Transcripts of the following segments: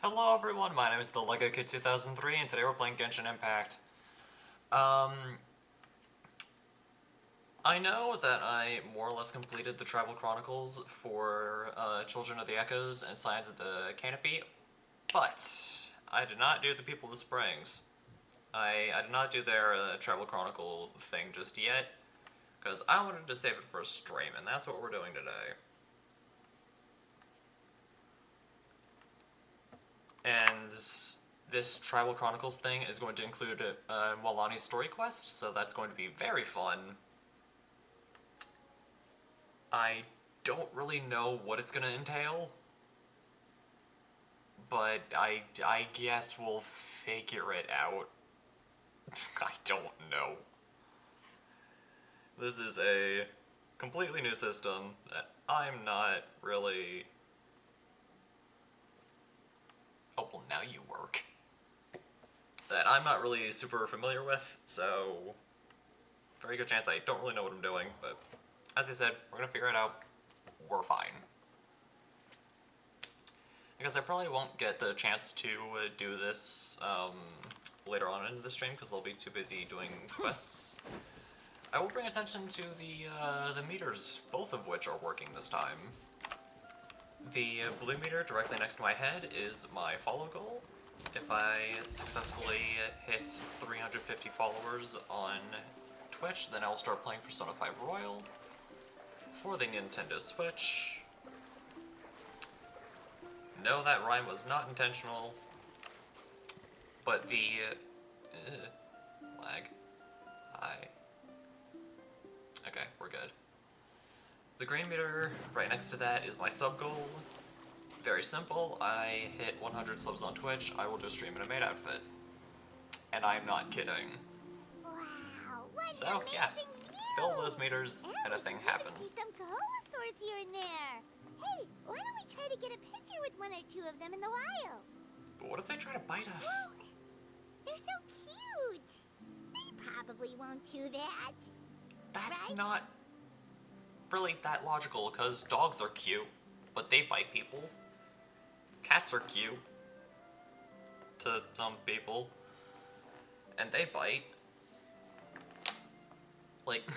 Hello everyone, my name is the Lego Kid 2003 and today we're playing Genshin Impact. I know that I more or less completed the Tribal Chronicles for Children of the Echoes and Signs of the Canopy, but I did not do the People of the Springs. I did not do their Tribal Chronicle thing just yet, because I wanted to save it for a stream, and that's what we're doing today. And this Tribal Chronicles thing is going to include Walani's story quest, so that's going to be very fun. I don't really know what it's going to entail, but I guess we'll figure it out. I don't know. This is a completely new system that I'm not really... Oh, well, now you work. That I'm not really super familiar with, so very good chance I don't really know what I'm doing, but as I said, we're gonna figure it out. We're fine. Because I probably won't get the chance to do this later on in the stream because I'll be too busy doing quests. I will bring attention to the meters, both of which are working this time. The blue meter directly next to my head is my follow goal. If I successfully hit 350 followers on Twitch, then I will start playing Persona 5 Royal for the Nintendo Switch. No, that rhyme was not intentional, but the lag. Okay, we're good. The green meter right next to that is my sub goal. Very simple. I hit 100 subs on Twitch, I will do a stream in a maid outfit. And I'm not kidding. Wow, what So, an amazing yeah, view! fill those meters and a thing happens. Some Kaholosaurs here and there. Hey, why don't we try to get a picture with one or two of them in the wild? But what if they try to bite us? Well, they're so cute. They probably won't do that. That's right? not really that logical, because dogs are cute, but they bite people. Cats are cute to some people, and they bite. Like,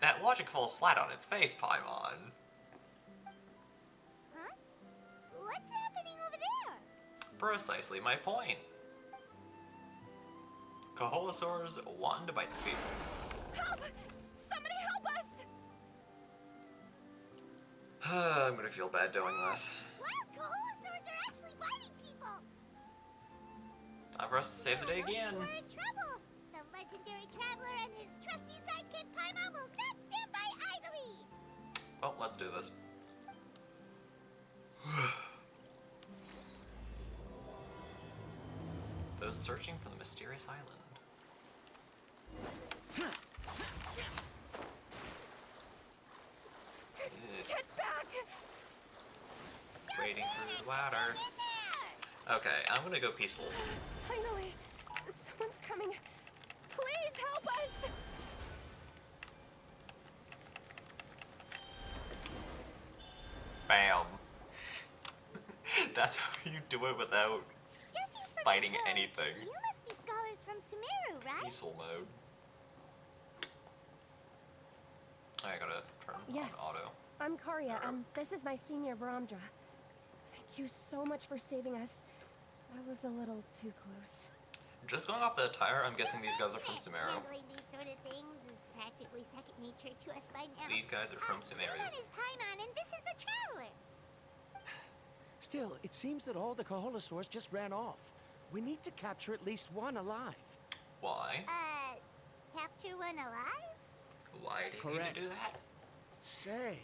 that logic falls flat on its face, Paimon. Huh? What's happening over there? Precisely my point. Kaholosaurs want to bite some people. Help! Somebody help us! I'm gonna feel bad doing this. Wild Kaholosaurs are actually biting people! Time for us to save the day again. We're in trouble! The legendary traveler and his trusty sidekick Paimon will not stand by idly! Well, let's do this. Those searching for the mysterious island. Get back! Wading through the water. Okay, I'm gonna go peaceful. Finally! Someone's coming! Please help us! Bam. That's how you do it without biting anything. You must be scholars from Sumeru, right? Peaceful mode. I gotta turn Yes. on auto. I'm Karya, and this is my senior Varamdra. Thank you so much for saving us. I was a little too close. Just going off the attire, I'm guessing these guys are from Sumeru. Handling these sort of things is practically second nature to us by now. These guys are from Sumeru. My name is Paimon, and this is the Traveler. Still, it seems that all the Kaholosaurs just ran off. We need to capture at least one alive. Why? Capture one alive? Why do you need Correct. to do that? Say,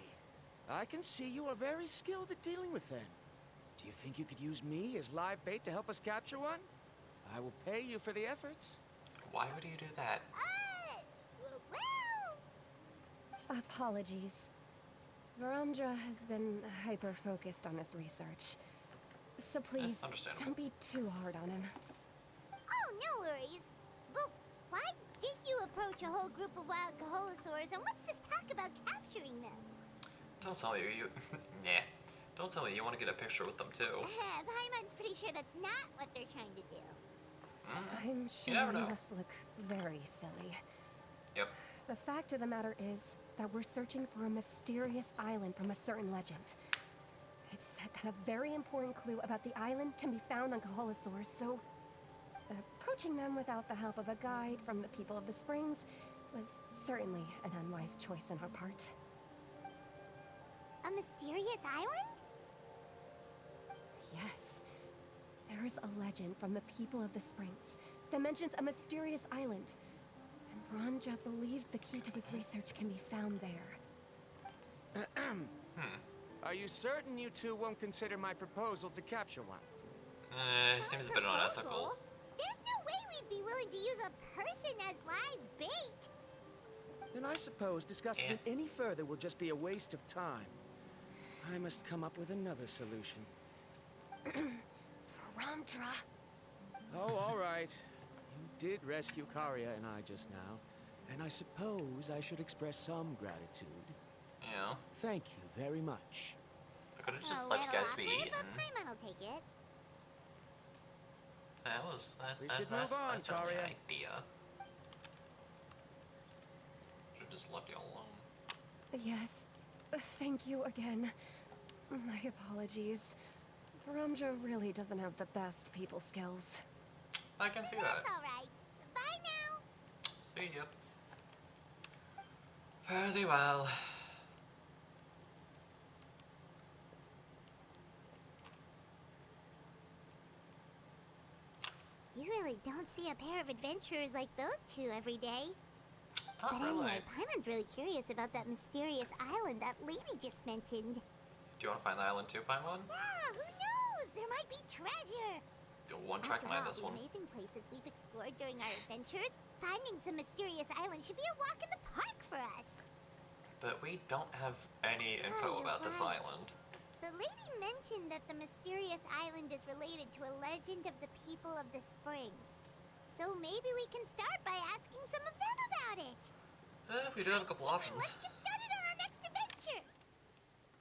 I can see you are very skilled at dealing with them. Do you think you could use me as live bait to help us capture one? I will pay you for the efforts. Why would you do that? Well, Apologies. Varamdra has been hyper-focused on his research. So please, understandable. don't be too hard on him. oh, no worries. But why did you approach a whole group of wild Kaholosaurs, and what's this talk about capturing them? Don't tell me you... Nah. Don't tell me you want to get a picture with them too. Paimon's pretty sure that's not what they're trying to do. I'm sure never you know. must look very silly. Yep. The fact of the matter is that we're searching for a mysterious island from a certain legend. It's said that a very important clue about the island can be found on Kaholosaurs, so approaching them without the help of a guide from the people of the Springs was certainly an unwise choice on our part. A mysterious island? Yes. There is a legend from the people of the Springs that mentions a mysterious island, and Ranja believes the key to his research can be found there. Are you certain you two won't consider my proposal to capture one? Seems a bit unethical. Proposal? There's no way we'd be willing to use a person as live bait. Then I suppose discussing it any further will just be a waste of time. I must come up with another solution. Ramdra. Oh, all right. You did rescue Karia and I just now, and I suppose I should express some gratitude. Yeah. Thank you very much. I could have A just let you little guys be awkward, eaten. but Paimon will take it. We should move on, That's certainly an Karia. idea. Should've just left you alone. Yes. Thank you again. My apologies. Ramdra really doesn't have the best people skills. I can see that. That's alright. Bye now. See ya. Fare thee well. You really don't see a pair of adventurers like those two every day. Not But really. anyway, Paimon's really curious about that mysterious island that lady just mentioned. Do you want to find the island too, Paimon? Yeah, who knows? There might be treasure. One track After mind all this the one. amazing places we've explored during our adventures, finding some mysterious island should be a walk in the park for us. But we don't have any info you're about this right. island. The lady mentioned that the mysterious island is related to a legend of the people of the Springs. So maybe we can start by asking some of them about it. We do have a couple Let's options. get started on our next adventure.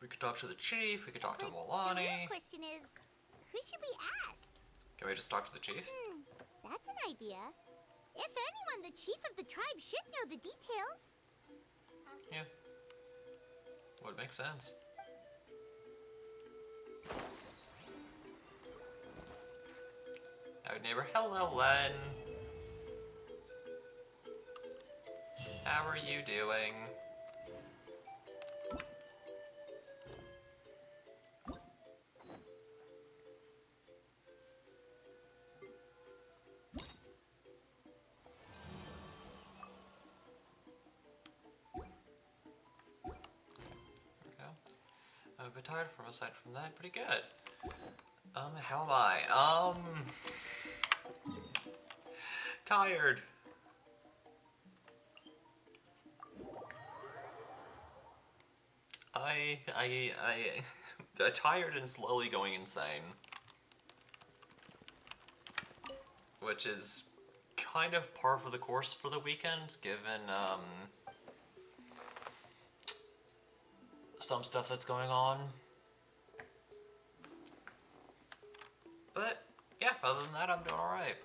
We could talk to the chief, we could talk to But the Volani. real question is, who should we ask? Can we just talk to the chief? That's an idea. If anyone, the chief of the tribe should know the details. Yeah. Would make sense. Our neighbor, hello Len. How are you doing? I'm a bit tired from aside from that, pretty good. How am I? Tired. Tired and slowly going insane. Which is kind of par for the course for the weekend, given, some stuff that's going on. But, yeah, other than that, I'm doing alright.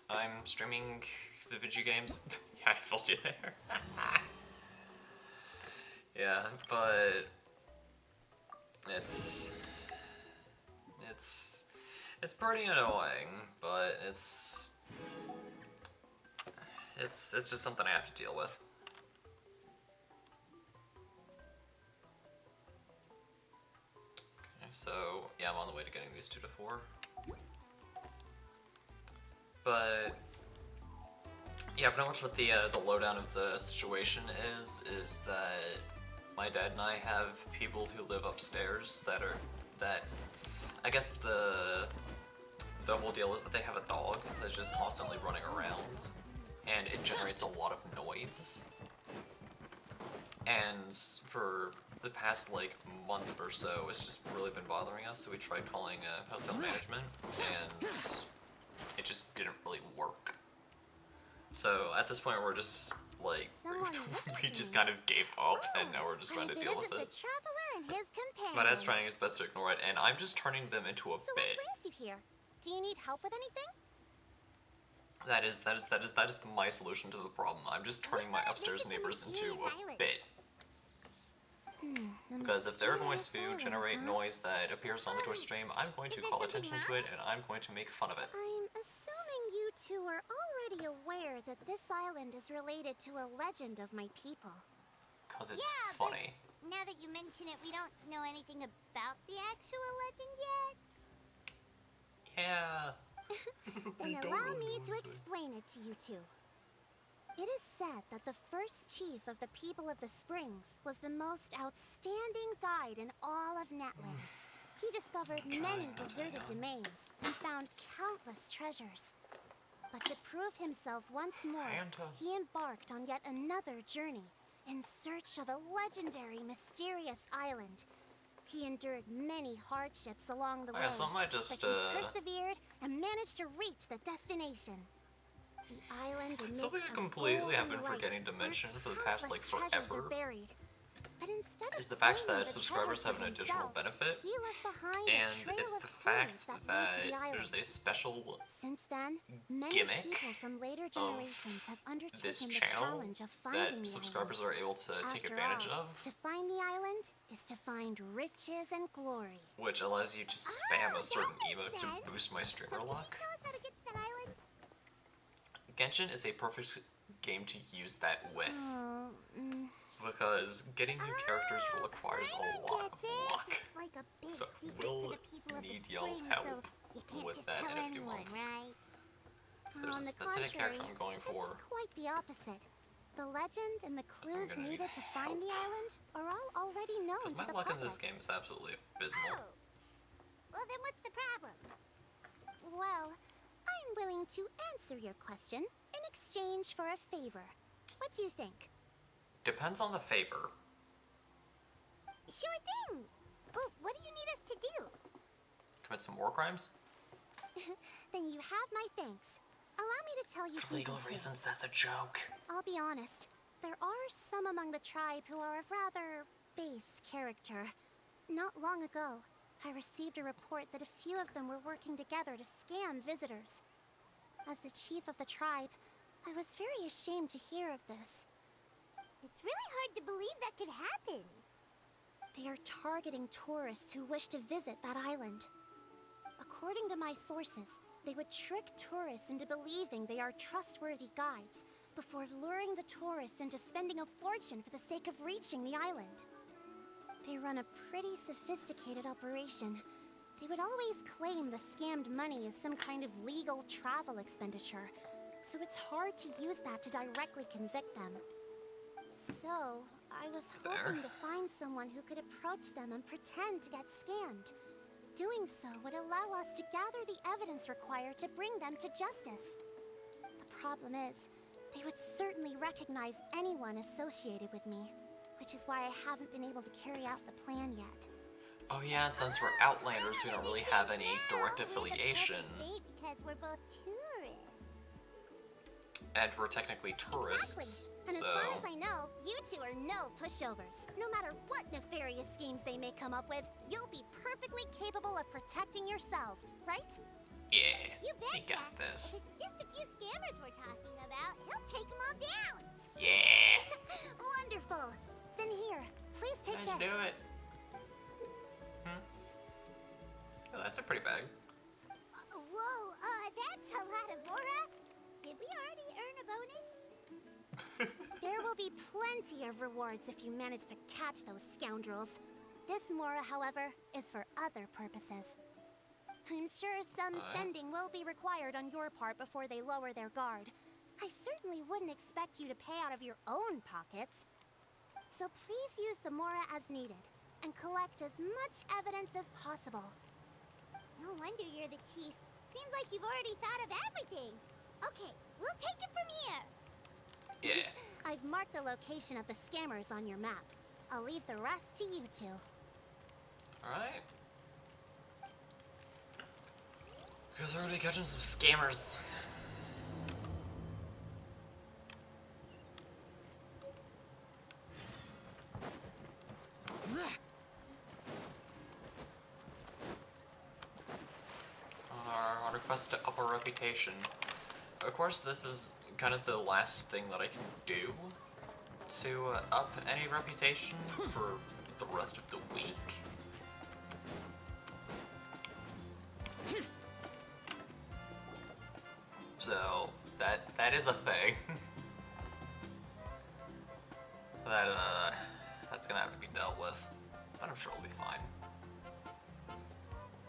I'm streaming the video games. Yeah, I felt you there. Yeah, but it's pretty annoying, but it's just something I have to deal with. Okay, so yeah, I'm on the way to getting these 2 to 4. But yeah, pretty much what the lowdown of the situation is that my dad and I have people who live upstairs that I guess the whole deal is that they have a dog that's just constantly running around, and it generates a lot of noise. And for the past like month or so, it's just really been bothering us. So we tried calling hotel management, and it just didn't really work. So at this point, we're just like Someone we just kind of gave up, and now we're just trying to If deal it with isn't it. the traveler and his companion. My dad's trying his best to ignore it, and I'm just turning them into a So what bit. brings you here? Do you need help with anything? That is my solution to the problem. I'm just turning my upstairs neighbors into a bit. Because if they're going to generate noise that appears on the Twitch stream, I'm going to call attention to it and I'm going to make fun of it. I'm assuming you two are already aware that this island is related to a legend of my people. Because it's funny. But now that you mention it, we don't know anything about the actual legend yet. Yeah. Then allow me to explain it to you two. It is said that the first chief of the people of the Springs was the most outstanding guide in all of Netland. He discovered many deserted domains and found countless treasures. But to prove himself once more, he embarked on yet another journey in search of a legendary, mysterious island. He endured many hardships along the way, So I might just, but he persevered and managed to reach the destination. The island something I completely have been forgetting to mention for the past, like, forever is the fact that subscribers have an additional benefit, and it's the fact that there's a special gimmick of this channel that subscribers are able to take advantage of, to find the island is to find riches and glory. which allows you to spam a certain emote to boost my streamer luck. Genshin is a perfect game to use that with, because getting new characters requires a lot of luck. So I will need y'all's help with that in a few months. Because there's a specific character I'm going for. It's quite the opposite. The legend and the clues needed to find the island are all already known to the Because my luck in this game is absolutely abysmal. Well, then what's the problem? Well, I'm willing to answer your question in exchange for a favor. What do you think? Depends on the favor. Sure thing. Well, what do you need us to do? Commit some war crimes? Then you have my thanks. Allow me to tell you For legal reasons, that's a joke. I'll be honest. There are some among the tribe who are of rather base character. Not long ago, I received a report that a few of them were working together to scam visitors. As the chief of the tribe, I was very ashamed to hear of this. It's really hard to believe that could happen. They are targeting tourists who wish to visit that island. According to my sources, they would trick tourists into believing they are trustworthy guides before luring the tourists into spending a fortune for the sake of reaching the island. They run a pretty sophisticated operation. They would always claim the scammed money is some kind of legal travel expenditure, so it's hard to use that to directly convict them. So, I was hoping to find someone who could approach them and pretend to get scammed. Doing so would allow us to gather the evidence required to bring them to justice. The problem is, they would certainly recognize anyone associated with me, which is why I haven't been able to carry out the plan yet. Oh yeah, and since we're Outlanders, we don't really have any direct affiliation. Because we're both tourists. And we're technically tourists, Exactly. And so... as far as I know, you two are no pushovers. No matter what nefarious schemes they may come up with, you'll be perfectly capable of protecting yourselves, right? Yeah, You we betcha. got this. If it's just a few scammers we're talking about, he'll take them all down. Yeah! Wonderful. Then here, please take Let's this. do it. Oh, that's a pretty bag. Whoa, that's a lot of Mora. Did we already earn a bonus? There will be plenty of rewards if you manage to catch those scoundrels. This Mora, however, is for other purposes. I'm sure some spending will be required on your part before they lower their guard. I certainly wouldn't expect you to pay out of your own pockets. So please use the Mora as needed, and collect as much evidence as possible. No wonder you're the chief. Seems like you've already thought of everything. Okay, we'll take it from here. Yeah. I've marked the location of the scammers on your map. I'll leave the rest to you two. Alright. Guess we're gonna be catching some scammers. quest to up our reputation. Of course, this is kind of the last thing that I can do to up any reputation for the rest of the week. So, that is a thing. That's gonna have to be dealt with. But I'm sure it'll be fine.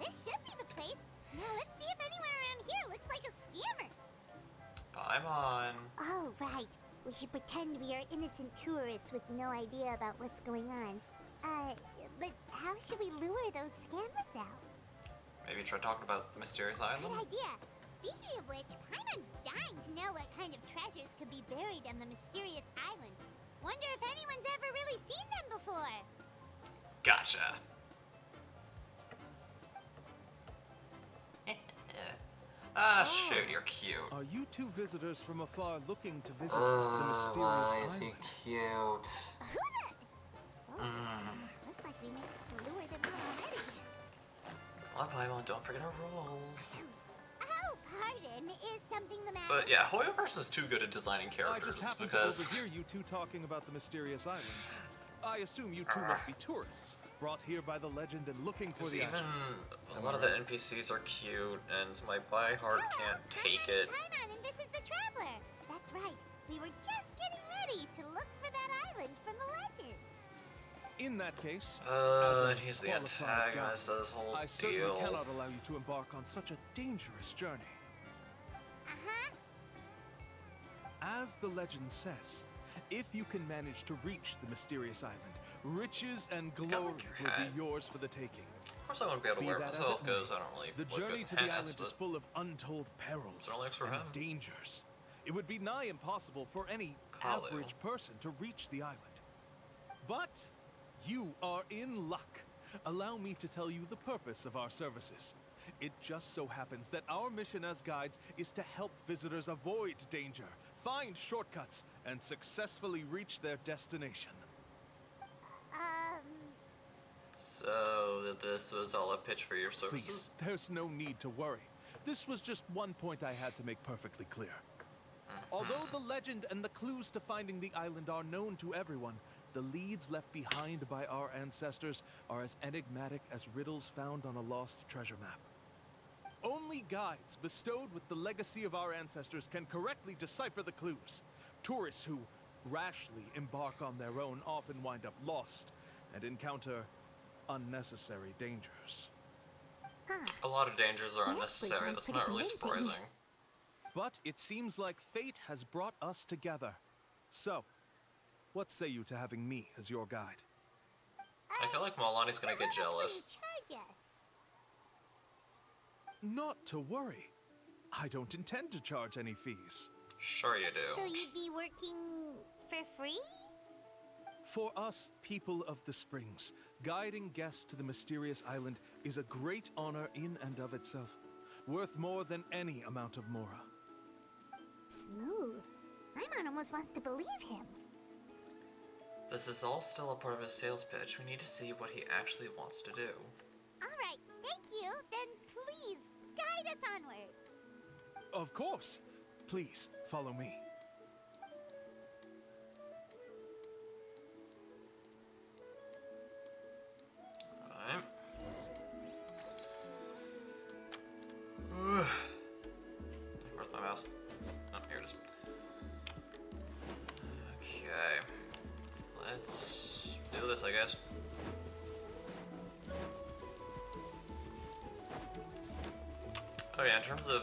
This should be the place. Now let's see if anyone around here looks like a scammer. Paimon. Oh, right. We should pretend we are innocent tourists with no idea about what's going on. But how should we lure those scammers out? Maybe try talking about the mysterious island? Good idea. Speaking of which, Paimon's dying to know what kind of treasures could be buried on the mysterious island. Wonder if anyone's ever really seen them before. Gotcha. Shoot, you're cute. Are you two visitors from afar looking to visit the mysterious Why is he island? cute? Who the? Oh, looks like we managed to lure them out already. Come on, Paimon, don't forget our rules. Oh, pardon. Is something the matter? But yeah, Hoyoverse is too good at designing I characters just happened because to overhear you two talking about the mysterious island. I assume you two must be tourists, brought here by the legend and looking for the even island. a lot of the NPCs are cute, and my by heart can't take it. Paimon, and this is the Traveler. That's right. We were just getting ready to look for that island from the legend. In that case, as a He's the qualified antagonist guide, of this whole I certainly deal. cannot allow you to embark on such a dangerous journey. Uh-huh. As the legend says, if you can manage to reach the mysterious island, riches and Gotta glory look your will hat. be yours for the taking. Of course I wouldn't be able to Be wear it that as myself it may, because I don't really The look good journey in to the hats, island is but full of untold perils Certainly works for and him. dangers. It would be nigh impossible for any Kalu. average person to reach the island. But you are in luck. Allow me to tell you the purpose of our services. It just so happens that our mission as guides is to help visitors avoid danger, find shortcuts, and successfully reach their destination. So this was all a pitch for your Please, services? there's no need to worry. This was just one point I had to make perfectly clear. Although the legend and the clues to finding the island are known to everyone, the leads left behind by our ancestors are as enigmatic as riddles found on a lost treasure map. Only guides bestowed with the legacy of our ancestors can correctly decipher the clues. Tourists who rashly embark on their own often wind up lost and encounter unnecessary dangers. A lot of dangers are That unnecessary. sounds That's pretty not really convincing. surprising. But it seems like fate has brought us together. So, what say you to having me as your guide? I feel like Malani's gonna get jealous. Charge us. Not to worry. I don't intend to charge any fees. Sure you do. So you'd be working for free? For us, people of the Springs, guiding guests to the mysterious island is a great honor in and of itself, worth more than any amount of mora. Smooth. Paimon almost wants to believe him. This is all still a part of his sales pitch. We need to see what he actually wants to do. All right, thank you. Then please guide us onward. Of course. Please, follow me. Alright. Where's my mouse? Oh, here it is. Okay. Let's do this, I guess. Oh yeah, in terms of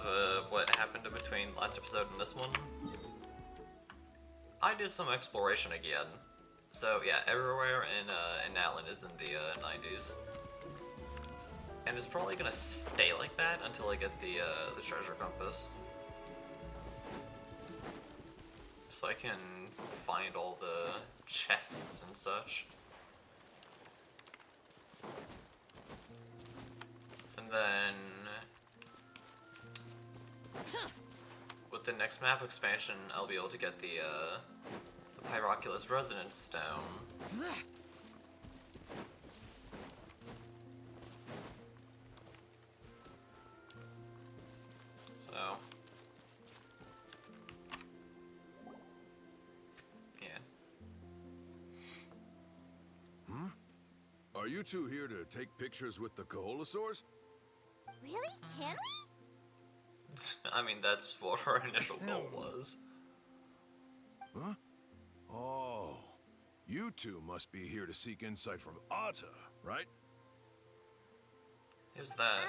what happened in between last episode and this one, I did some exploration again. So yeah, everywhere in Atlan is in the 90s. And it's probably gonna stay like that until I get the treasure compass. So I can find all the chests and such. And then with the next map expansion, I'll be able to get the Pyroculus Resonance Stone. Are you two here to take pictures with the Koholosaurs? Really? Can we? I mean, that's what our initial goal was. Huh? Oh. You two must be here to seek insight from Atta, right? Who's that?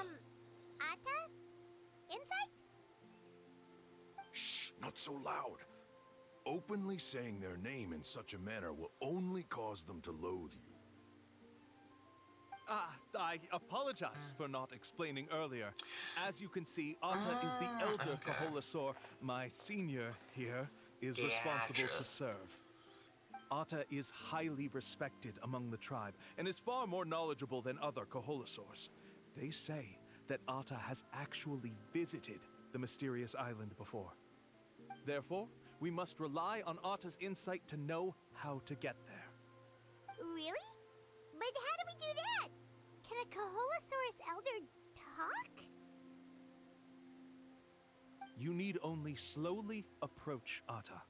Atta? Insight? Shh, not so loud. Openly saying their name in such a manner will only cause them to loathe you. I apologize for not explaining earlier. As you can see, Atta is the elder okay. Koholosaur. My senior here is responsible Gotcha. to serve. Atta is highly respected among the tribe and is far more knowledgeable than other Koholosaurs. They say that Atta has actually visited the mysterious island before. Therefore, we must rely on Atta's insight to know how to get there. Really? But how do we do that? Can a Koholosaurus elder talk? You need only slowly approach Atta.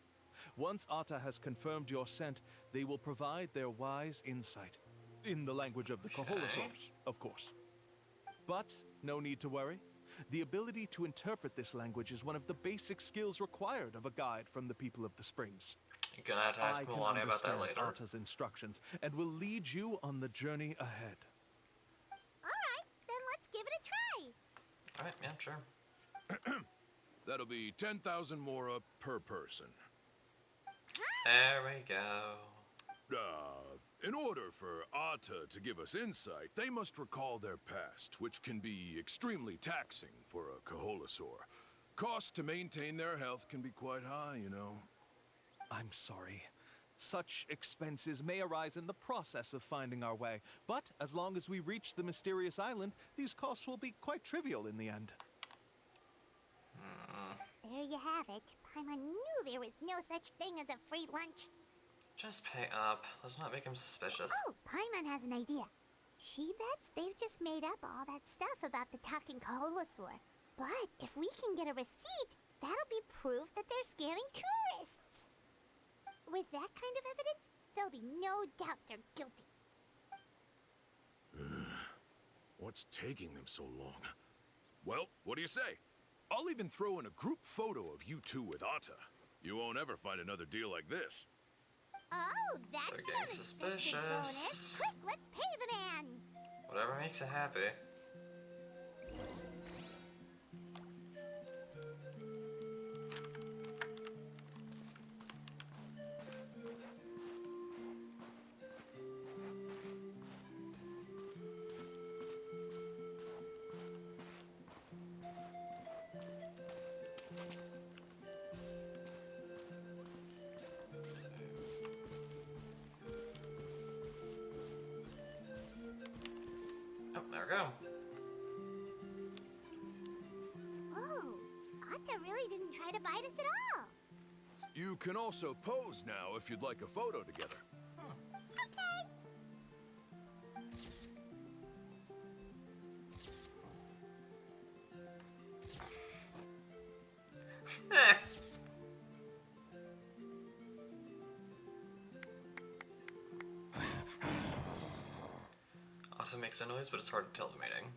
Once Atta has confirmed your scent, they will provide their wise insight. In the language of the Koholosaurs, of course. But no need to worry. The ability to interpret this language is one of the basic skills required of a guide from the people of the Springs. You're gonna have to ask I can Milani about that understand later. Atta's instructions and will lead you on the journey ahead. Alright, then let's give it a try. Alright, yeah, sure. That'll be 10,000 mora per person. There we go. In order for Atta to give us insight, they must recall their past, which can be extremely taxing for a Koholosaur. Costs to maintain their health can be quite high, you know. I'm sorry. Such expenses may arise in the process of finding our way, but as long as we reach the mysterious island, these costs will be quite trivial in the end. There you have it. Paimon knew there was no such thing as a free lunch. Just pay up. Let's not make him suspicious. Oh, Paimon has an idea. She bets they've just made up all that stuff about the talking Koholosaur. But if we can get a receipt, that'll be proof that they're scamming tourists. With that kind of evidence, there'll be no doubt they're guilty. What's taking them so long? Well, what do you say? I'll even throw in a group photo of you two with Atta. You won't ever find another deal like this. Oh, that's They're an getting unexpected bonus. suspicious. Quick, let's pay the man. Whatever makes you happy. Oh, there we go. Oh, Atta really didn't try to bite us at all. You can also pose now if you'd like a photo together. Okay. Eh. Atta makes a noise, but it's hard to tell the meaning.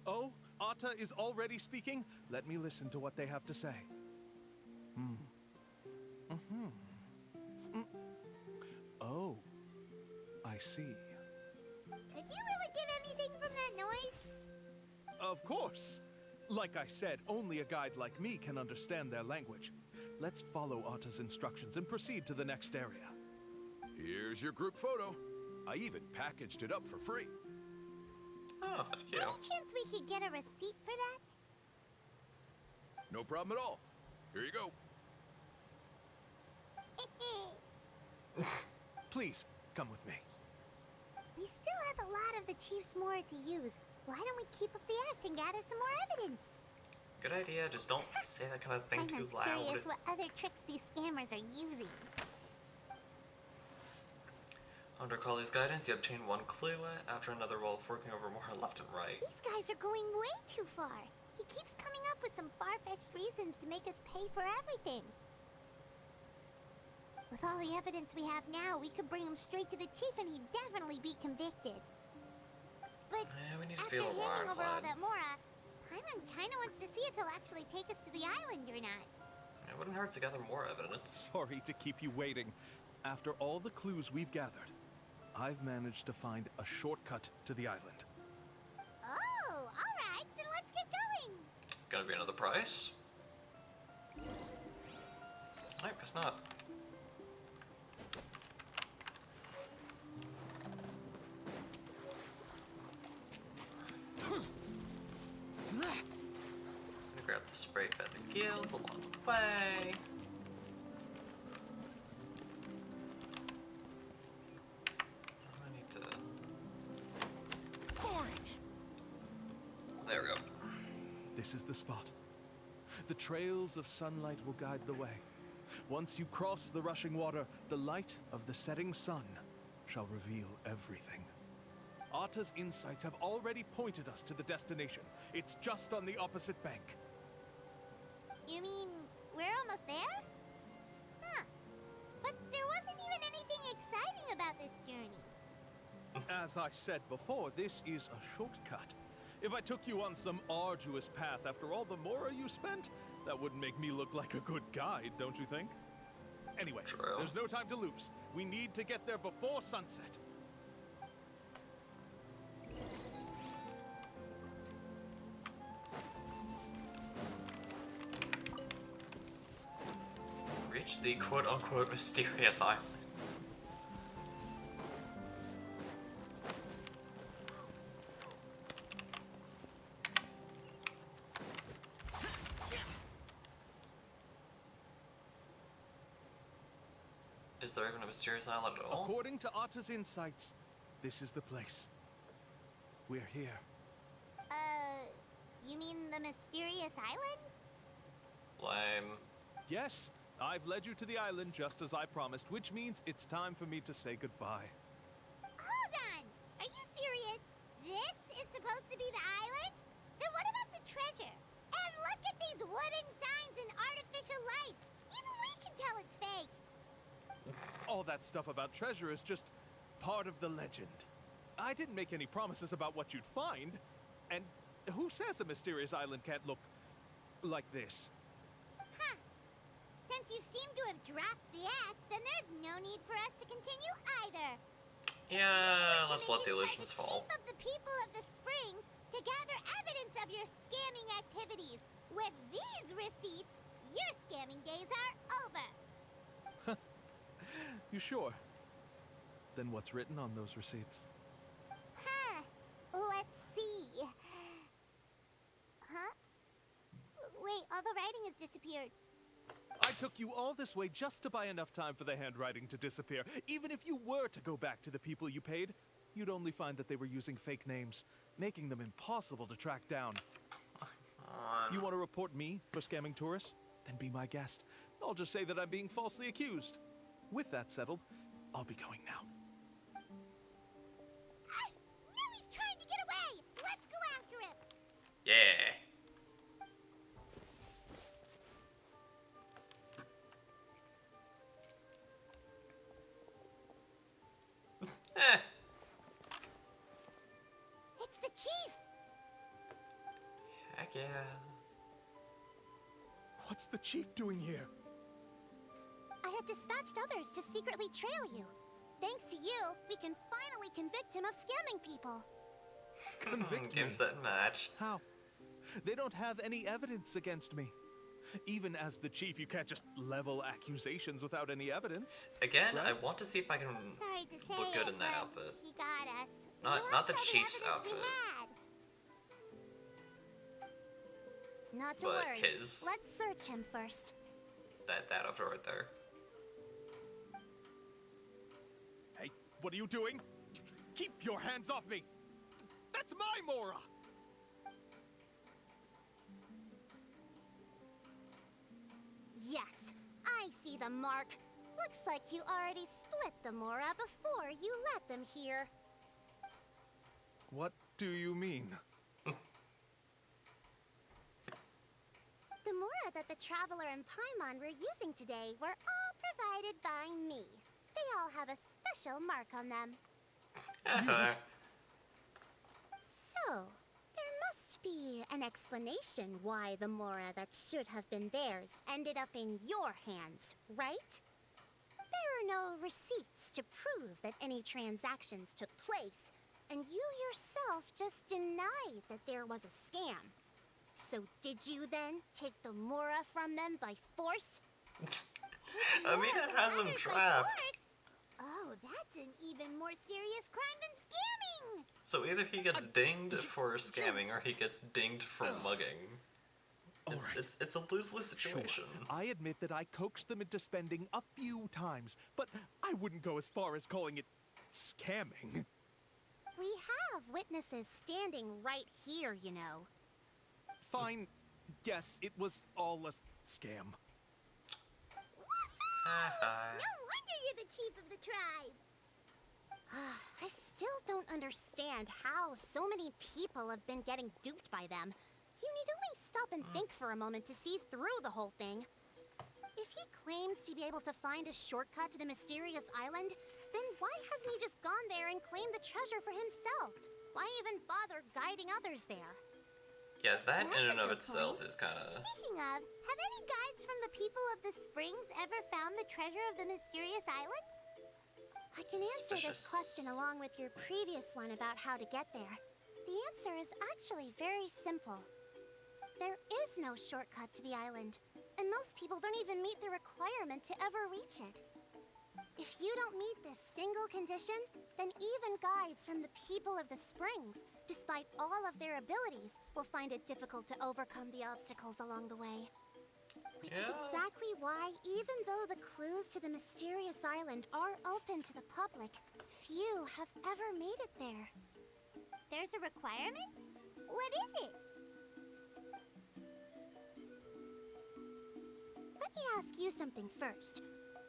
Oh, Atta is already speaking? Let me listen to what they have to say. Oh, I see. Could you really get anything from that noise? Of course. Like I said, only a guide like me can understand their language. Let's follow Atta's instructions and proceed to the next area. Here's your group photo. I even packaged it up for free. Oh, thank you. Any chance we could get a receipt for that? No problem at all. Here you go. Please, come with me. We still have a lot of the Chief's more to use. Why don't we keep up the act and gather some more evidence? Good idea, just don't say that kind of thing too Paimon's loud. curious what other tricks these scammers are using. Under Colley's guidance, you obtain one clue after another while working over more left and right. These guys are going way too far. He keeps coming up with some far-fetched reasons to make us pay for everything. With all the evidence we have now, we could bring him straight to the chief and he'd definitely be convicted. But Yeah, we need to after be a little more handing over all ironclad. that Mora, Paimon kinda wants to see if he'll actually take us to the island or not. It wouldn't hurt to gather more evidence. Sorry to keep you waiting. After all the clues we've gathered, I've managed to find a shortcut to the island. Oh, alright, then let's get going. Gonna be another prize? I guess not. Gonna grab the spray feather gills along the way. I need to. There we go. This is the spot. The trails of sunlight will guide the way. Once you cross the rushing water, the light of the setting sun shall reveal everything. Arta's insights have already pointed us to the destination. It's just on the opposite bank. You mean we're almost there? Huh. But there wasn't even anything exciting about this journey. As I said before, this is a shortcut. If I took you on some arduous path after all the Mora you spent, that wouldn't make me look like a good guide, don't you think? Anyway, True. there's no time to lose. We need to get there before sunset. Reach the quote-unquote mysterious island. Is there even a mysterious island at all? According to Arta's insights, this is the place. We're here. You mean the mysterious island? Lame. Yes, I've led you to the island just as I promised, which means it's time for me to say goodbye. Hold on! Are you serious? This is supposed to be the island? Then what about the treasure? And look at these wooden signs and artificial lights! Even we can tell it's fake! All that stuff about treasure is just part of the legend. I didn't make any promises about what you'd find. And who says a mysterious island can't look like this? Huh. Since you seem to have dropped the act, then there's no need for us to continue either. Yeah, let's let the illusions illusions fall. Chief of the people of the Springs to gather evidence of your scamming activities. With these receipts, your scamming days are over. You sure? Then what's written on those receipts? Huh. Let's see. Huh? Wait, all the writing has disappeared. I took you all this way just to buy enough time for the handwriting to disappear. Even if you were to go back to the people you paid, you'd only find that they were using fake names, making them impossible to track down. You want to report me for scamming tourists? Then be my guest. I'll just say that I'm being falsely accused. With that settled, I'll be going now. Now he's trying to get away! Let's go after him! Yeah. Eh. It's the chief! Heck yeah. What's the chief doing here? I have dispatched others to secretly trail you. Thanks to you, we can finally convict him of scamming people. Convict me? Game, set, and match. How? They don't have any evidence against me. Even as the chief, you can't just level accusations without any evidence. Again, Right? I want to see if I can Sorry to say look good it, in that but outfit. he got us. Not- We not the lost all chief's evidence we outfit. had. Not to But worry. his. Let's search him first. That outfit right there. Hey, what are you doing? Keep your hands off me! That's my Mora! Yes, I see the mark. Looks like you already split the Mora before you let them here. What do you mean? The Mora that the Traveler and Paimon were using today were all provided by me. They all have a special mark on them. So, there must be an explanation why the Mora that should have been theirs ended up in your hands, right? There are no receipts to prove that any transactions took place, and you yourself just denied that there was a scam. So did you then take the Mora from them by force? I mean, it has him trapped. Oh, that's an even more serious crime than scamming! So either he gets dinged for scamming or he gets dinged for mugging. It's a lose-lose situation. Sure. I admit that I coaxed them into spending a few times, but I wouldn't go as far as calling it scamming. We have witnesses standing right here, you know. Fine. Yes, it was all a scam. No wonder you're the chief of the tribe! I still don't understand how so many people have been getting duped by them. You need only stop and think for a moment to see through the whole thing. If he claims to be able to find a shortcut to the mysterious island, then why hasn't he just gone there and claimed the treasure for himself? Why even bother guiding others there? Yeah, that in and of That's a good itself point. is kind of... Speaking of, have any guides from the people of the springs ever found the treasure of the mysterious island? I can answer this Suspicious. question along with your previous one about how to get there. The answer is actually very simple. There is no shortcut to the island, and most people don't even meet the requirement to ever reach it. If you don't meet this single condition, then even guides from the people of the springs, despite all of their abilities, will find it difficult to overcome the obstacles along the way. Which is exactly why, even though the clues to the mysterious island are open to the public, few have ever made it there. There's a requirement? What is it? Let me ask you something first.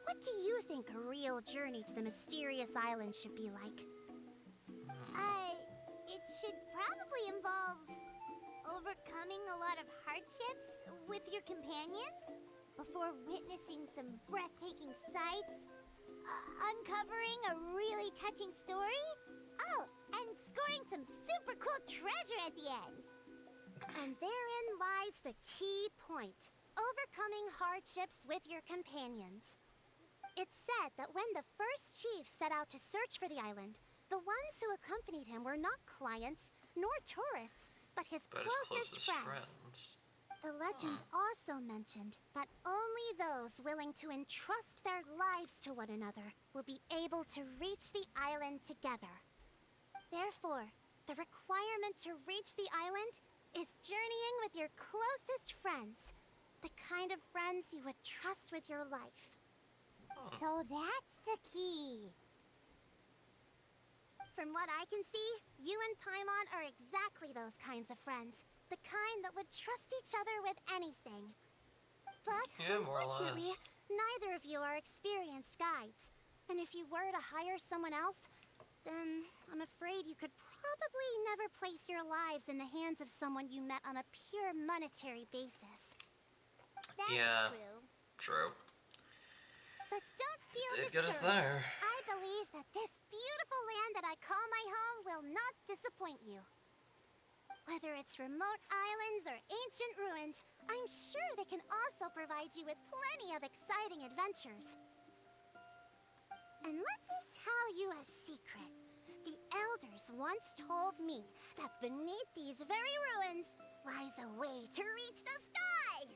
What do you think a real journey to the mysterious island should be like? It should probably involve overcoming a lot of hardships with your companions before witnessing some breathtaking sights, uncovering a really touching story, and scoring some super cool treasure at the end. And therein lies the key point. Overcoming hardships with your companions. It's said that when the first chief set out to search for the island, the ones who accompanied him were not clients nor tourists, but his closest friends. The legend also mentioned that only those willing to entrust their lives to one another will be able to reach the island together. Therefore, the requirement to reach the island is journeying with your closest friends. The kind of friends you would trust with your life. So that's the key. From what I can see, you and Paimon are exactly those kinds of friends. The kind that would trust each other with anything. But Yeah, more or unfortunately, less. neither of you are experienced guides. And if you were to hire someone else, then I'm afraid you could probably never place your lives in the hands of someone you met on a pure monetary basis. That's Yeah. true. True. But don't feel Did get us discouraged. there. I believe that this beautiful land that I call my home will not disappoint you. Whether it's remote islands or ancient ruins, I'm sure they can also provide you with plenty of exciting adventures. And let me tell you a secret. The elders once told me that beneath these very ruins lies a way to reach the sky.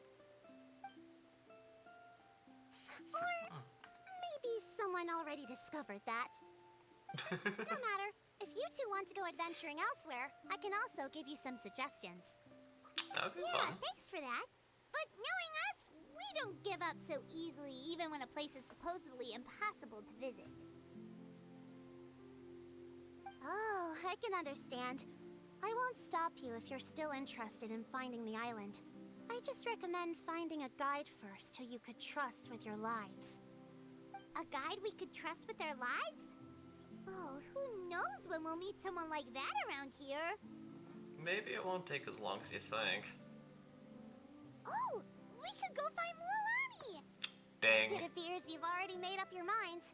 Or maybe someone already discovered that. No matter. If you two want to go adventuring elsewhere, I can also give you some suggestions. That would be Yeah, fun. thanks for that. But knowing us, we don't give up so easily even when a place is supposedly impossible to visit. Oh, I can understand. I won't stop you if you're still interested in finding the island. I just recommend finding a guide first who you could trust with your lives. A guide we could trust with their lives? Oh, who knows when we'll meet someone like that around here? Maybe it won't take as long as you think. Oh, we could go find Mualani! Dang. It appears you've already made up your minds.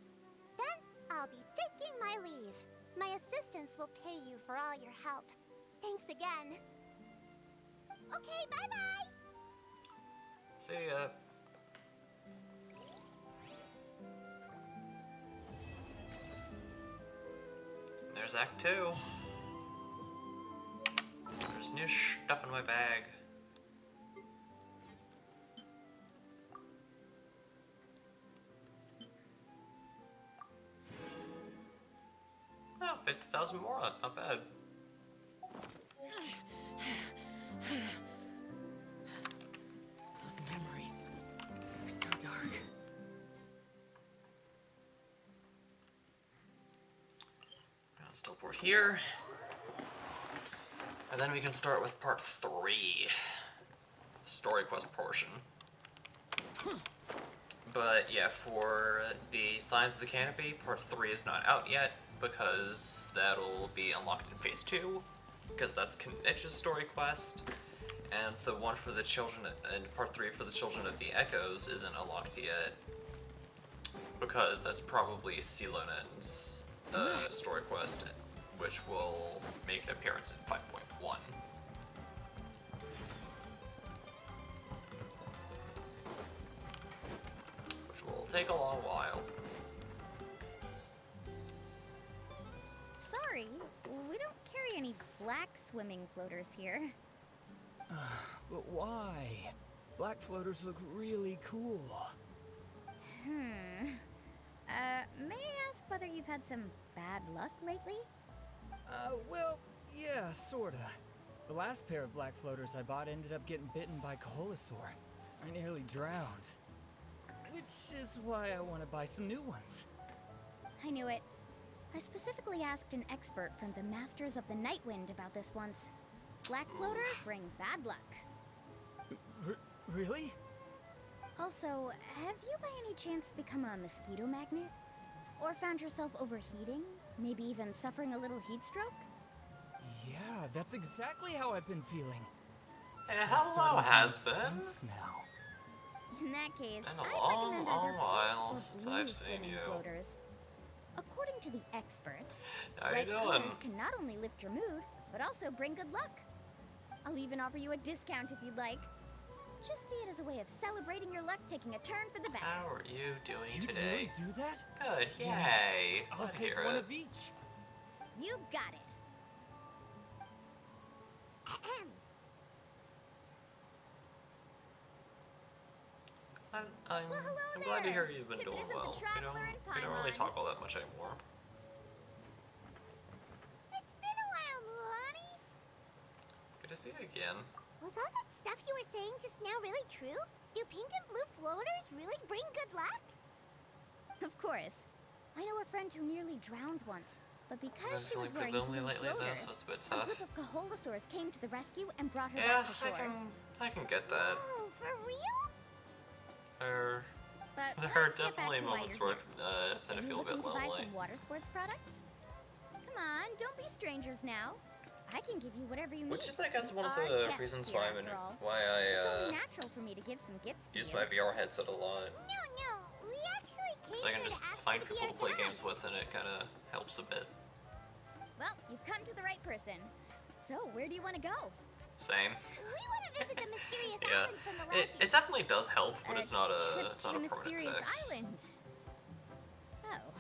Then I'll be taking my leave. My assistants will pay you for all your help. Thanks again. Okay, bye-bye! See ya. There's Act 2. There's new stuff in my bag. Oh, 50,000 more, not bad. Those memories are so dark. Let's teleport here. And then we can start with part 3. Story quest portion. But yeah, for the Signs of the Canopy, part 3 is not out yet, because that'll be unlocked in phase 2, because that's Kenich's story quest, and the one for the children, and part 3 for the Children of the Echoes isn't unlocked yet, because that's probably Celonen's story quest, which will make an appearance in 5.1. Which will take a long while. Sorry, we don't carry any black swimming floaters here. But why? Black floaters look really cool. May I ask whether you've had some bad luck lately? Well, yeah, sorta. The last pair of black floaters I bought ended up getting bitten by Kaholasaur. I nearly drowned. Which is why I want to buy some new ones. I knew it. I specifically asked an expert from the Masters of the Nightwind about this once. Black floaters bring bad luck. Really? Also, have you by any chance become a mosquito magnet? Or found yourself overheating? Maybe even suffering a little heat stroke? Yeah, that's exactly how I've been feeling. Hello, has-been. Sense now. In that case, Been a I'd long, recommend long either while pink or since blue I've seen swimming you. Floaters. According to the experts, How you bright doing? colors can not only lift your mood, but also bring good luck. I'll even offer you a discount if you'd like. Just see it as a way of celebrating your luck taking a turn for the better. How are you doing You today? really do that? Good, Yeah. yay. I'll Glad to take hear one it. of each. You got it. Ahem. I'm Well, hello glad to there. hear you've been If it doing isn't the well. traveler in We don't really Paimon. talk all that much anymore. It's been a while, Mulan. Good to see you again. Was all that stuff you were saying just now really true? Do pink and blue floaters really bring good luck? Of course. I know a friend who nearly drowned once, but Been because she was feeling wearing pretty lonely blue lately though, floaters, so it's a bit a tough. group of Kaholasaurs came to the rescue and brought her Yeah, back to shore. I can get that. Oh, for real? There But there are let's get back definitely to why moments you're where here. I tend to Are you feel a bit looking to buy lonely. some water sports products? Come on, don't be strangers now. I can give you whatever you need. Which is, I guess, one of Our the guests reasons here, why after all. I It's only natural for me to give some gifts to use you. my VR headset a lot. No, we actually came I can here just to ask find you to be people to our play guide. games with, and it kind of helps a bit. Well, you've come to the right person. So, where do you want to go? Same. We want to visit the mysterious Yeah, island from the legend. it definitely does help, but A it's not trip a to the permanent mysterious fix. island. Oh,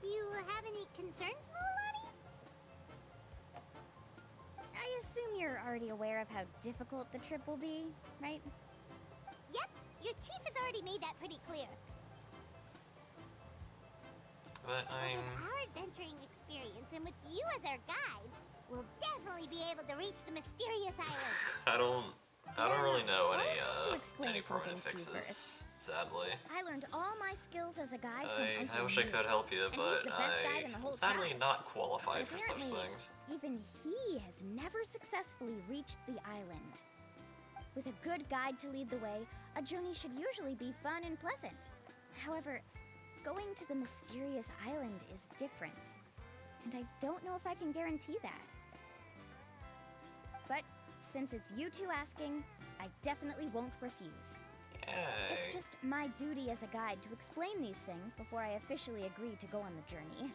Do you have any concerns, Mulan? I assume you're already aware of how difficult the trip will be, right? Yep, your chief has already made that pretty clear. But But with our adventuring experience and with you as our guide, we'll definitely be able to reach the mysterious island. I don't really know I'll have to explain any some permanent things to you fixes. Sadly, I learned all my skills as a guide from I Uncle wish I Newt, could help you, and he's but the best guide in the whole I'm sadly tribe. not But qualified for such apparently, things. even he has never successfully reached the island. With a good guide to lead the way, a journey should usually be fun and pleasant. However, going to the mysterious island is different, and I don't know if I can guarantee that. But since it's you two asking, I definitely won't refuse. It's Hey. just my duty as a guide to explain these things before I officially agree to go on the journey.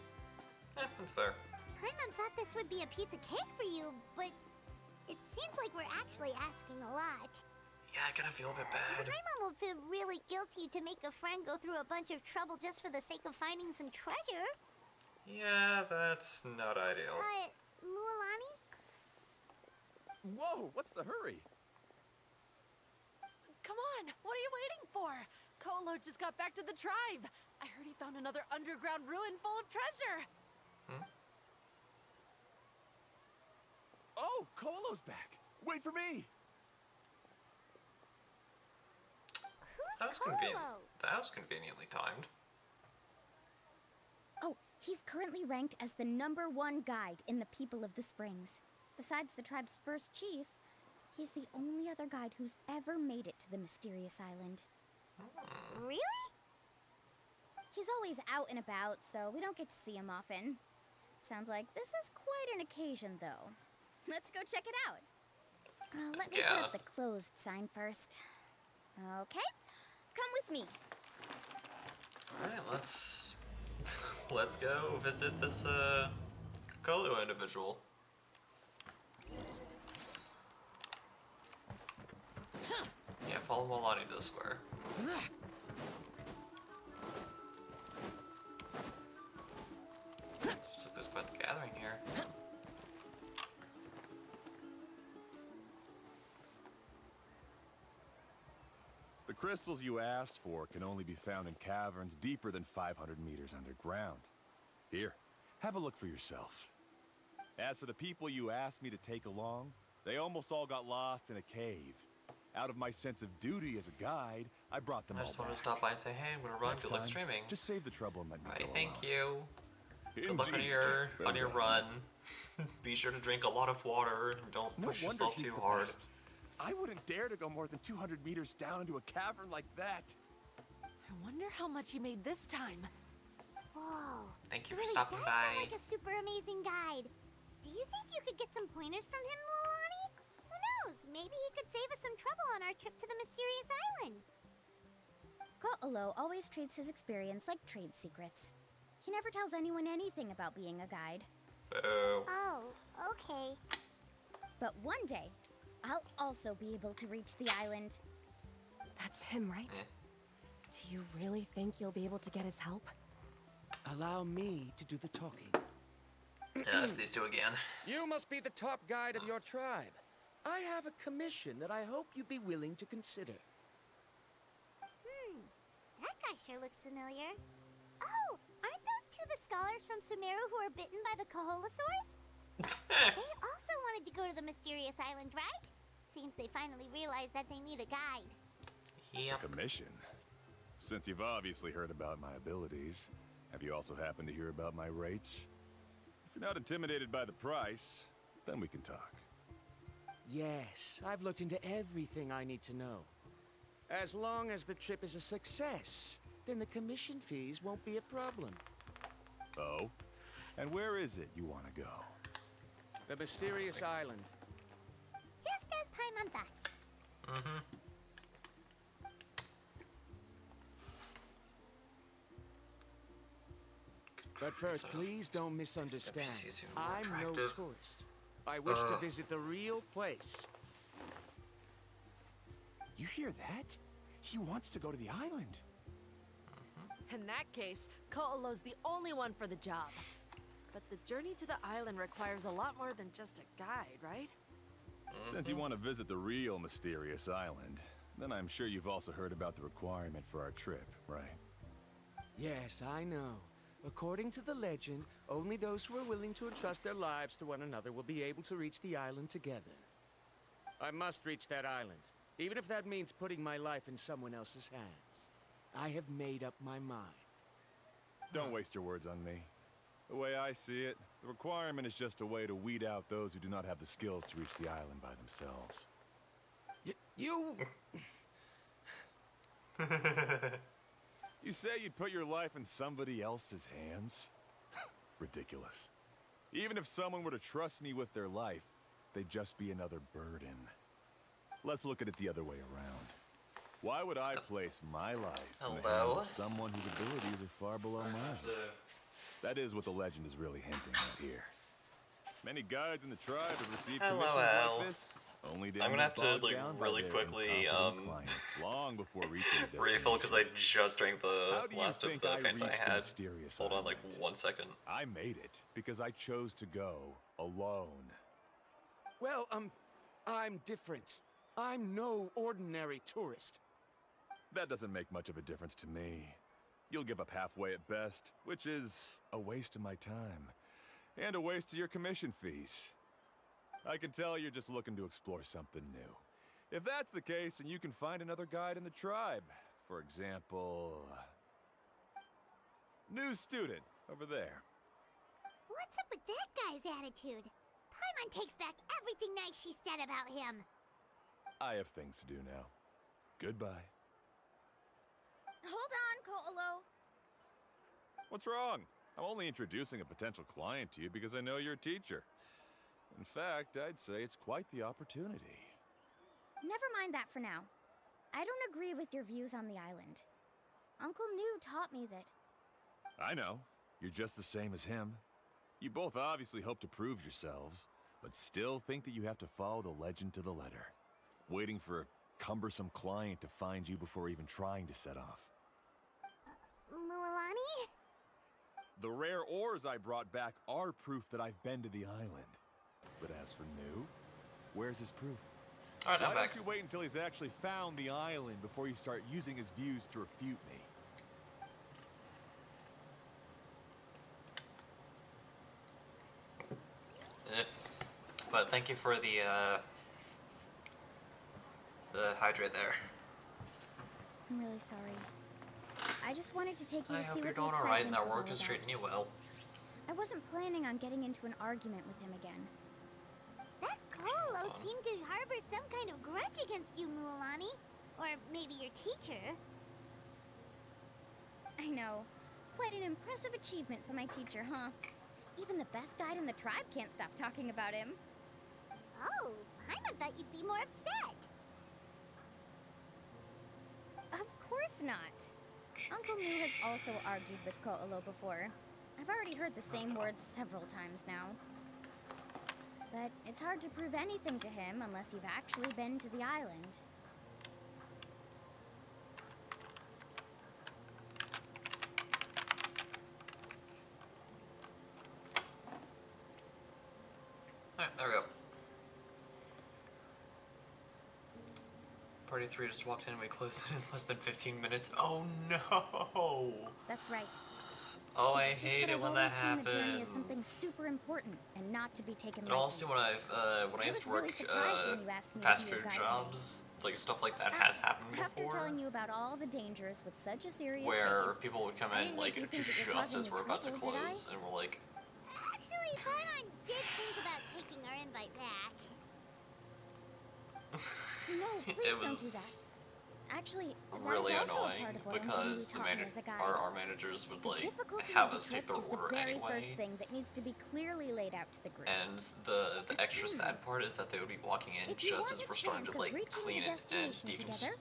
That's fair. Paimon thought this would be a piece of cake for you, but it seems like we're actually asking a lot. Yeah, I kind of feel a bit bad. Paimon will feel really guilty to make a friend go through a bunch of trouble just for the sake of finding some treasure. Yeah, that's not ideal. Lualani? Whoa, what's the hurry? Come on, what are you waiting for? Kolo just got back to the tribe. I heard he found another underground ruin full of treasure. Oh, Kolo's back. Wait for me. That was Who's convenient. Kolo? That was conveniently timed. Oh, he's currently ranked as the #1 guide in the People of the Springs. Besides the tribe's first chief, he's the only other guide who's ever made it to the mysterious island. Really? He's always out and about, so we don't get to see him often. Sounds like this is quite an occasion, though. Let's go check it out. Let me put Yeah. up the closed sign first. Okay, come with me. Alright, let's go visit this Kolu individual. Yeah, follow Milani to the square. Looks like there's quite the gathering here. The crystals you asked for can only be found in caverns deeper than 500 meters underground. Here, have a look for yourself. As for the people you asked me to take along, they almost all got lost in a cave. Out of my sense of duty as a guide, I brought them I all just back. wanted to stop by and say, hey, I'm gonna run, Next good luck time, streaming. Just save the trouble and let me Alright, go thank alone. you. Good luck on Indeed. your Farewell. run. Be sure to drink a lot of water and don't No push wonder yourself he's too the hard. best. I wouldn't dare to go more than 200 meters down into a cavern like that. I wonder how much he made this time. Whoa. Thank you He for really stopping does by. sound like a super amazing guide. Do you think you could get some pointers from him, Lualani? Who knows? Maybe he could save us some trouble on our trip to the mysterious island. Ko'olo always treats his experience like trade secrets. He never tells anyone anything about being a guide. Boo. Oh, okay. But one day, I'll also be able to reach the island. That's him, right? Eh. Do you really think you'll be able to get his help? Allow me to do the talking. Yeah, it's these two again. You must be the top guide of your tribe. I have a commission that I hope you'd be willing to consider. That guy sure looks familiar. Oh, aren't those two the scholars from Sumeru who are bitten by the Kaholasaurs? They also wanted to go to the mysterious island, right? Seems they finally realized that they need a guide. Yep. Commission? Since you've obviously heard about my abilities, have you also happened to hear about my rates? If you're not intimidated by the price, then we can talk. Yes, I've looked into everything I need to know. As long as the trip is a success, then the commission fees won't be a problem. Oh? And where is it you want to go? The mysterious island. Just as Paimon thought. Mm-hmm. But first, please don't misunderstand. NPCs who are more I'm no attractive. tourist. I wish to visit the real place. You hear that? He wants to go to the island. In that case, Ko'olo's the only one for the job. But the journey to the island requires a lot more than just a guide, right? Since you want to visit the real mysterious island, then I'm sure you've also heard about the requirement for our trip, right? Yes, I know. According to the legend, only those who are willing to entrust their lives to one another will be able to reach the island together. I must reach that island, even if that means putting my life in someone else's hands. I have made up my mind. Don't waste your words on me. The way I see it, the requirement is just a way to weed out those who do not have the skills to reach the island by themselves. You... You say you'd put your life in somebody else's hands? Ridiculous. Even if someone were to trust me with their life, they'd just be another burden. Let's look at it the other way around. Why would I place my life in the hands Hello? of someone whose abilities are far below mine? That is what the legend is really hinting at here. Many guides in the tribe have received commissions LOL. like this, only to I'm end gonna have up to, bogged like, down by really their quickly, incompetent clients long before reaching a refill because I destination. just drank the How do you last of think the I Fanta I reached the had. mysterious Hold on, like, island? 1 second. I made it because I chose to go alone. Well, I'm different. I'm no ordinary tourist. That doesn't make much of a difference to me. You'll give up halfway at best, which is a waste of my time. And a waste of your commission fees. I can tell you're just looking to explore something new. If that's the case, then you can find another guide in the tribe. For example... new student, over there. What's up with that guy's attitude? Paimon takes back everything nice she said about him. I have things to do now. Goodbye. Hold on, Ko'olo. What's wrong? I'm only introducing a potential client to you because I know you're a teacher. In fact, I'd say it's quite the opportunity. Never mind that for now. I don't agree with your views on the island. Uncle New taught me that. I know. You're just the same as him. You both obviously hope to prove yourselves, but still think that you have to follow the legend to the letter. Waiting for a cumbersome client to find you before even trying to set off. Mualani? The rare ores I brought back are proof that I've been to the island. But as for New, where's his proof? Alright, I'm Why back. don't you wait until he's actually found the island before you start using his views to refute me? But thank you for the hydrate there. I'm really sorry. I just wanted to take you I to see hope what you're the doing alright and excitement that was work all is about. treating you well. I wasn't planning on getting into an argument with him again. That Ko'olo seemed to harbor some kind of grudge against you, Mualani. Or maybe your teacher. I know. Quite an impressive achievement for my teacher, huh? Even the best guide in the tribe can't stop talking about him. Oh, Paimon thought you'd be more upset. Of course not. Uncle New has also argued with Ko'olo before. I've already heard the same words several times now. But it's hard to prove anything to him unless you've actually been to the island. Alright, there we go. Party 3 just walked in and we closed it in less than 15 minutes. Oh no! That's right. Oh, I Just hate that it when I've that always seen the journey as something happens. super important and not to be taken And lightly. also when I used to was really work surprised when you asked me to fast be your food guide jobs, like stuff like that has happened After before, telling you about all the dangers with such a serious where face, people would come I in didn't like make you think that you're just causing as me we're about to trouble, did I? close, and we're like, Actually, Paimon did think about taking our invite back. No, please it don't do that. was Actually, that is really also a annoying part of what Uncle New because the taught me as a guide. our managers would The like difficulty have of the us take trip the is order the very anyway. first thing that needs to be clearly laid out to the group. And the extra sad part is that they would be walking in If you just want as a we're starting chance to of like reaching clean the it and destination together,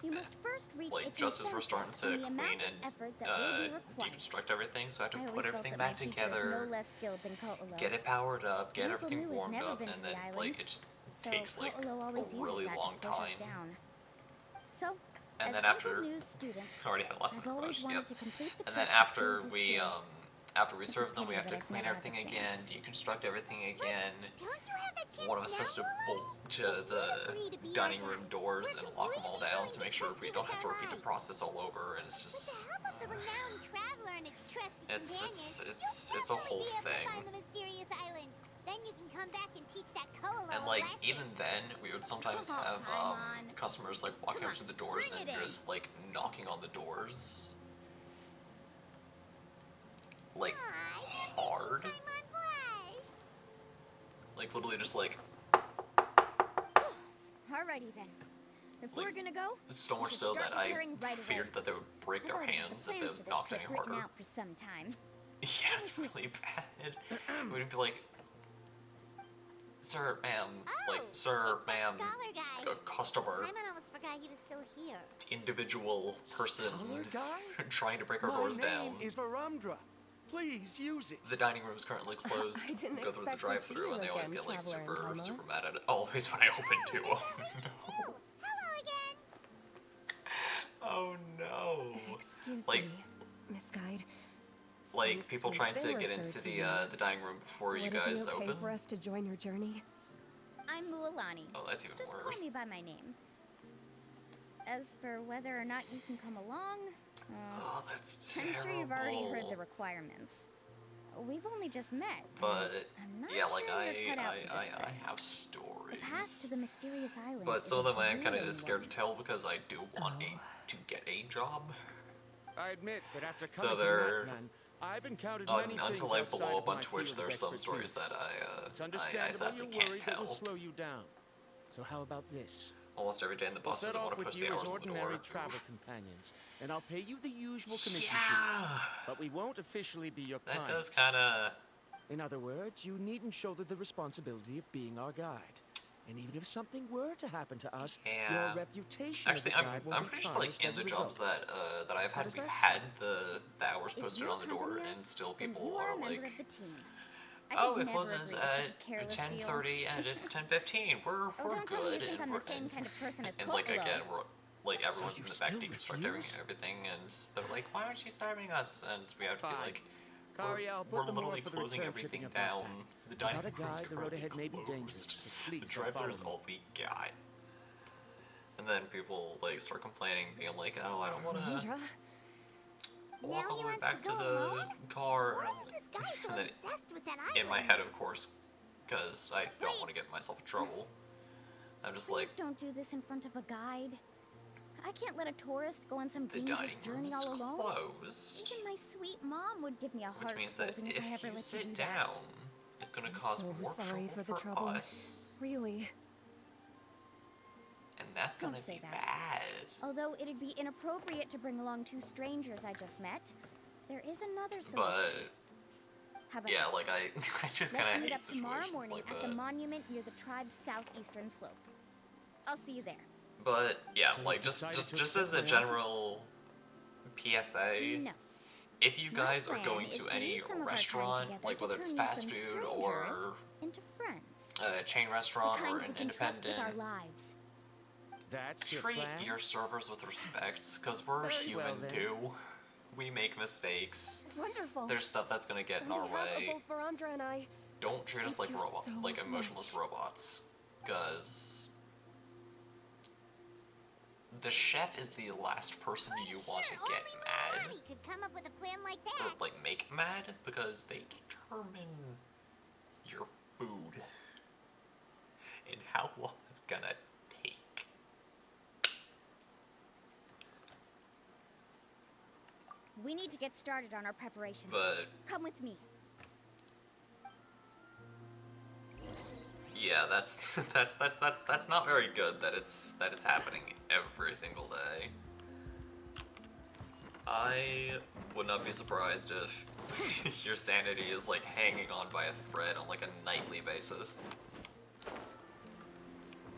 you must first reach a like just as we're starting consensus to on the clean amount of and effort that will be required. deconstruct everything, so I have to I put always everything felt that back my teacher is together, no less skilled than Ko'olo. get it powered up, get Uncle everything New has warmed never up, been and to then the like island, it just so takes like Ko'olo always a uses really that long to push us time. down. So, And as then Uncle after New's student, I already had a lesson I've always promotion, wanted yep. to complete the And then trip to after prove his we skills. after we It's a serve them, we pity have to that I've clean never had everything the again, chance. deconstruct everything again. Don't you have that chance One of us now, has to Mualani? bolt to If you the agree to be dining our room guide, doors we're and lock them all completely down willing to to make sure trust we you don't with have to our repeat the lives. process all over, and it's With the just help of the renowned traveler and its trusty It's- companion, it's you'll a definitely whole be able thing. to find the mysterious island. Then you can come back and teach that Ko'olo and a like lesson. even then we would sometimes Oh, have Paimon. customers like walking Come up on, to the doors bring and it in. just like knocking on the doors like hard, Paimon blush. like literally just like Alrighty then. If Like, we're gonna go, so we much should so start that I preparing right feared away. that they would break I've their already had hands the if they plans for this knocked trip any written harder. out for some time. Yeah, it's really bad. We'd be like, sir, ma'am, like, Oh, sir, it's that ma'am, scholar guy. a customer, Paimon almost forgot he was still here. individual person Scholar guy? trying to break our doors My down. name is Varumdra. Please use it. The dining room is currently closed. I didn't Go through the expect to see drive-through, you and they always again, get like traveler in super, Paimon. super mad at it. Always when I open too. Oh no. Hello again. Oh no. Excuse Like- me, Miss Guide. Like Since people we've trying been to get referred into to the you, dining room before would you it guys be okay open. for us to join your journey? I'm Mualani. Oh, that's even Just worse. call me by my name. As for whether or not you can come along, Oh, that's I'm terrible. sure you've already heard the requirements. We've only just met. But and I'm not yeah, like sure you're cut out for this I trip. have The path to stories. the mysterious island. But some of is them I am kind of really scared to long. tell because I do want to get a job. I admit that after So coming to there- Natlan, I've encountered many Until things I outside blow of up on my Twitch, field of there's some stories expertise. that It's I understandable sadly you're can't worried that will tell. slow you down. So how about this? Almost every day in the We'll bus set doesn't off want to with push you the as hours on the door. ordinary travel companions, and I'll pay you the usual commission Yeah, fees. But we won't officially be your that clients. does kind of. In other words, you needn't shoulder the responsibility of being our guide. And even if something were to happen to us, Yeah. your reputation Actually, as a guide won't I'm be pretty sure like tarnished in as the a jobs result. that I've How had, does we've that had the hours If posted you on the door, accompany and us, still then people you are are a member like, of the team. I oh, could it never closes agree to such a at careless deal. 10:30 and it's 10:15. We're don't tell me you good, think and I'm we're the same kind of person as and like Kokolo. again, we're like everyone's you in the back still deconstructing refuse? everything, and they're like, why aren't you starving us? And we have to be Fine. like, Kari, I'll put we're the literally more for the closing return everything shipping of down. that The back. dining Without a room's guide, the road currently ahead may be dangerous, closed. so please The don't drive-thru's follow me. all we got. And then people like start complaining, being like, "Oh, I don't want to Indra, walk Now all he the way wants back to to go the alone? car." Why And I'm is like- this guy so and then obsessed with that in my island? head, of course, because I don't want to get myself in trouble. I'm just Please like, don't do this in front of a guide. I can't let a tourist go on some the dangerous dining room journey is all alone. closed, Even my sweet mom would give me a which harsh means that scolding if I if ever you let you do sit that. down, it's going to cause so more sorry trouble for the for trouble. us, really. and that's Don't going to say be that. bad. Although it'd be inappropriate to bring along two strangers I just met, there is another solution. But How about yeah, this? like I just Let's kind of meet hate up tomorrow situations morning like at the that. monument near the tribe's southeastern slope. I'll see you there. But yeah, So like you've just decided just to just accept as a my offer? general PSA, No. if you My guys are plan going is to use any some of our time restaurant, together like to whether it's turn you fast from food or strangers into friends. a chain The restaurant kind or we an can trust with independent, our lives. That's your treat plan? your servers with respect, because we're Very well, human then. too. We make mistakes. Wonderful. There's stuff that's gonna get in On our behalf of way. both Varandra and I, Don't treat us like Thank you robot, so like emotionless much. robots, because the chef is the last person you want to Sure, get only mad. Mualani could come up with a plan like Or that. like make mad, because they determine your food and how long it's gonna take. We need to get started on our preparations. But Come with me. yeah, that's that's not very good that it's happening every single day. I would not be surprised if your sanity is like hanging on by a thread on like a nightly basis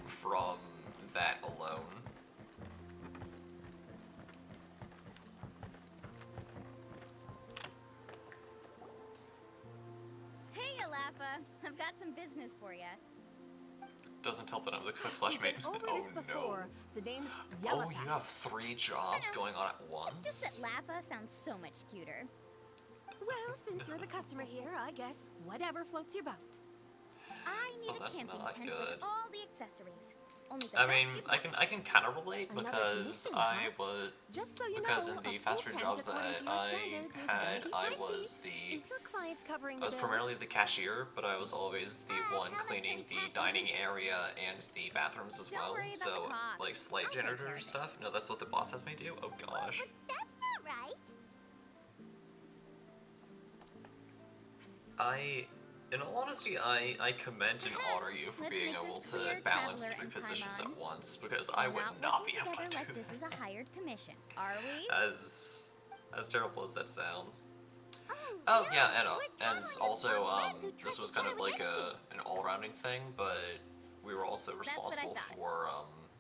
from that alone. Hey, Alafa. I've got some business for you. Doesn't help that I'm the cook slash mate. over Oh this no. before. The name's Oh, Yellowpath. you have 3 jobs going on at once? It's just that Lafa sounds so much cuter. Well, since you're the customer here, I guess whatever floats your boat. I need Oh, a that's camping not tent good. with all the accessories. Only the I best mean, you've I can kind of relate Another because commission, I huh? was Just so you because know, in the a fast full food tent jobs according that to your I standards is had, very I pricey. was the Is your client covering I was the bill? primarily the cashier, but I was always the one how much cleaning would the it cost? dining area and the bathrooms as Don't well. worry about So the cost. like slight I'll take care janitor of it. stuff. No, that's what the boss has me do. Oh gosh. But that's not right. In all honesty, I commend and honor you for Let's being make able this to clear, balance traveler 3 and positions at Paimon. once, because I would We're not be working able to together do like this is a that. hired commission, are we? As terrible as that sounds. Oh, Oh no, yeah, and we're traveling as also close friends who this trust was each kind other of with like anything. an all-around grounding thing, but we were also That's what I responsible thought. for,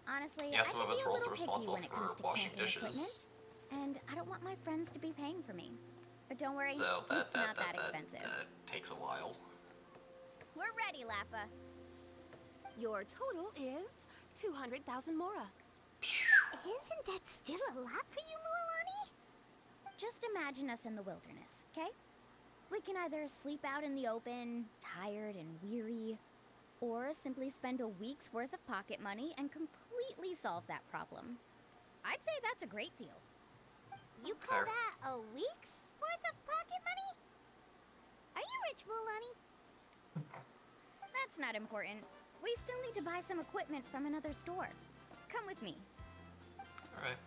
Honestly, yeah, I some can of us be were a also little picky responsible when it comes for to washing camping equipment, dishes. and I don't want my friends to be paying for me. But don't worry, So it's not that expensive. that takes a while. We're ready, Laffa. Your total is 200,000 mora. Isn't that still a lot for you, Mualani? Just imagine us in the wilderness, okay? We can either sleep out in the open, tired and weary, or simply spend a week's worth of pocket money and completely solve that problem. I'd say that's a great deal. You call Fair. that a week's worth of pocket money? Are you rich, Mualani? That's not important. We still need to buy some equipment from another store. Come with me. Alright.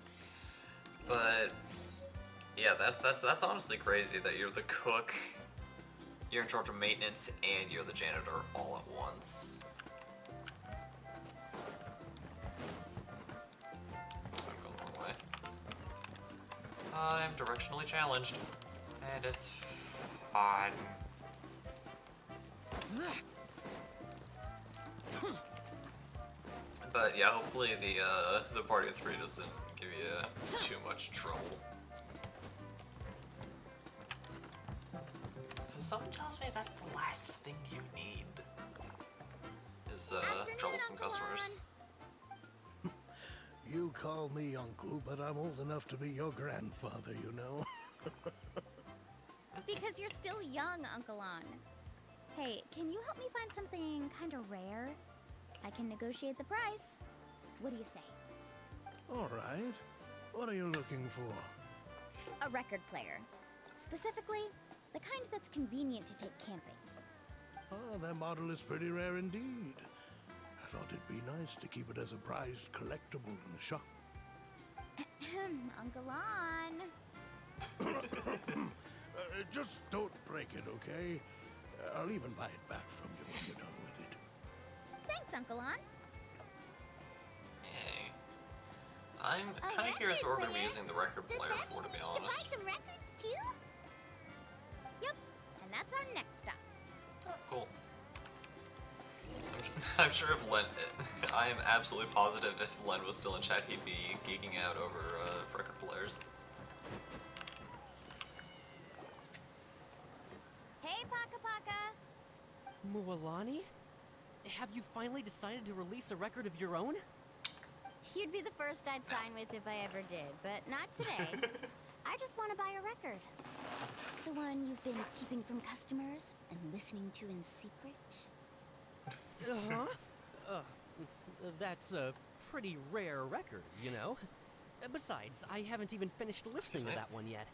But yeah, that's honestly crazy that you're the cook, you're in charge of maintenance, and you're the janitor all at once. I'm going the wrong way. I'm directionally challenged, and it's fun. But yeah, hopefully the party of 3 doesn't give you too much trouble. Cause someone tells me that's the last thing you need. Is troublesome customers. You call me uncle, but I'm old enough to be your grandfather, you know. Because you're still young, Uncle On. Hey, can you help me find something kind of rare? I can negotiate the price. What do you say? All right. What are you looking for? A record player. Specifically, the kind that's convenient to take camping. Oh, that model is pretty rare indeed. I thought it'd be nice to keep it as a prized collectible in the shop. Uncle On. Just don't break it, okay? I'll even buy it back from you when you're done with it. Thanks, Uncle On. Hey. I'm kind of curious what we're going to be using the record Does player that for, to mean be we need honest. to buy some records too? Yep, and that's our next stop. Oh, cool. I'm sure if Len, I am absolutely positive if Len was still in chat, he'd be geeking out over record players. Hey, Paka Paka. Mualani? Have you finally decided to release a record of your own? You'd be the first I'd sign with if I ever did, but not today. I just want to buy a record. The one you've been keeping from customers and listening to in secret. Uh-huh. That's a pretty rare record, you know? Besides, I haven't even finished listening to that one yet.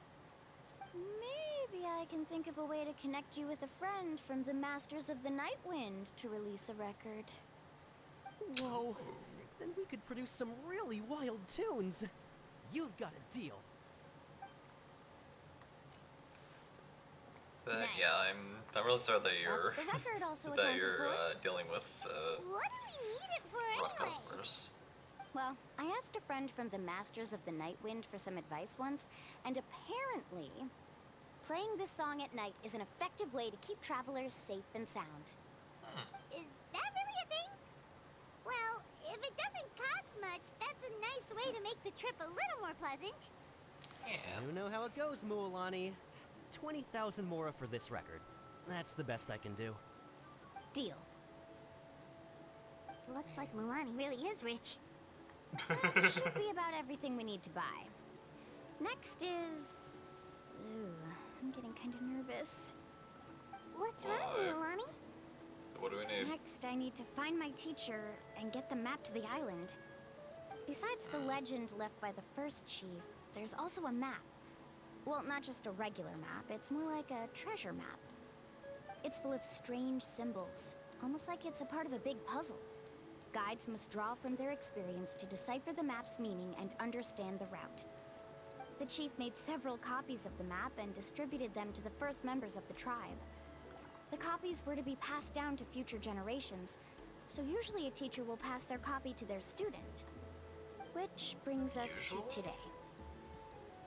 Maybe I can think of a way to connect you with a friend from the Masters of the Night Wind to release a record. Whoa. Then we could produce some really wild tunes. You've got a deal. But Nice. yeah, I'm really sorry that you're What's the record also that accounted you're for? dealing with What do we need it for rough anyway? customers. Well, I asked a friend from the Masters of the Night Wind for some advice once, and apparently, playing this song at night is an effective way to keep travelers safe and sound. Is that really a thing? Well, if it doesn't cost much, that's a nice way to make the trip a little more pleasant. Yeah. You know how it goes, Mualani. 20,000 mora for this record. That's the best I can do. Deal. Looks like Mualani really is rich. That should be about everything we need to buy. Next is... Ooh, I'm getting kind of nervous. What's wrong, Why? Mualani? What do we need? Next, I need to find my teacher and get the map to the island. Besides the legend left by the first chief, there's also a map. Well, not just a regular map, it's more like a treasure map. It's full of strange symbols, almost like it's a part of a big puzzle. Guides must draw from their experience to decipher the map's meaning and understand the route. The chief made several copies of the map and distributed them to the first members of the tribe. The copies were to be passed down to future generations, so usually a teacher will pass their copy to their student. Which brings us to today.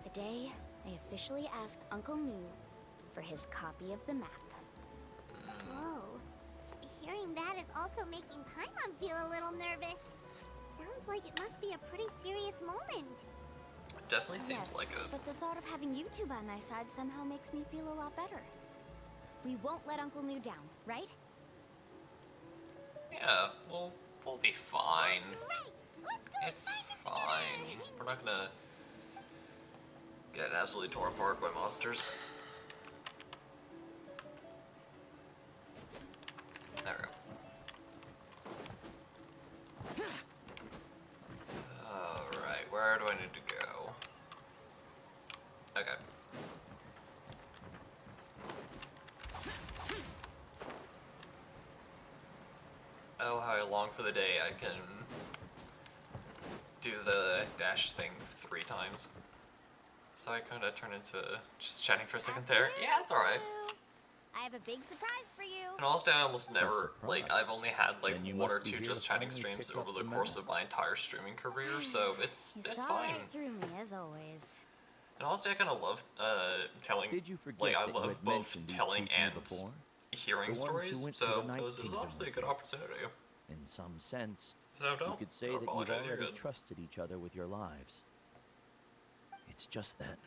The day I officially asked Uncle Nu for his copy of the map. Whoa. Hearing that is also making Paimon feel a little nervous. Sounds like it must be a pretty serious moment. Definitely seems Yes, like it. but the thought of having you two by my side somehow makes me feel a lot better. We won't let Uncle New down, right? Yeah, we'll be fine. Right. Let's go It's and find them fine. together. We're not gonna get absolutely torn apart by monsters. There we go. Alright, where do I need to go? Okay. Oh, how I long for the day I can do the dash thing 3 times. So I kind of turned into just chatting for a second there. Yeah, it's alright. I have a big surprise for you. And also, I almost never, like, I've only had, like, Then you 1 or must be 2 here just to chatting finally streams pick over up the the course memo. of my entire streaming career, so it's You saw fine. right through me, as always. And honestly, I kind of love, telling, Did you forget like, I that you love had both mentioned these telling two to me and before? hearing The ones who stories, went to so the Night it was Kingdom obviously a with good you. opportunity. In some sense, So you don't could say that you've apologize, you're already good. trusted each other with your lives. It's just that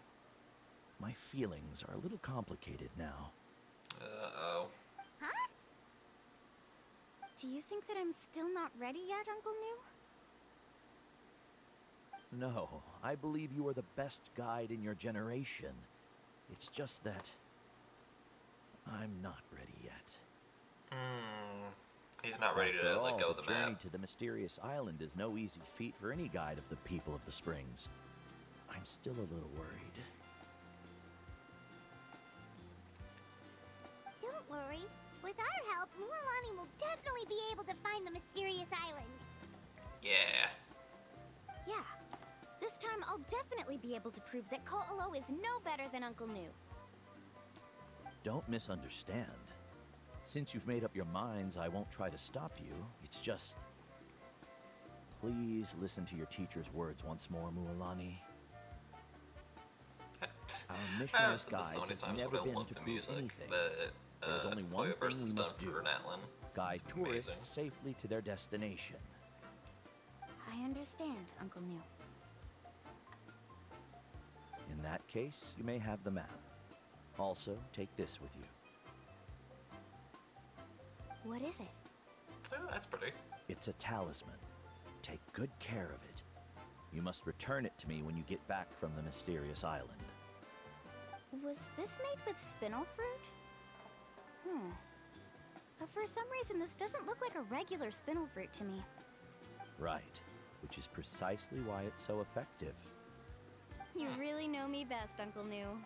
my feelings are a little complicated now. Uh-oh. Huh? Do you think that I'm still not ready yet, Uncle New? No, I believe you are the best guide in your generation. It's just that I'm not ready yet. He's not ready After to all, let go of the journey map. to the mysterious island is no easy feat for any guide of the people of the Springs. I'm still a little worried. Don't worry. With our help, Mualani will definitely be able to find the mysterious island. Yeah. Yeah. This time I'll definitely be able to prove that Ko'olo is no better than Uncle New. Don't misunderstand. Since you've made up your minds, I won't try to stop you. It's just... Please listen to your teacher's words once more, Mualani. Our mission I've as said this so guides many has times, never but I been love to the prove music anything. that There's only one thing Koyaverse we has done must for do. Natlin. Guide It's tourists amazing. safely to their destination. I understand, Uncle New. In that case, you may have the map. Also, take this with you. What is it? Oh, that's pretty. It's a talisman. Take good care of it. You must return it to me when you get back from the mysterious island. Was this made with spinel fruit? But for some reason, this doesn't look like a regular spinel fruit to me. Right, which is precisely why it's so effective. You really know me best, Uncle New.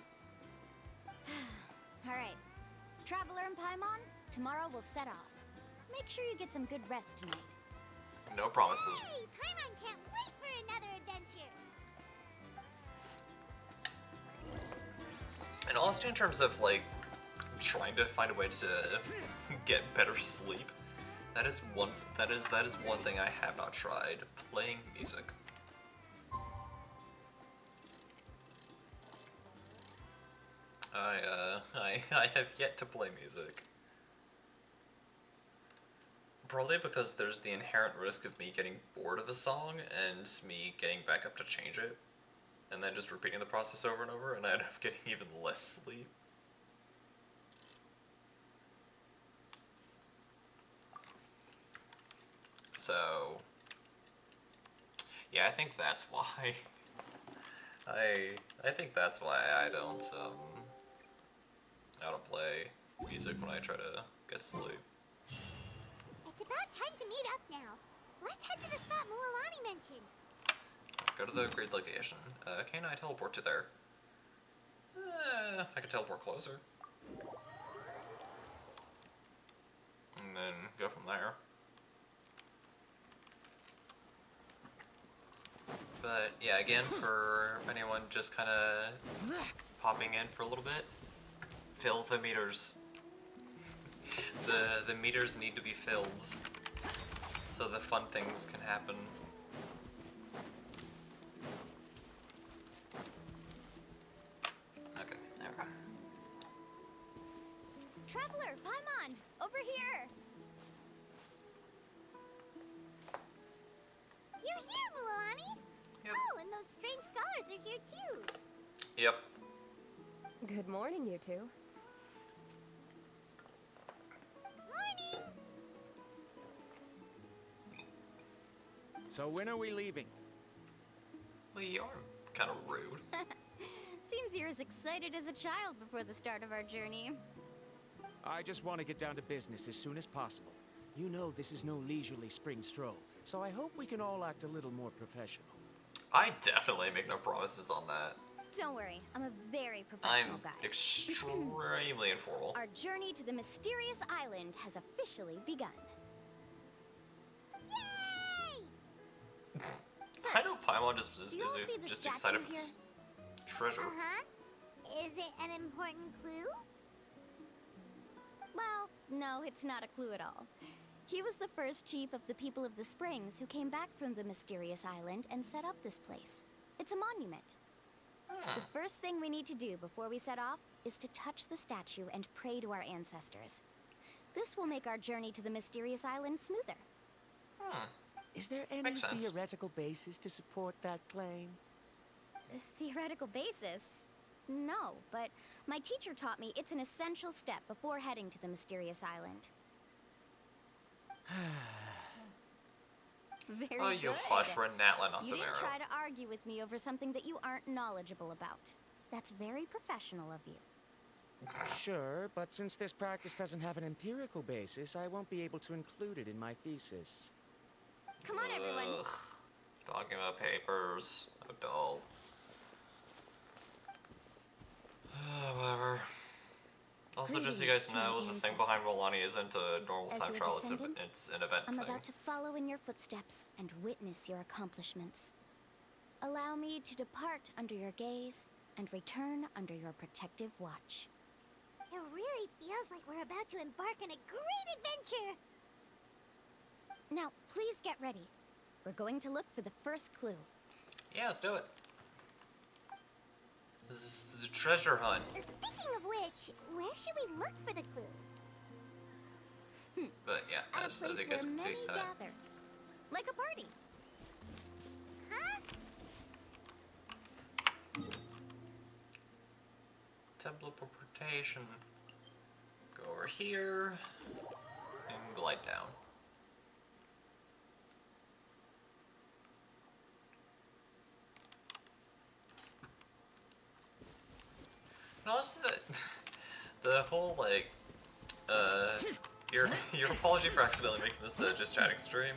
Alright. Traveler and Paimon, tomorrow we'll set off. Make sure you get some good rest tonight. No promises. Hey, Paimon can't wait for another adventure. And also in terms of, like, trying to find a way to get better sleep, that is one thing I have not tried. Playing music. I have yet to play music. Probably because there's the inherent risk of me getting bored of a song and me getting back up to change it, and then just repeating the process over and over, and I end up getting even less sleep. So, yeah, I think that's why. I think that's why I don't play music when I try to get sleep. It's about time to meet up now. Let's head to the spot Mualani mentioned. Go to the Great Legation. Can I teleport to there? I can teleport closer. And then go from there. But yeah, again, for anyone just kind of popping in for a little bit, fill the meters. The meters need to be filled so the fun things can happen. Okay, there we go. Traveler, Paimon, over here! here too. Yep. Good morning, you two. Morning. So when are we leaving? Well, you are kind of rude. Seems you're as excited as a child before the start of our journey. I just want to get down to business as soon as possible. You know this is no leisurely spring stroll, so I hope we can all act a little more professional. I definitely make no promises on that. Don't worry, I'm a very I'm professional guy. extremely informal. Our journey to the mysterious island has officially begun. Yay! I know Paimon just is do you all see the just statue excited for here? this treasure. Is it an important clue? Well, no, it's not a clue at all. He was the first chief of the people of the Springs who came back from the mysterious island and set up this place. It's a monument. The first thing we need to do before we set off is to touch the statue and pray to our ancestors. This will make our journey to the mysterious island smoother. Is there any Makes sense. theoretical basis to support that claim? A theoretical basis? No, but my teacher taught me it's an essential step before heading to the mysterious island. Very Oh, you good. hush, we're Natla, not You didn't Samara. try to argue with me over something that you aren't knowledgeable about. That's very professional of you. Sure, but since this practice doesn't have an empirical basis, I won't be able to include it in my thesis. Come on, everyone. Ugh. Talking about papers. How dull. Whatever. Also, just so you guys Greetings to know, my the thing behind ancestors. Rolani isn't a normal As time your trial, descendant, it's an event I'm thing. about to follow in your footsteps and witness your accomplishments. Allow me to depart under your gaze and return under your protective watch. It really feels like we're about to embark on a great adventure. Now, please get ready. We're going to look for the first clue. Yeah, let's do it. This is a treasure hunt. Speaking of which, where should we look for the clue? But yeah, At a as place you guys where can see, many gather. Like a party. Huh? teleportation. Go over here and glide down. Notice that the whole like your apology for accidentally making this just chatting stream,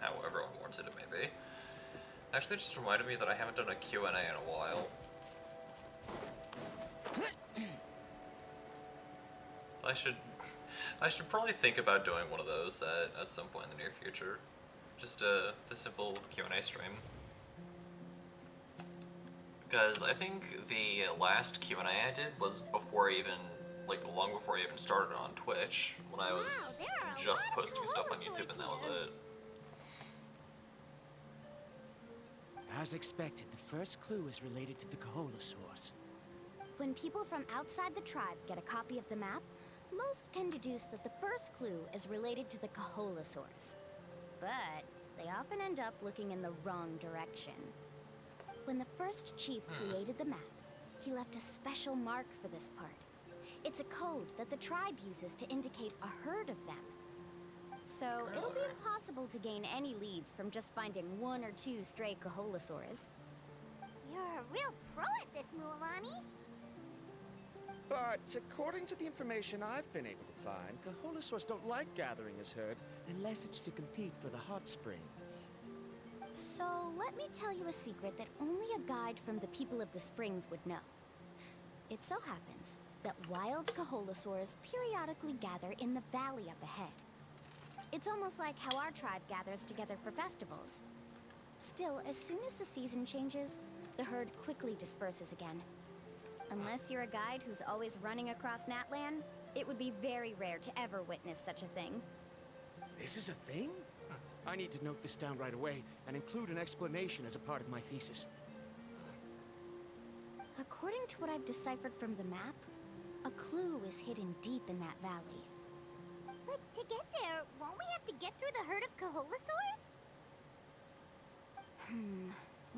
however unwarranted it may be, actually just reminded me that I haven't done a Q&A in a while. I should probably think about doing one of those at some point in the near future. Just the simple Q&A stream. Because I think the last Q&A I did was before even, like, long before I even started on Twitch, when I was just posting stuff on YouTube, and that was it. As expected, the first clue is related to the Kaholasaurs. When people from outside the tribe get a copy of the map, most can deduce that the first clue is related to the Kaholasaurs. But they often end up looking in the wrong direction. When the first chief created the map, he left a special mark for this part. It's a code that the tribe uses to indicate a herd of them. So it'll be impossible to gain any leads from just finding one or two stray Kaholasaurs. You're a real pro at this, Mualani. But according to the information I've been able to find, Kaholasaurs don't like gathering as herd unless it's to compete for the hot springs. So let me tell you a secret that only a guide from the people of the springs would know. It so happens that wild Kaholasaurs periodically gather in the valley up ahead. It's almost like how our tribe gathers together for festivals. Still, as soon as the season changes, the herd quickly disperses again. Unless you're a guide who's always running across Natlan, it would be very rare to ever witness such a thing. This is a thing? I need to note this down right away and include an explanation as a part of my thesis. According to what I've deciphered from the map, a clue is hidden deep in that valley. But to get there, won't we have to get through the herd of Kaholasaurs?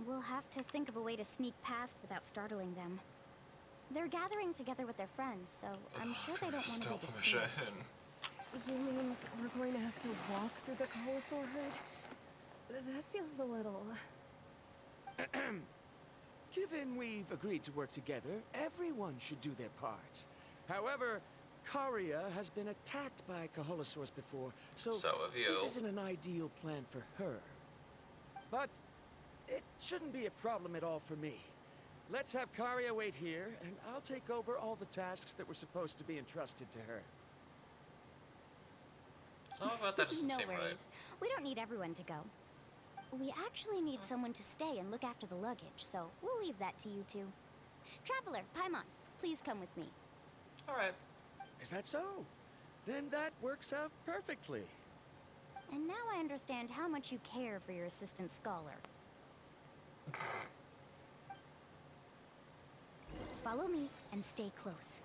We'll We'll have to think of a way to sneak past without startling them. They're gathering together with their friends, so I'm sure they don't want to be Stealth disturbed. mission. You mean we're going to have to walk through the Coholasaur herd? That feels a little... Given we've agreed to work together, everyone should do their part. However, Karia has been attacked by Coholasaurs before, so have you. this isn't an ideal plan for her. But it shouldn't be a problem at all for me. Let's have Karia wait here, and I'll take over all the tasks that were supposed to be entrusted to her. Something about that doesn't No seem worries. right. We don't need everyone to go. We actually need someone to stay and look after the luggage, so we'll leave that to you two. Traveler, Paimon, please come with me. Alright. Is that so? Then that works out perfectly. And now I understand how much you care for your assistant scholar. Follow me and stay close.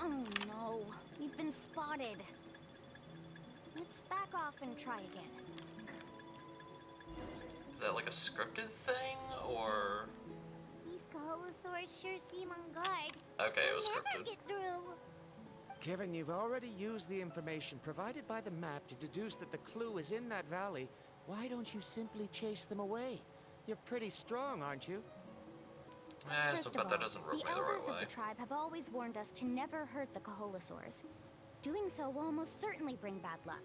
Oh no, we've been spotted. Let's back off and try again. Is that like a scripted thing, or... These Coholosaurs sure seem on guard. Okay, it was We'll never scripted. get through. Kevin, you've already used the information provided by the map to deduce that the clue is in that valley. Why don't you simply chase them away? You're pretty strong, aren't you? So First but of that all, doesn't rub me the the elders right of way. the tribe have always warned us to never hurt the Coholosaurs. Doing so will almost certainly bring bad luck.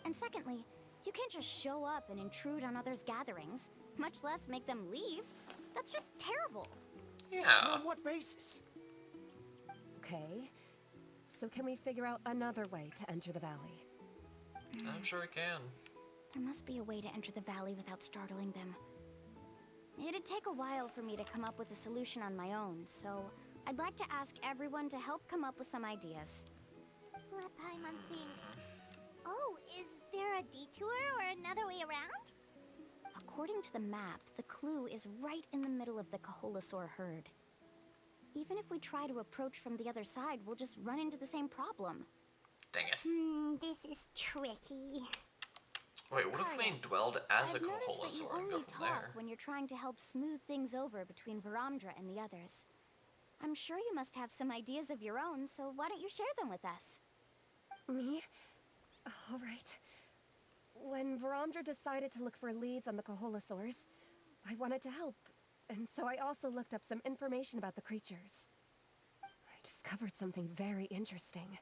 And secondly, you can't just show up and intrude on others' gatherings, much less make them leave. That's just terrible. Yeah. On what basis? Okay. So can we figure out another way to enter the valley? I'm sure we can. There must be a way to enter the valley without startling them. It'd take a while for me to come up with a solution on my own, so I'd like to ask everyone to help come up with some ideas. Let Paimon think. Oh, is there a detour or another way around? According to the map, the clue is right in the middle of the Coholosaur herd. Even if we try to approach from the other side, we'll just run into the same problem. Dang it. This is tricky. Wait, what if we dwelled as a I've noticed that you Coholosaur and go only from talk there? when you're trying to help smooth things over between Veramdra and the others. I'm sure you must have some ideas of your own, so why don't you share them with us? Me? All right. When Veramdra decided to look for leads on the Coholosaurs, I wanted to help, and so I also looked up some information about the creatures. I discovered something very interesting.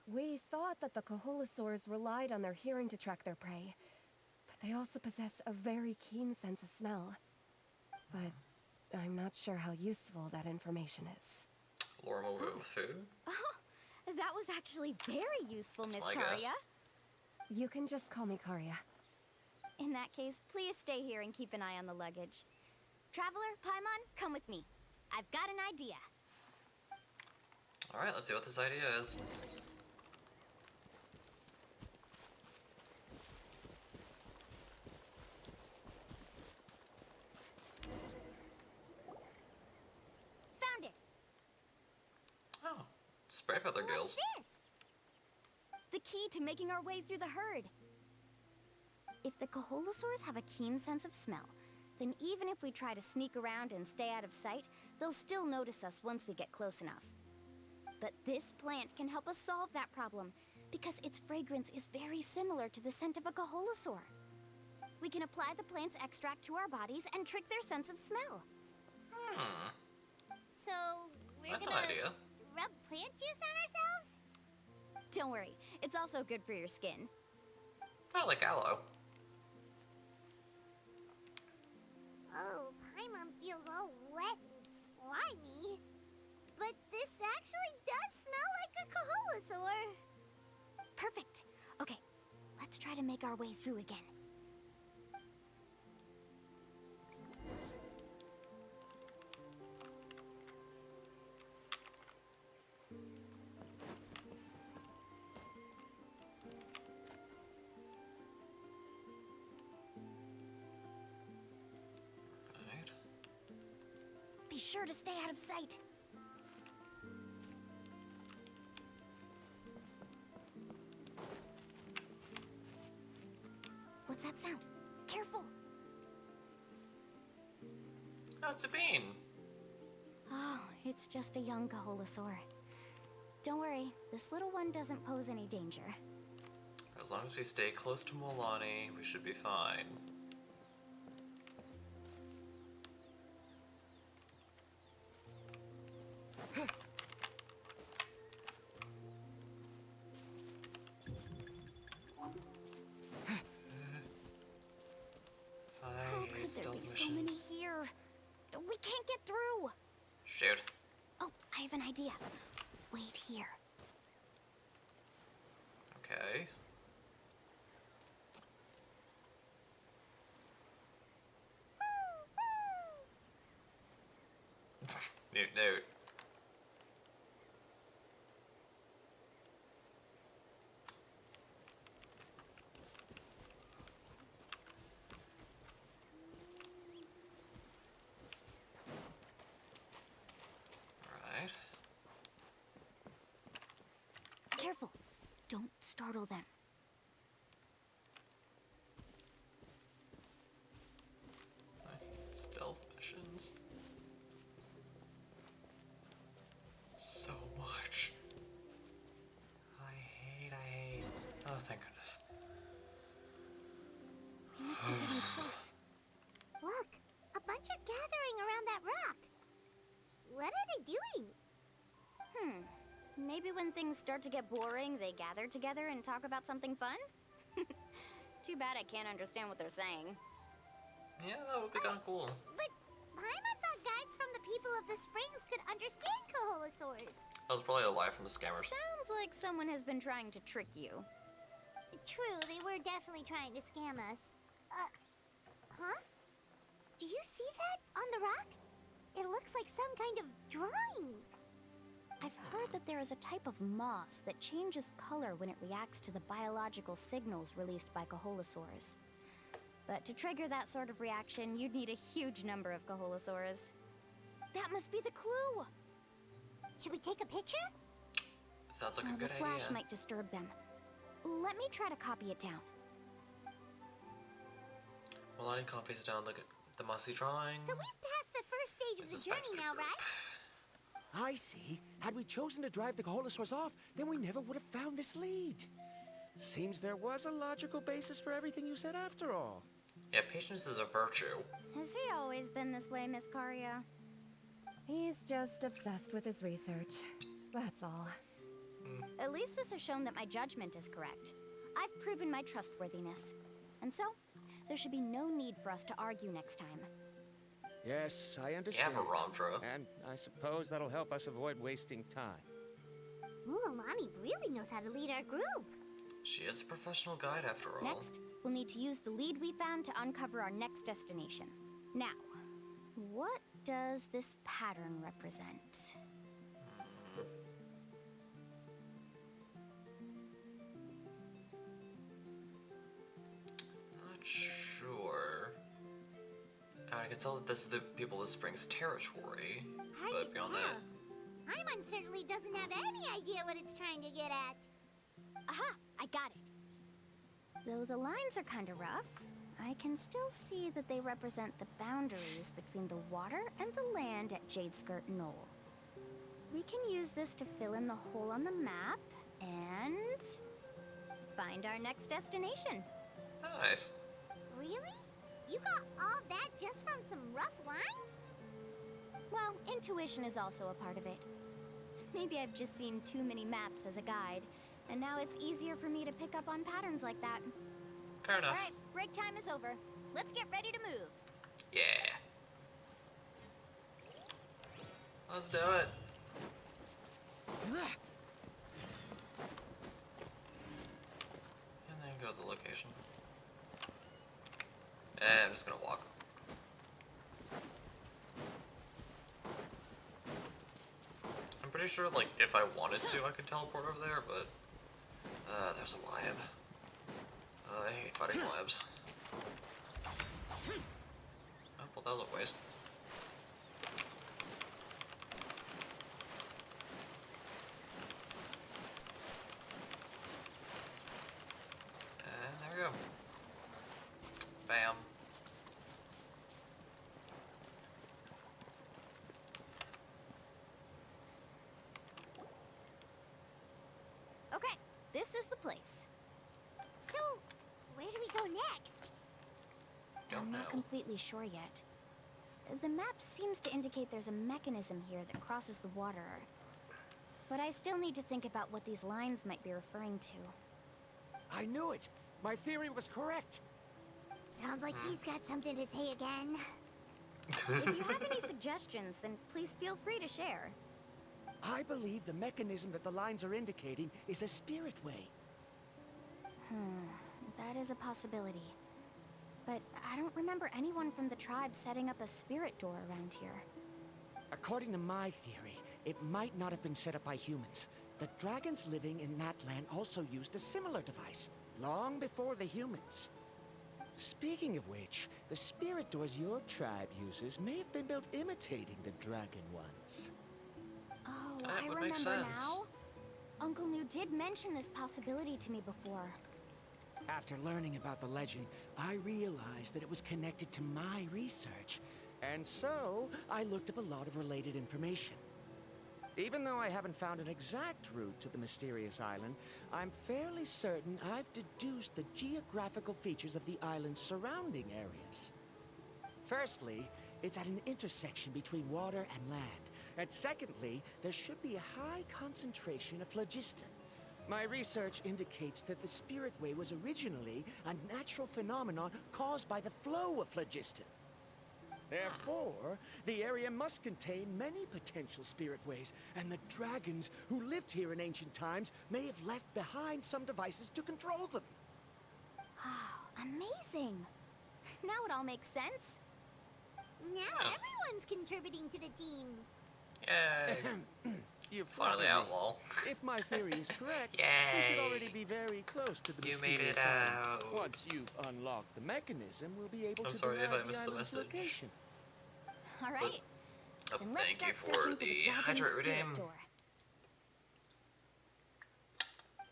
We thought that the Coholosaurs relied on their hearing to track their prey, but they also possess a very keen sense of smell. But I'm not sure how useful that information is. Lure him over with food? Oh, that was actually very useful, Miss my guess. Karia. You can just call me Karia. In that case, please stay here and keep an eye on the luggage. Traveler, Paimon, come with me. I've got an idea. Alright, let's see what this idea is. Found it! Oh, spray feather gills. This. The key to making our way through the herd. If the Coholosaurs have a keen sense of smell, then even if we try to sneak around and stay out of sight, they'll still notice us once we get close enough. But this plant can help us solve that problem, because its fragrance is very similar to the scent of a Coholosaur. We can apply the plant's extract to our bodies and trick their sense of smell. So we're That's an gonna idea. rub plant juice on ourselves? Don't worry, it's also good for your skin. I like aloe. Oh, Paimon feels all wet and slimy. But this actually does smell like a Coholosaur. Perfect. Okay, let's try to make our way through again. Right. Be sure to stay out of sight. No, it's a bean. Oh, it's just a young Kaholosaur. Don't worry, this little one doesn't pose any danger. As long as we stay close to Milani, we should be fine. How I could hate there stealth be so many missions. here? We can't get through. Shoot. Oh, I have an idea. Wait here. Okay. Newt, Newt. Alright. Careful. Don't startle them. I hate stealth missions. So much. I hate. Oh, thank goodness. We must be getting close. Look, a bunch are gathering around that rock. What are they doing? Maybe when things start to get boring, they gather together and talk about something fun? Too bad I can't understand what they're saying. Yeah, that would be kind of cool. But Paimon thought guides from the people of the springs could understand Kaholosaurs. That was probably a lie from the scammers. Sounds like someone has been trying to trick you. True, they were definitely trying to scam us. Huh? Do you see that on the rock? It looks like some kind of drawing. I've heard that there is a type of moss that changes color when it reacts to the biological signals released by Kaholosaurs. But to trigger that sort of reaction, you'd need a huge number of Kaholosaurs. That must be the clue! Should we take a picture? Sounds like a The good flash idea. might disturb them. Let me try to copy it down. Milani copies down the mossy drawing. So we've passed the first stage of the journey now, right? I see. Had we chosen to drive the Kaholosaurs off, then we never would have found this lead. Seems there was a logical basis for everything you said after all. Yeah, patience is a virtue. Has he always been this way, Miss Karia? He's just obsessed with his research. That's all. At least this has shown that my judgment is correct. I've proven my trustworthiness. And so, there should be no need for us to argue next time. Yes, I understand. Yeah, Veramdra. And I suppose that'll help us avoid wasting time. Mulamani really knows how to lead our group. She is a professional guide after all. Next, we'll need to use the lead we found to uncover our next destination. Now, what does this pattern represent? Not sure. I can tell that this is the people of the Springs territory, but beyond that... Paimon certainly doesn't have any idea what it's trying to get at. Aha! I got it. Though the lines are kind of rough, I can still see that they represent the boundaries between the water and the land at Jadeskirt Knoll. We can use this to fill in the hole on the map and find our next destination. Nice. Really? You got all that just from some rough lines? Well, intuition is also a part of it. Maybe I've just seen too many maps as a guide, and now it's easier for me to pick up on patterns like that. Fair enough. Alright, break time is over. Let's get ready to move. Yeah. Let's do it. And then go to the location. And I'm just gonna walk. I'm pretty sure, like, if I wanted to, I could teleport over there, but... there's a lab. I hate fighting labs. Oh, well, that was a waste. And there we go. Bam. this is the place. So, where do we go next? I'm not completely sure yet. The map seems to indicate there's a mechanism here that crosses the water. But I still need to think about what these lines might be referring to. I knew it! My theory was correct! Sounds like he's got something to say again. If you have any suggestions, then please feel free to share. I believe the mechanism that the lines are indicating is a spirit way. That is a possibility. But I don't remember anyone from the tribe setting up a spirit door around here. According to my theory, it might not have been set up by humans. The dragons living in that land also used a similar device, long before the humans. Speaking of which, the spirit doors your tribe uses may have been built imitating the dragon ones. Oh, That I would remember make sense. now. Uncle New did mention this possibility to me before. After learning about the legend, I realized that it was connected to my research, and so I looked up a lot of related information. Even though I haven't found an exact route to the mysterious island, I'm fairly certain I've deduced the geographical features of the island's surrounding areas. Firstly, it's at an intersection between water and land, and secondly, there should be a high concentration of phlogiston. My research indicates that the Spirit Way was originally a natural phenomenon caused by the flow of phlogiston. Therefore, the area must contain many potential spirit ways, and the dragons who lived here in ancient times may have left behind some devices to control them. Oh, amazing! Now it all makes sense. Now everyone's contributing to the team. Yay! You Finally outlaw. If my theory is correct, Yay! we should already be very close to the You made mysterious it island. out. Once you've unlocked the mechanism, we'll be able I'm to sorry if derive I missed the island's message. location. All right. Oh, Then let's thank you start for searching the dragon's hydrate spirit redeem. door.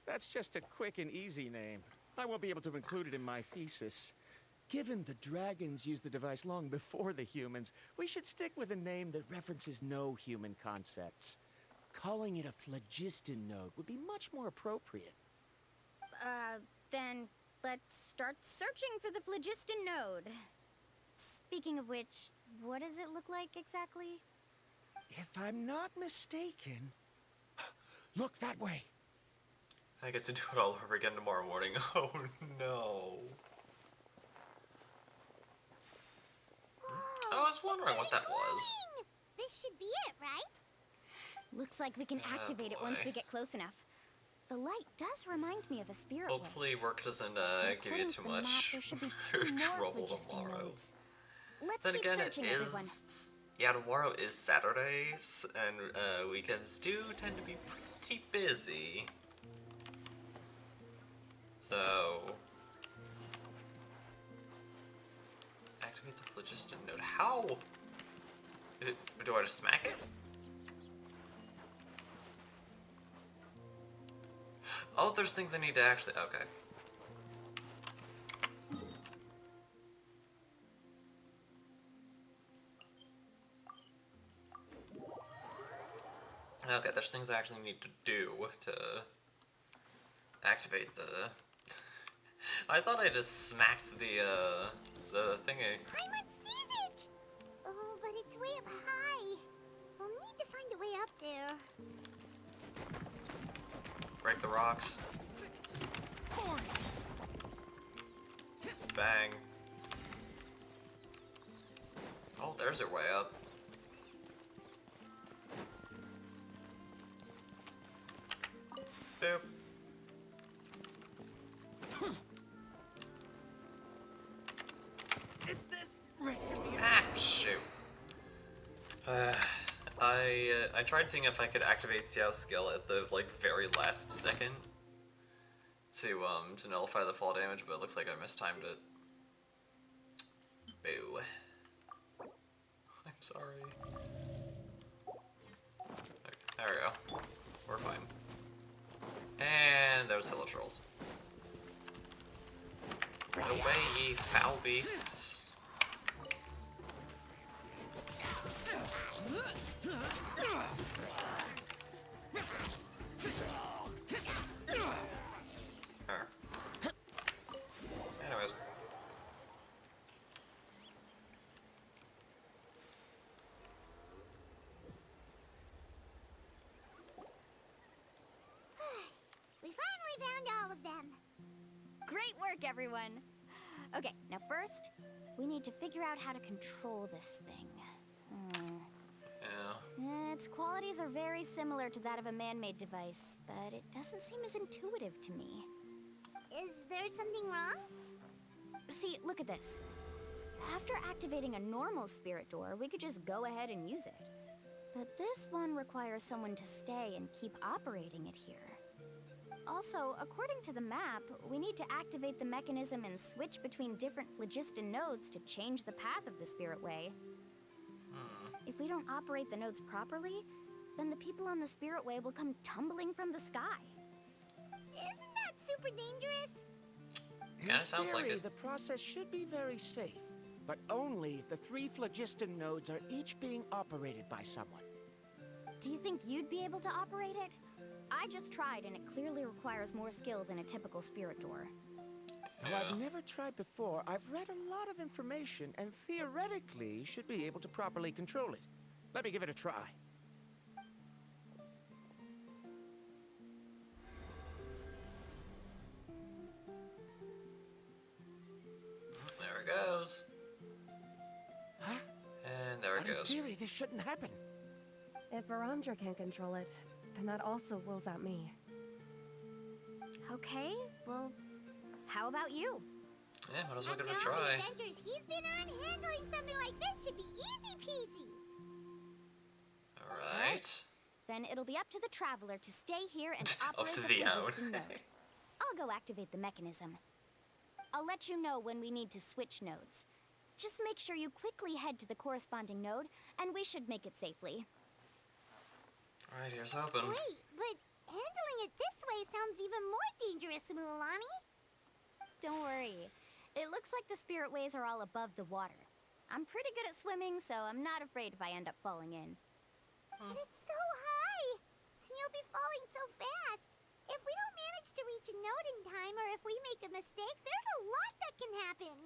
That's just a quick and easy name. I won't be able to include it in my thesis. Given the dragons used the device long before the humans, we should stick with a name that references no human concepts. Calling it a phlogiston node would be much more appropriate. Then let's start searching for the phlogiston node. Speaking of which, what does it look like exactly? If I'm not mistaken... Look that way! I get to do it all over again tomorrow morning. Oh no. I was wondering what that was. This should be it, right? Looks like we can activate it once boy. we get close enough. The light does remind me of a spirit way. Hopefully work doesn't And give you according too to the map, much there should be two more trouble phlogiston tomorrow. nodes. Let's Then keep again, it searching, everyone. is... Yeah, tomorrow is Saturdays, and weekends do tend to be pretty busy. So... Activate the phlogiston node. How? Do I just smack it? Oh, there's things I need to actually... Okay. Okay, there's things I actually need to do to activate the... I thought I just smacked the thingy. Paimon sees it! Oh, but it's way up high. We'll need to find a way up there. Break the rocks. Bang. Oh, there's her way up. Boop. Is this ready? Ah, shoot. I tried seeing if I could activate Xiao's skill at the very last second to nullify the fall damage, but it looks like I mistimed it. Boo. I'm sorry. Okay, there we go. We're fine. And there's Hello Trolls. Away, ye foul beasts. finally found all of them. Great work, everyone. Okay, now first, we need to figure out how to control this thing. Yeah. Its qualities are very similar to that of a man-made device, but it doesn't seem as intuitive to me. Is there something wrong? See, look at this. After activating a normal spirit door, we could just go ahead and use it. But this one requires someone to stay and keep operating it here. Also, according to the map, we need to activate the mechanism and switch between different phlogiston nodes to change the path of the spirit way. If we don't operate the nodes properly, then the people on the spirit way will come tumbling from the sky. Isn't that super dangerous? Kinda sounds like it. The process should be very safe, but only if the 3 phlogiston nodes are each being operated by someone. Do you think you'd be able to operate it? I just tried, and it clearly requires more skill than a typical spirit door. Though I've never tried before, I've read a lot of information and theoretically should be able to properly control it. Let me give it a try. There it goes. Huh? And there it goes. In theory, this shouldn't happen. If Verandra can control it, then that also rules out me. Okay, well, how about you? Yeah, might as well give it a After all the try. adventures he's been on, handling something like this should be easy peasy. Alright. Then it'll be up to the traveler to stay here and Up operate to the the phlogiston node. node. I'll go activate the mechanism. I'll let you know when we need to switch nodes. Just make sure you quickly head to the corresponding node, and we should make it safely. Alright, here's hoping. Wait, but handling it this way sounds even more dangerous, Mualani. Don't worry. It looks like the spirit ways are all above the water. I'm pretty good at swimming, so I'm not afraid if I end up falling in. But it's so high, and you'll be falling so fast. If we don't manage to reach a node in time, or if we make a mistake, there's a lot that can happen.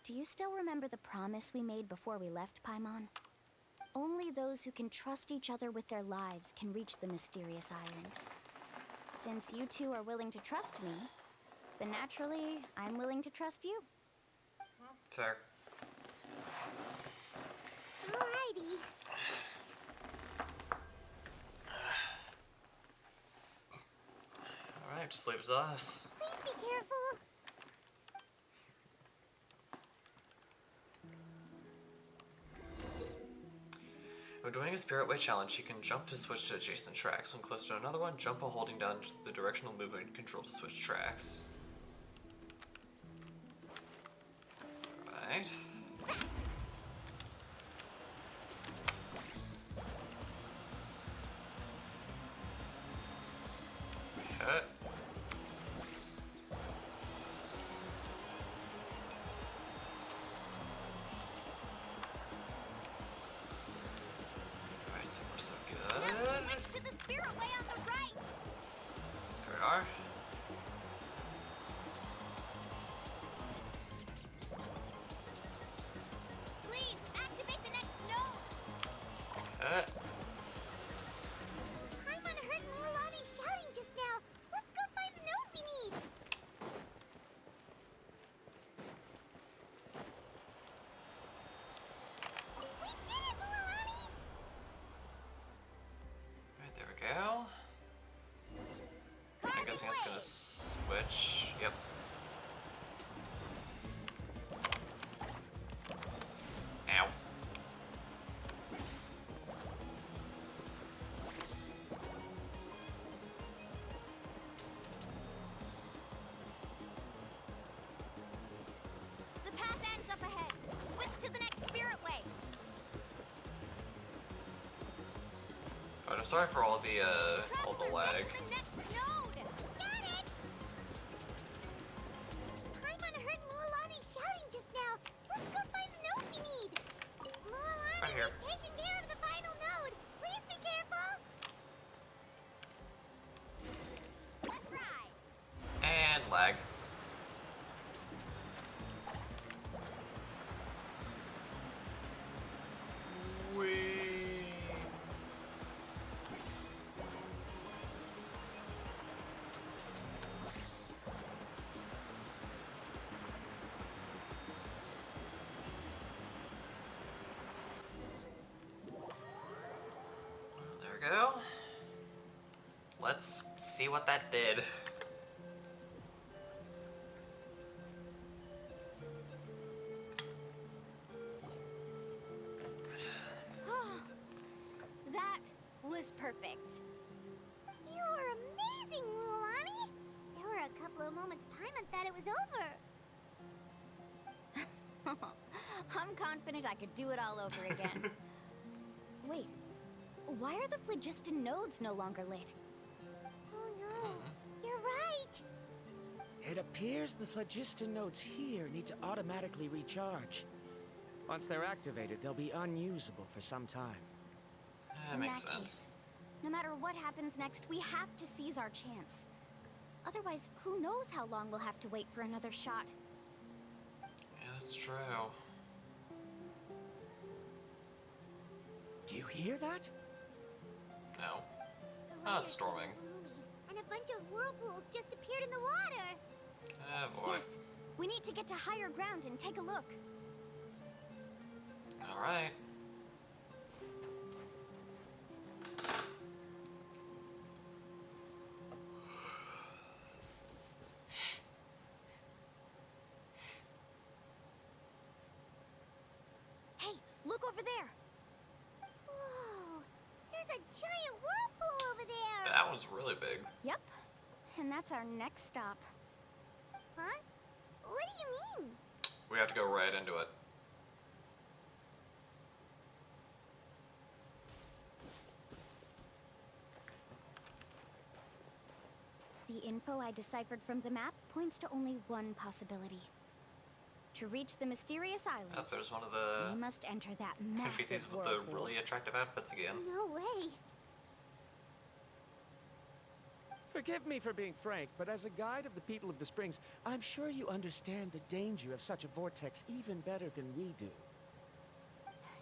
Do you still remember the promise we made before we left, Paimon? Only those who can trust each other with their lives can reach the mysterious island. Since you two are willing to trust me, then naturally, I'm willing to trust you. Fair. Alrighty. Alright, just leave it to us. Please be careful. When doing a Spirit Way challenge, you can jump to switch to adjacent tracks. When close to another one, jump while holding down the directional movement control to switch tracks. Right. Okay. Alright, so far so good. Now switch to the spirit way on the right. There we are. Please activate the next node. Paimon heard Mualani shouting just now. Let's go find the node we need. We did it, Mualani! Right, there we go. I'm guessing it's gonna switch. Yep. Ow. The path ends up ahead. Switch to the next spirit way. Alright, I'm sorry for all the lag. The next node. Got it. Paimon heard Mualani shouting just now. Let's go find the node we need. Mualani, Right here. we've taken care of the final node. Please be careful. Let's ride. And lag. Whee. Let's see what that did. That was perfect. You were amazing, Lulani! There were a couple of moments Paimon thought it was over. I'm confident I could do it all over again. Wait, why are the phlogiston nodes no longer lit? Oh no, you're right! It appears the phlogiston nodes here need to automatically recharge. Once they're activated, they'll be unusable for some time. That makes sense. Case, no matter what happens next, we have to seize our chance. Otherwise, who knows how long we'll have to wait for another shot. Yeah, that's true. Do you hear that? No. The Oh, light it's is storming. gloomy, and a bunch of whirlpools just appeared in the water. Oh boy. Yes, we need to get to higher ground and take a look. Alright. Hey, look over there. Whoa, there's a giant whirlpool over there. That one's really big. Yep, and that's our next stop. Huh? What do you mean? We have to go right into it. The info I deciphered from the map points to only one possibility. To reach the mysterious island, Oh, there's one of we the must enter that massive NPCs with the whirlpool. really attractive outfits again. No way. Forgive me for being frank, but as a guide of the people of the Springs, I'm sure you understand the danger of such a vortex even better than we do.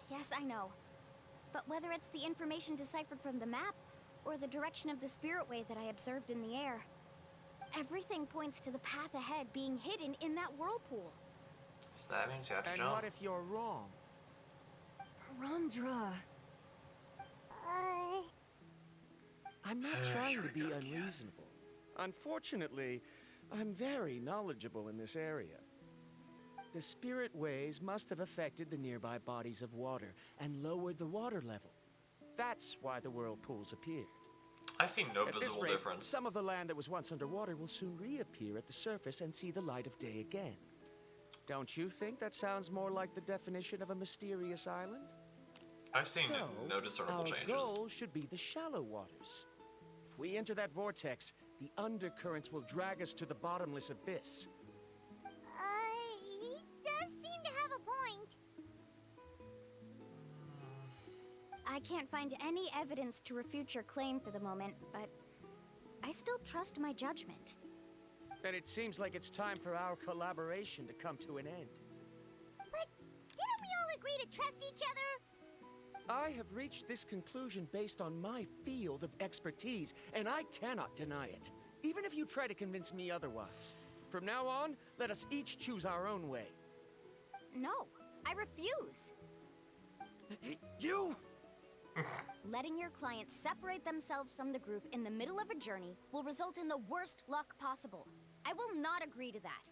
Yes, I know. But whether it's the information deciphered from the map, or the direction of the spirit wave that I observed in the air, everything points to the path ahead being hidden in that whirlpool. So that means you have to And jump. what if you're wrong? Parandra. I'm not trying to be unreasonable. Unfortunately, I'm very knowledgeable in this area. The spirit waves must have affected the nearby bodies of water and lowered the water level. That's why the whirlpools appeared. I see no At this visible rate, difference. some of the land that was once underwater will soon reappear at the surface and see the light of day again. Don't you think that sounds more like the definition of a mysterious island? I've seen So, no discernible our changes. goal should be the shallow waters. If we enter that vortex, the undercurrents will drag us to the bottomless abyss. He does seem to have a point. I can't find any evidence to refute your claim for the moment, but I still trust my judgment. Then it seems like it's time for our collaboration to come to an end. But didn't we all agree to trust each other? I have reached this conclusion based on my field of expertise, and I cannot deny it, even if you try to convince me otherwise. From now on, let us each choose our own way. No, I refuse. You? Letting your clients separate themselves from the group in the middle of a journey will result in the worst luck possible. I will not agree to that.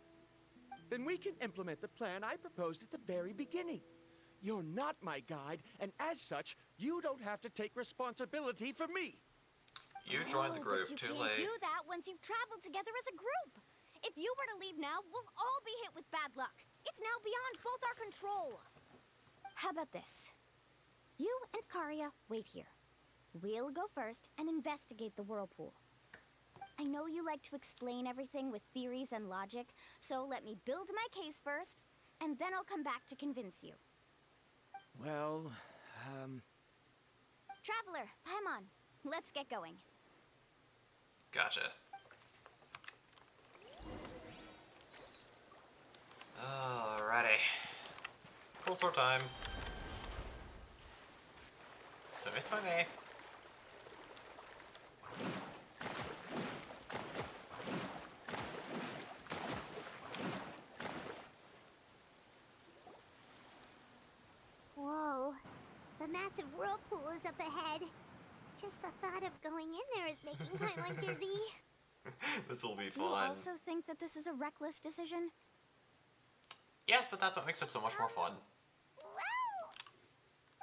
Then we can implement the plan I proposed at the very beginning. You're not my guide, and as such, you don't have to take responsibility for me. You joined the Oh, group but you too can't late. do that once you've traveled together as a group. If you were to leave now, we'll all be hit with bad luck. It's now beyond both our control. How about this? You and Karia wait here. We'll go first and investigate the whirlpool. I know you like to explain everything with theories and logic, so let me build my case first, and then I'll come back to convince you. Well, Traveler, Paimon, let's get going. Gotcha. Alrighty. Full sword time. Swimmy, swimmy. Whoa, the massive whirlpool is up ahead. Just the thought of going in there is making Paimon dizzy. This will be Do you fun. also think that this is a reckless decision? Yes, but that's what makes it so much more fun. Well,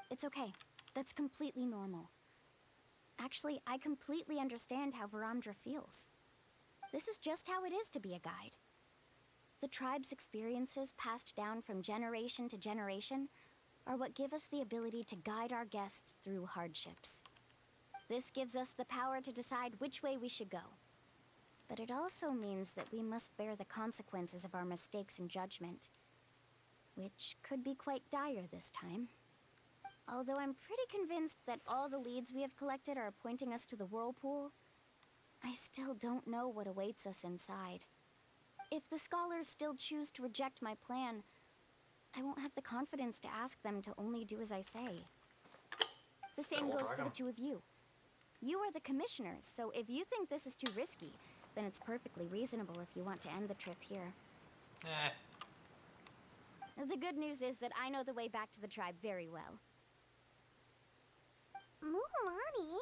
It's okay. That's completely normal. Actually, I completely understand how Varamdra feels. This is just how it is to be a guide. The tribe's experiences passed down from generation to generation are what give us the ability to guide our guests through hardships. This gives us the power to decide which way we should go. But it also means that we must bear the consequences of our mistakes and judgment, which could be quite dire this time. Although I'm pretty convinced that all the leads we have collected are pointing us to the whirlpool, I still don't know what awaits us inside. If the scholars still choose to reject my plan, I won't have the confidence to ask them to only do as I say. The same goes for the two of you. You are the commissioners, so if you think this is too risky, then it's perfectly reasonable if you want to end the trip here. Eh. The good news is that I know the way back to the tribe very well. Mualani?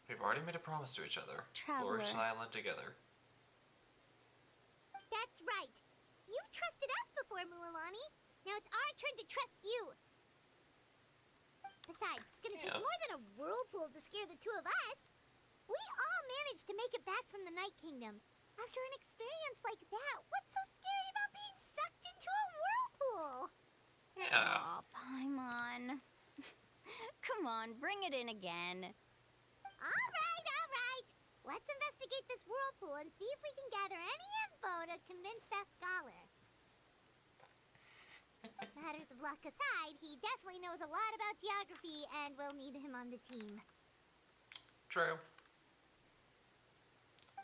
We've already made a promise to each other. We'll reach an island together. That's right. You've trusted us before, Mualani. Now it's our turn to trust you. Besides, it's gonna take more than a whirlpool to scare the two of us. We all managed to make it back from the Night Kingdom. After an experience like that, what's so scary about being sucked into a whirlpool? Yeah. Aw, Paimon. Come on, bring it in again. All right. Let's investigate this whirlpool and see if we can gather any info to convince that scholar. Matters of luck aside, he definitely knows a lot about geography, and we'll need him on the team. True.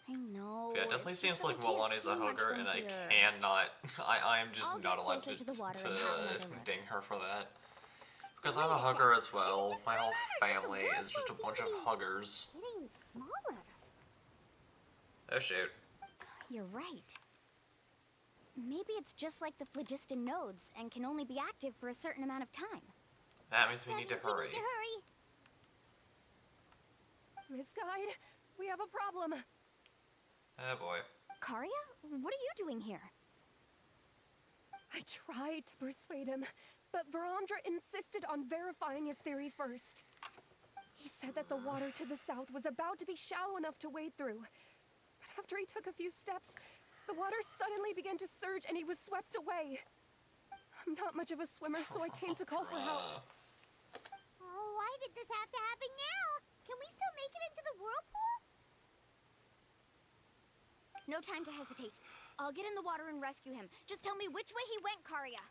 I know. Yeah, it definitely it's seems just like that I can't Mulani's a see much hugger, from and I here. cannot. I'm just I'll not get allowed closer to, to the water and have another look. ding her for that. Because I'm a hugger as well. My whole family is just a bunch of huggers. Getting smaller. Oh shoot. You're right. Maybe it's just like the phlogiston nodes and can only be active for a certain amount of time. That means we need to hurry. Miss Guide, we have a problem. Oh boy. Karia, what are you doing here? I tried to persuade him, but Varamdra insisted on verifying his theory first. He said that the water to the south was about to be shallow enough to wade through. But after he took a few steps, the water suddenly began to surge and he was swept away. I'm not much of a swimmer, so I came to call for help. Oh, why did this have to happen now? Can we still make it into the whirlpool? No time to hesitate. I'll get in the water and rescue him. Just tell me which way he went, Karia.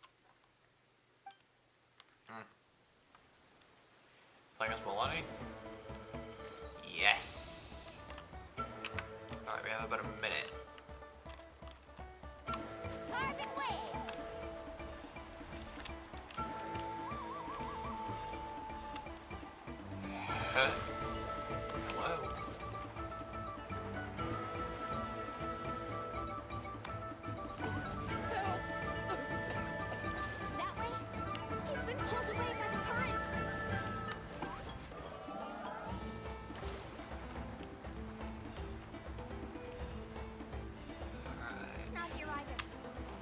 Playing as Mulani? Yes. Alright, we have about a minute. Carbon wave! Hello. That way? He's been pulled away by the current. Alright. Not here either.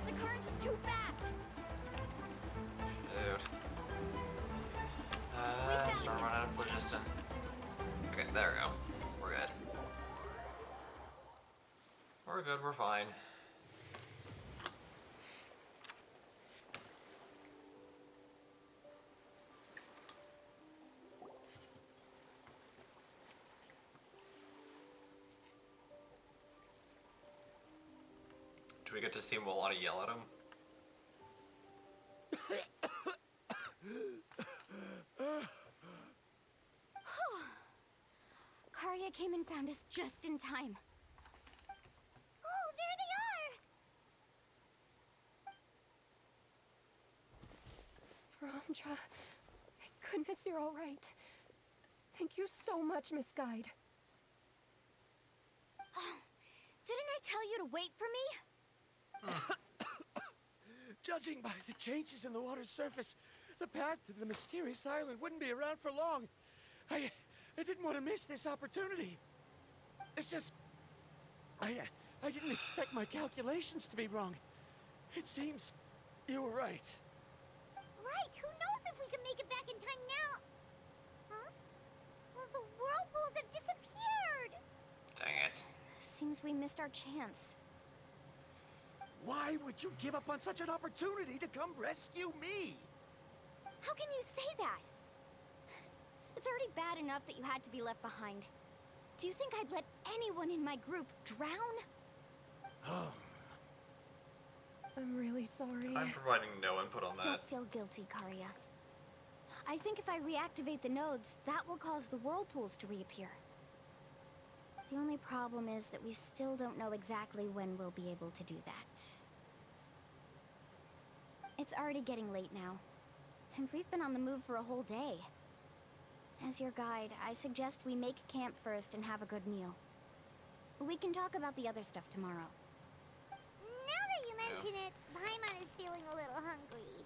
The current is too fast. Dude. I'm starting to run out of phlogiston. Okay, there we go. We're good. We're good, we're fine. Do we get to see Mulani yell at him? Karia came and found us just in time. Oh, there they are! Varamdra, thank goodness you're all right. Thank you so much, Miss Guide. Oh, didn't I tell you to wait for me? Judging by the changes in the water's surface, the path to the mysterious island wouldn't be around for long. I didn't want to miss this opportunity. It's just... I didn't expect my calculations to be wrong. It seems you were right. Right, who knows if we can make it back in time now? Huh? Well, the whirlpools have disappeared! Dang it. Seems we missed our chance. Why would you give up on such an opportunity to come rescue me? How can you say that? It's already bad enough that you had to be left behind. Do you think I'd let anyone in my group drown? I'm really sorry. I'm providing no input on that. Don't feel guilty, Karia. I think if I reactivate the nodes, that will cause the whirlpools to reappear. The only problem is that we still don't know exactly when we'll be able to do that. It's already getting late now, and we've been on the move for a whole day. As your guide, I suggest we make camp first and have a good meal. We can talk about the other stuff tomorrow. Now that you mention it, Paimon is feeling a little hungry.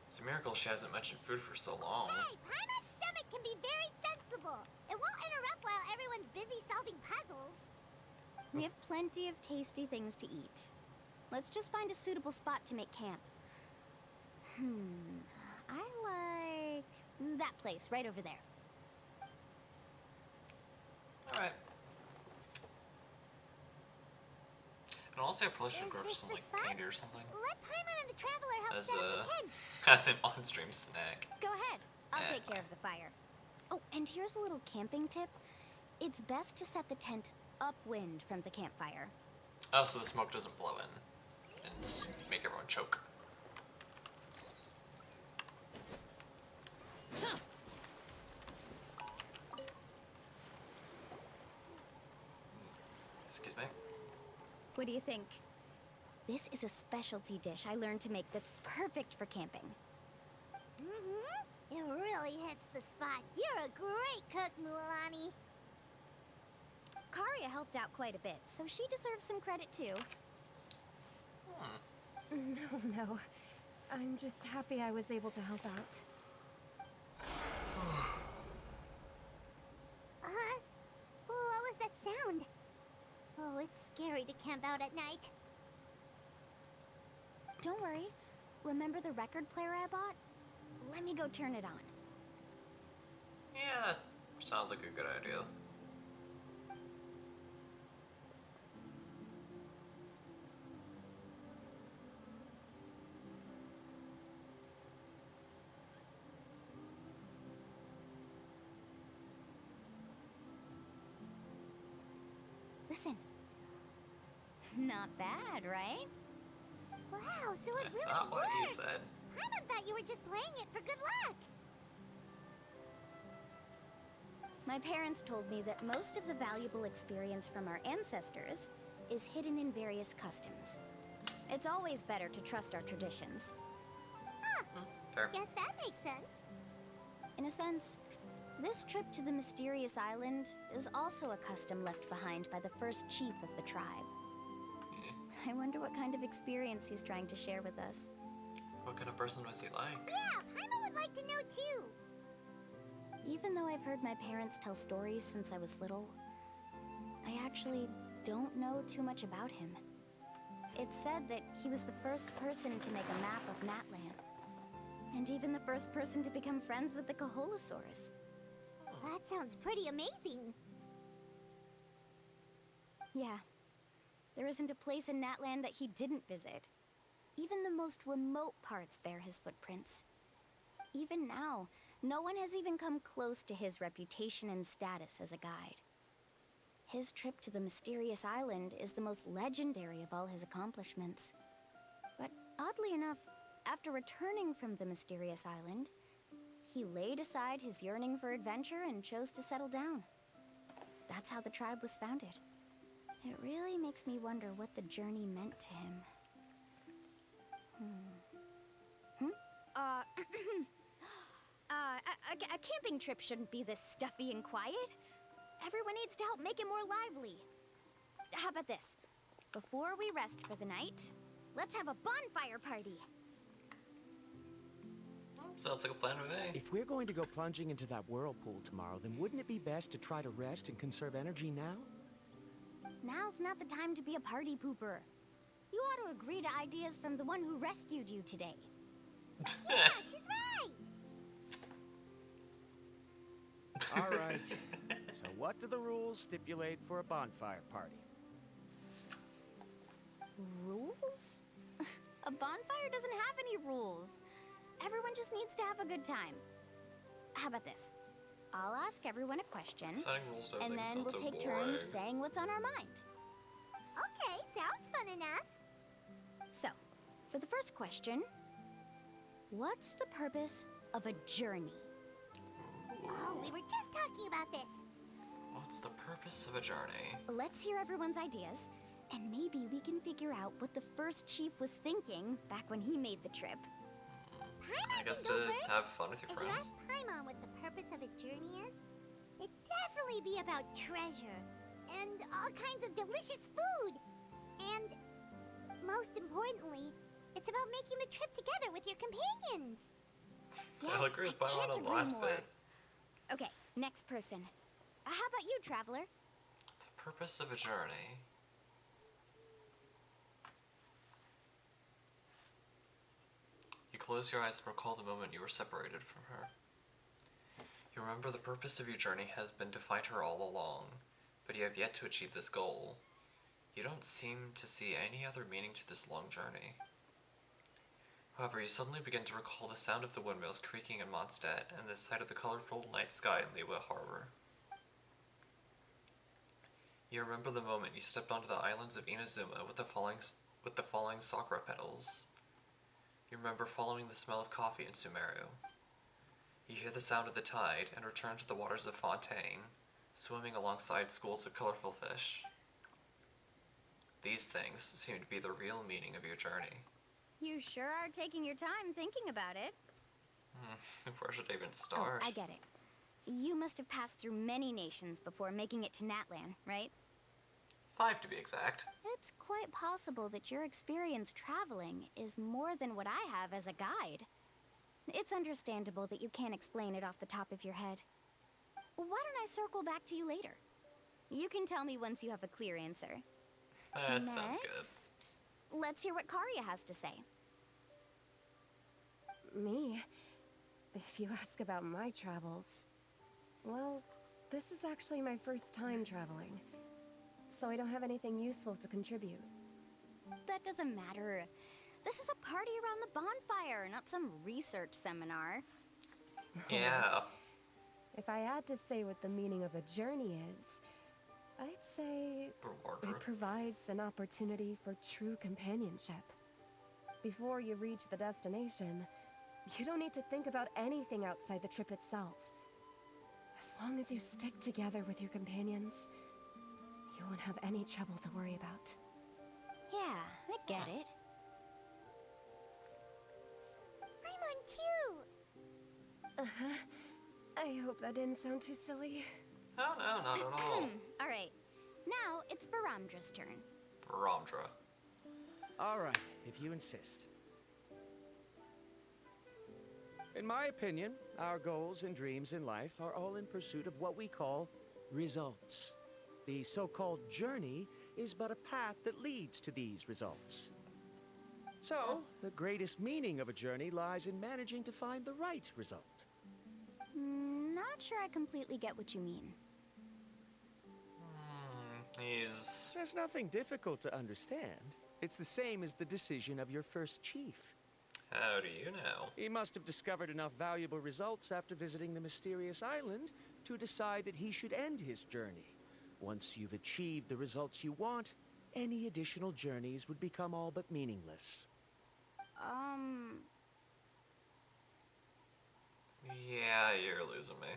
It's a miracle she hasn't mentioned food for so long. Hey, Paimon's stomach can be very sensible. It won't interrupt while everyone's busy solving puzzles. We have plenty of tasty things to eat. Let's just find a suitable spot to make camp. I like that place right over there. Alright. And honestly, I probably should grow some like candy or something. Let Paimon and the Traveler help As set up the tent. as an on-stream snack. Go ahead. I'll Yeah, take care of the fire. Oh, and here's a little camping tip. It's best to set the tent upwind from the campfire. Oh, so the smoke doesn't blow in and make everyone choke. Excuse me. What do you think? This is a specialty dish I learned to make that's perfect for camping. It really hits the spot. You're a great cook, Mualani. Karia helped out quite a bit, so she deserves some credit too. No. I'm just happy I was able to help out. What was that sound? Oh, it's scary to camp out at night. Don't worry. Remember the record player I bought? Let me go turn it on. Yeah, sounds like a good idea. Listen. Not bad, right? Wow, so it That's really not what you works. said. Paimon thought you were just playing it for good luck. My parents told me that most of the valuable experience from our ancestors is hidden in various customs. It's always better to trust our traditions. Fair. Guess that makes sense. In a sense, this trip to the mysterious island is also a custom left behind by the first chief of the tribe. I wonder what kind of experience he's trying to share with us. What kind of person was he like? Yeah, Paimon would like to know too. Even though I've heard my parents tell stories since I was little, I actually don't know too much about him. It's said that he was the first person to make a map of Natlan, and even the first person to become friends with the Kaholosaurus. That sounds pretty amazing. Yeah. There isn't a place in Natlan that he didn't visit. Even the most remote parts bear his footprints. Even now, no one has even come close to his reputation and status as a guide. His trip to the mysterious island is the most legendary of all his accomplishments. But oddly enough, after returning from the mysterious island, he laid aside his yearning for adventure and chose to settle down. That's how the tribe was founded. It really makes me wonder what the journey meant to him. A camping trip shouldn't be this stuffy and quiet. Everyone needs to help make it more lively. How about this? Before we rest for the night, let's have a bonfire party. Sounds like a plan to me. If we're going to go plunging into that whirlpool tomorrow, then wouldn't it be best to try to rest and conserve energy now? Now's not the time to be a party pooper. You ought to agree to ideas from the one who rescued you today. Yeah, she's right! All right. So what do the rules stipulate for a bonfire party? Rules? A bonfire doesn't have any rules. Everyone just needs to have a good time. How about this? I'll ask everyone a question, Setting rules to and everything then we'll sounds so take turns boring. saying what's on our mind. Okay, sounds fun enough. So, for the first question, what's the purpose of a journey? Oh, we were just talking about this. What's the purpose of a journey? Let's hear everyone's ideas, and maybe we can figure out what the first chief was thinking back when he made the trip. I guess to have fun with your If you friends. ask Paimon what the purpose of a journey is, it'd definitely be about treasure and all kinds of delicious food. And most importantly, it's about making the trip together with your companions. I'll agree with Paimon on the last bit. Okay, next person. How about you, traveler? The purpose of a journey. You close your eyes and recall the moment you were separated from her. You remember the purpose of your journey has been to find her all along, but you have yet to achieve this goal. You don't seem to see any other meaning to this long journey. However, you suddenly begin to recall the sound of the windmills creaking in Mondstadt and the sight of the colorful night sky in Liyue Harbor. You remember the moment you stepped onto the islands of Inazuma with the falling sakura petals. You remember following the smell of coffee in Sumeru. You hear the sound of the tide and return to the waters of Fontaine, swimming alongside schools of colorful fish. These things seem to be the real meaning of your journey. You sure are taking your time thinking about it. Where should I even start? Oh, I get it. You must have passed through many nations before making it to Natlan, right? 5 to be exact. It's quite possible that your experience traveling is more than what I have as a guide. It's understandable that you can't explain it off the top of your head. Why don't I circle back to you later? You can tell me once you have a clear answer. That sounds good. Let's hear what Karia has to say. Me? If you ask about my travels, well, this is actually my first time traveling, so I don't have anything useful to contribute. That doesn't matter. This is a party around the bonfire, not some research seminar. Yeah. If I had to say what the meaning of a journey is, I'd say it provides an opportunity for true companionship. Before you reach the destination, you don't need to think about anything outside the trip itself. As long as you stick together with your companions, you won't have any trouble to worry about. Yeah, I get it. I'm on 2! Uh-huh. I hope that didn't sound too silly. Oh no, not at all. Alright, now it's Varamdra's turn. Varamdra. All right, if you insist. In my opinion, our goals and dreams in life are all in pursuit of what we call results. The so-called journey is but a path that leads to these results. So, the greatest meaning of a journey lies in managing to find the right result. Not sure I completely get what you mean. There's nothing difficult to understand. It's the same as the decision of your first chief. How do you know? He must have discovered enough valuable results after visiting the mysterious island to decide that he should end his journey. Once you've achieved the results you want, any additional journeys would become all but meaningless. Yeah, you're losing me.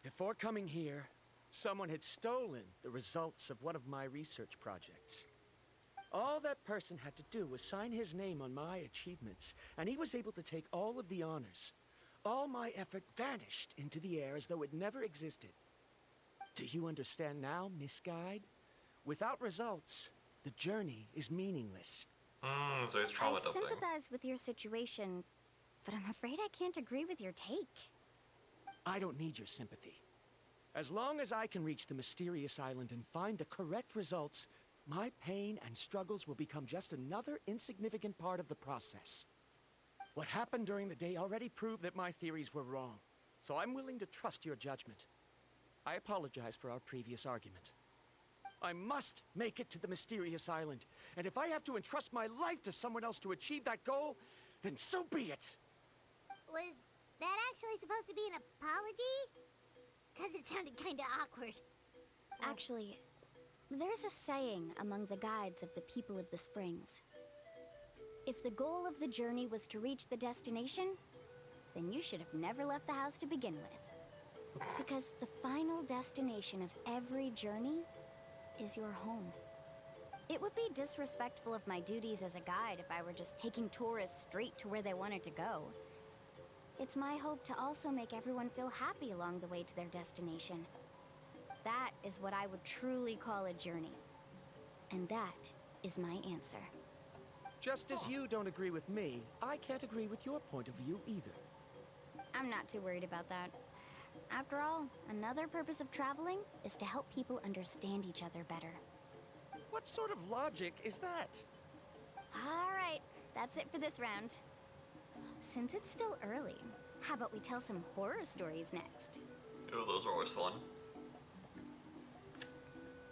Before coming here, someone had stolen the results of one of my research projects. All that person had to do was sign his name on my achievements, and he was able to take all of the honors. All my effort vanished into the air as though it never existed. Do you understand now, Miss Guide? Without results, the journey is meaningless. So he's trauma I dumping. sympathize with your situation but I'm afraid I can't agree with your take. I don't need your sympathy. As long as I can reach the mysterious island and find the correct results, my pain and struggles will become just another insignificant part of the process. What happened during the day already proved that my theories were wrong, so I'm willing to trust your judgment. I apologize for our previous argument. I must make it to the mysterious island, and if I have to entrust my life to someone else to achieve that goal, then so be it! Was that actually supposed to be an apology? Because it sounded kinda awkward. Actually, there's a saying among the guides of the people of the springs. If the goal of the journey was to reach the destination, then you should have never left the house to begin with. Because the final destination of every journey is your home. It would be disrespectful of my duties as a guide if I were just taking tourists straight to where they wanted to go. It's my hope to also make everyone feel happy along the way to their destination. That is what I would truly call a journey. And that is my answer. Just as you don't agree with me, I can't agree with your point of view either. I'm not too worried about that. After all, another purpose of traveling is to help people understand each other better. What sort of logic is that? All right, that's it for this round. Since it's still early, how about we tell some horror stories next? Ooh, those are always fun.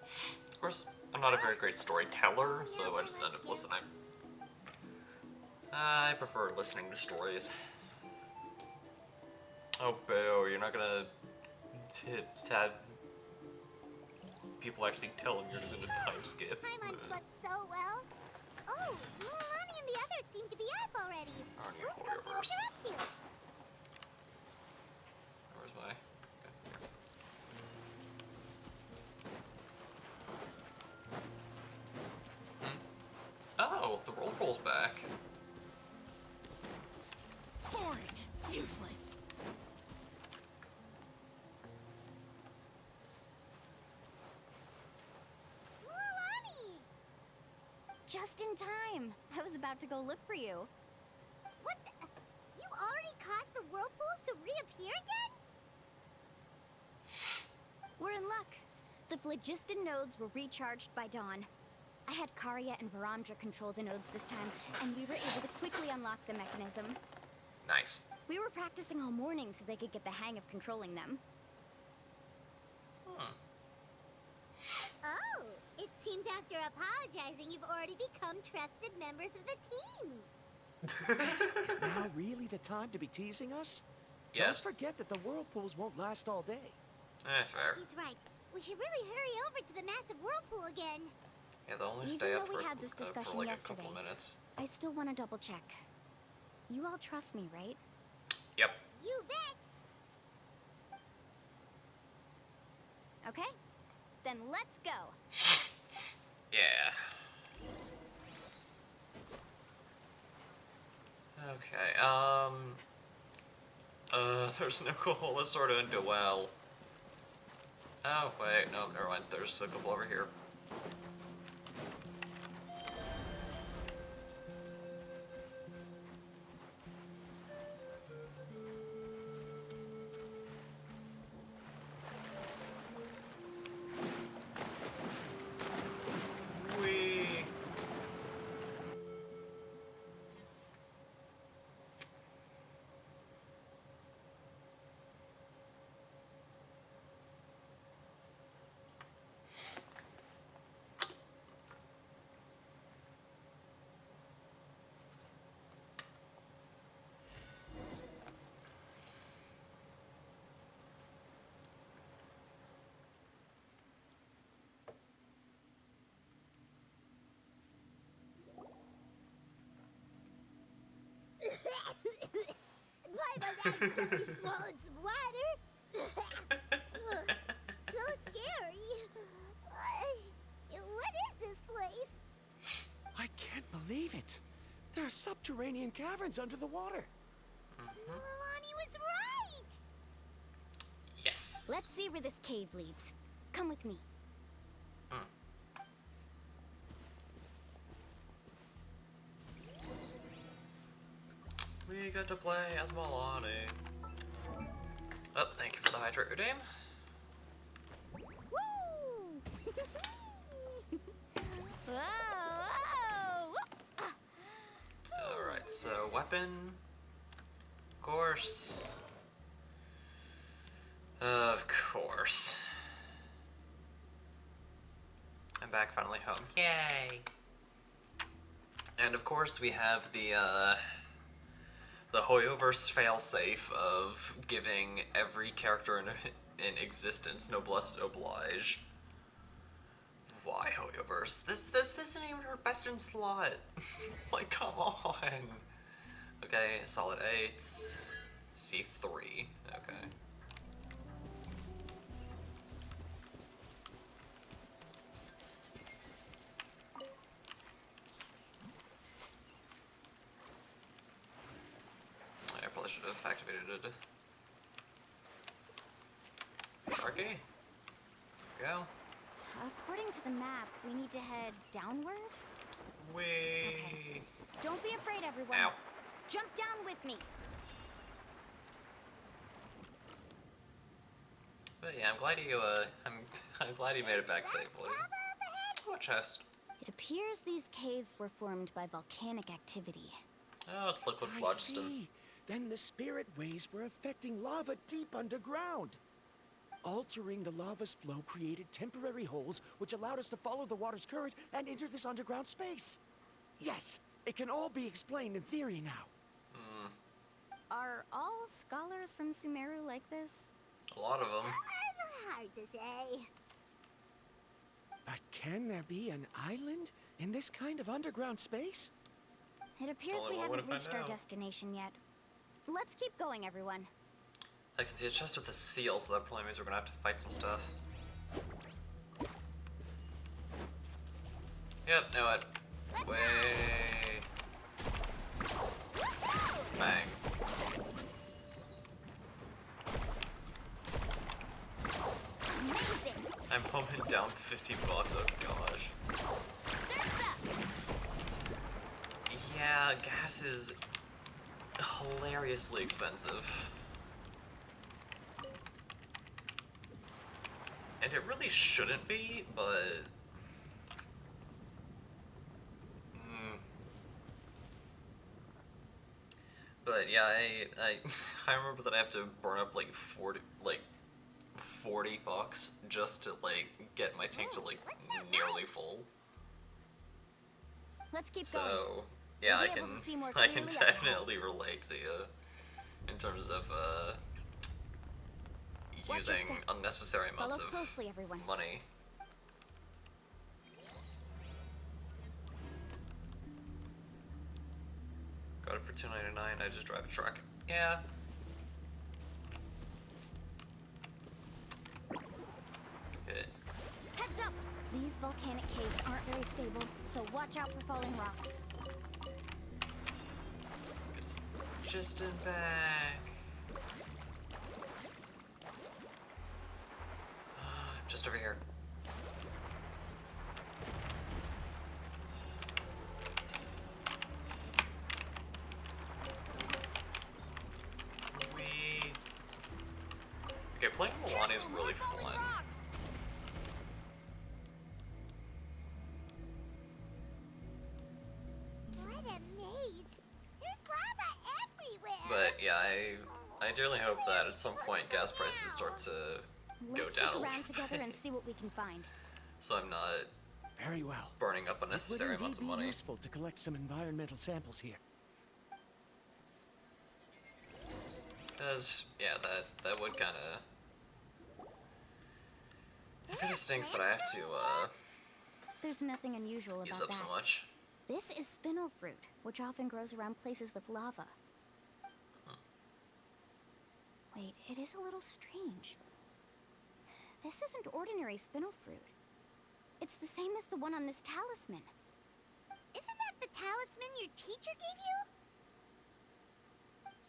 Of course, I'm not a very great storyteller, so I just end up listening. I prefer listening to stories. Oh, boo, you're not gonna have people actually telling you're just in a time skip. Paimon slept so well. Oh, Mulan and the others seem to be up already. Aren't you Let's go see what they're up to. Where's my... Oh, the roll roll's back. Boring. Useless. Mulan! Just in time. I was about to go look for you. What the? You already caused the whirlpools to reappear again? We're in luck. The phlogiston nodes were recharged by dawn. I had Karya and Varamdra control the nodes this time, and we were able to quickly unlock the mechanism. Nice. We were practicing all morning so they could get the hang of controlling them. Oh, it seems after apologizing, you've already become trusted members of the team. Is now really the time to be teasing us? Yes. Don't forget that the whirlpools won't last all day. Fair. He's right. We should really hurry over to the massive whirlpool again. Yeah, they'll only Even stay though up we for, had this discussion for like yesterday, a couple minutes. I still want to double check. You all trust me, right? Yep. You bet. Okay? Then let's go. Yeah. Okay, there's no Kohola sorta into well. Oh, wait, no, never mind. There's a couple over here. Whee! Paimon's accidentally swallowed some water. So scary. What is this place? I can't believe it. There are subterranean caverns under the water. Milani was right. Yes. Let's see where this cave leads. Come with me. Whee! we get to play as Milani. Oh, thank you for the hydrate redeem. Woo! Whoa! Alright, so weapon. Of course. Of course. I'm back finally home. Yay! And of course we have the Hoyoverse failsafe of giving every character in existence noblesse oblige. Why Hoyoverse? This isn't even her best in slot. Like, come on. Okay, solid 8. C3. Okay. I probably should have activated it. Sharky? Go. According to the map, we need to head downward? Wee. Okay. Don't be afraid, everyone. Ow. Jump down with me. But yeah, I'm glad you I'm glad you made it back safely. Oh, a chest. It appears these caves were formed by volcanic activity. Oh, it's liquid I phlogiston. see. Then the spirit waves were affecting lava deep underground. Altering the lava's flow created temporary holes which allowed us to follow the water's current and enter this underground space. Yes, it can all be explained in theory now. Are all scholars from Sumeru like this? A lot of them. Hard to say. But can there be an island in this kind of underground space? It appears Only we one way to haven't reached find our out. destination yet. Let's keep going, everyone. I can see a chest with a seal, so that probably means we're gonna have to fight some stuff. Yep, know it. Way. Bang. Amazing! I'm home and down 50 bucks, oh gosh. Yeah, gas is hilariously expensive. And it really shouldn't be, but... But yeah, I remember that I have to burn up like 40 bucks just to like get my tank to like nearly full. Let's keep going. So yeah, We'll I be able to see more can clearly up ahead. definitely relate to you in terms of Watch your using step. unnecessary amounts Follow of closely, everyone. money. Got it for $2.99. I just drive a truck. Yeah. Hit. Heads up! These volcanic caves aren't very stable, so watch out for falling rocks. It's just in back. Just over here. Wee. Okay, playing Milani is really fun. What a maze. There's lava everywhere. But yeah, I dearly hope that at some point gas prices start to go Let's down a look little around together bit. and see what we can find. So I'm not Very well. burning up It would unnecessary indeed amounts of be money. useful to collect some environmental samples here. Because, yeah, that would kind of... It kind of stinks that I have to, There's nothing unusual use about up that. so much. This is spinel fruit, which often grows around places with lava. Wait, it is a little strange. This isn't ordinary spinel fruit. It's the same as the one on this talisman. Isn't that the talisman your teacher gave you?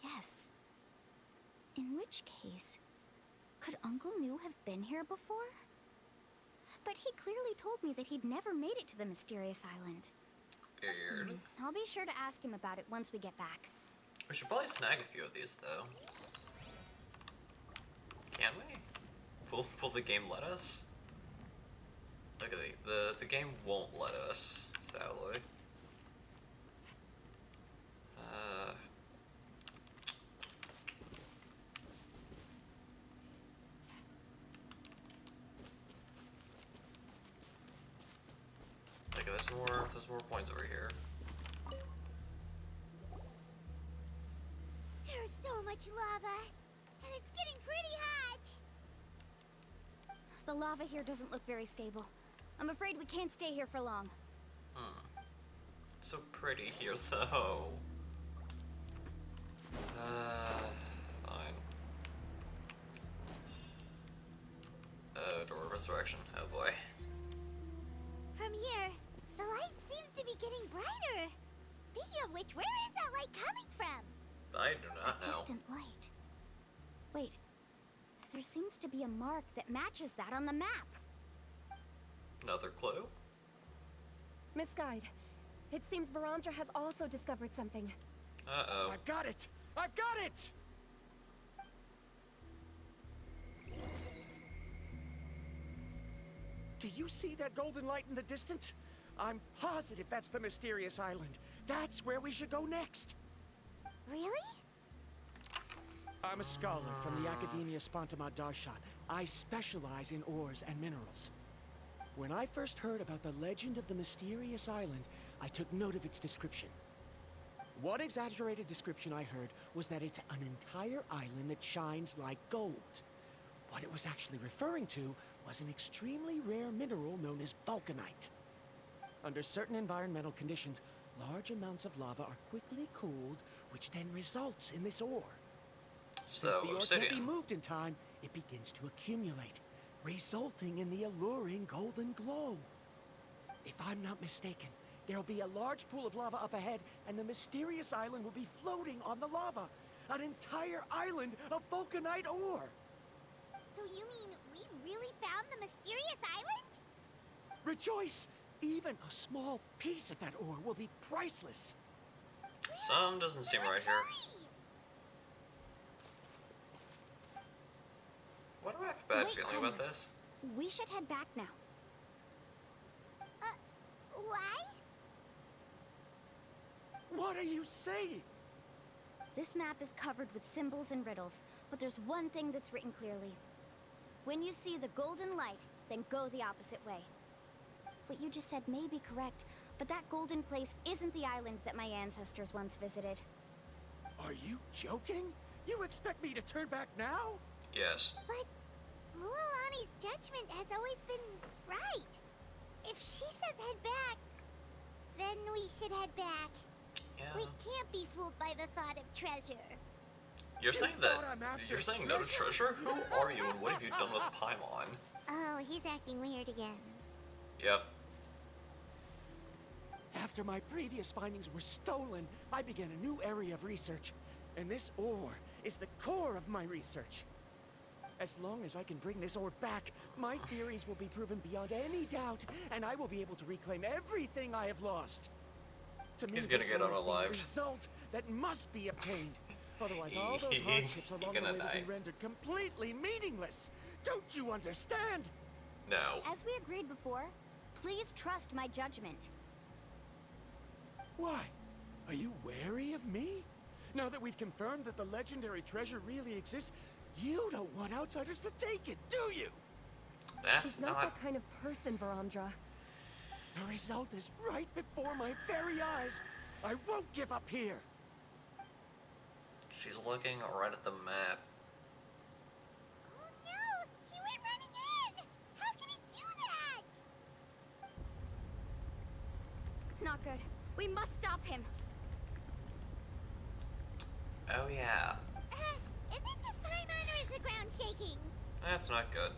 Yes. In which case, could Uncle New have been here before? But he clearly told me that he'd never made it to the mysterious island. Weird. I'll be sure to ask him about it once we get back. We should probably snag a few of these, though. Can we? Will the game let us? Look at the game won't let us, sadly. Like there's more points over here. There's so much lava, and it's getting pretty hot. The lava here doesn't look very stable. I'm afraid we can't stay here for long. It's so pretty here, though. Fine. Door of Resurrection. Oh boy. From here, the light seems to be getting brighter. Speaking of which, where is that light coming from? I do not know. Distant light. Wait. There seems to be a mark that matches that on the map. Another clue? Miss Guide, it seems Varandra has also discovered something. Uh-oh. I've got it! I've got it! Do you see that golden light in the distance? I'm positive that's the mysterious island. That's where we should go next. Really? I'm a scholar from the Academia Spontamad Darshan. I specialize in ores and minerals. When I first heard about the legend of the mysterious island, I took note of its description. One exaggerated description I heard was that it's an entire island that shines like gold. What it was actually referring to was an extremely rare mineral known as vulcanite. Under certain environmental conditions, large amounts of lava are quickly cooled, which then results in this ore. So, Since the ore can't be obsidian. moved in time, it begins to accumulate, resulting in the alluring golden glow. If I'm not mistaken, there'll be a large pool of lava up ahead, and the mysterious island will be floating on the lava. An entire island of vulcanite ore! So you mean we really found the mysterious island? Rejoice! Even a small piece of that ore will be priceless. Some doesn't seem right here. Why do I have a bad Wait, feeling Connor. about this? We should head back now. Why? What are you saying? This map is covered with symbols and riddles, but there's one thing that's written clearly. When you see the golden light, then go the opposite way. What you just said may be correct, but that golden place isn't the island that my ancestors once visited. Are you joking? You expect me to turn back now? Yes. But Mualani's judgment has always been right. If she says head back, then we should head back. Yeah. We can't be fooled by the thought of treasure. You're saying thought I'm that. after You're saying no to treasure? Who are you and what have you done with Paimon? Oh, he's acting weird again. Yep. After my previous findings were stolen, I began a new area of research. And this ore is the core of my research. As long as I can bring this ore back, my theories will be proven beyond any doubt, and I will be able to reclaim everything I have lost. To me, He's gonna this get ore is the unalived. result that must be obtained. Otherwise, all those hardships along the Gonna way will die. be rendered completely meaningless. Don't you understand? No. As we agreed before, please trust my judgment. Why? Are you wary of me? Now that we've confirmed that the legendary treasure really exists, you don't want outsiders to take it, do you? That's She's not that kind of person, Varandra. The result is right before my very eyes. I won't give up here. She's looking right at the map. Oh no! He went running in! How can he do that? Not good. We must stop him. Oh yeah. Is it just Paimon or is the ground shaking? That's not good.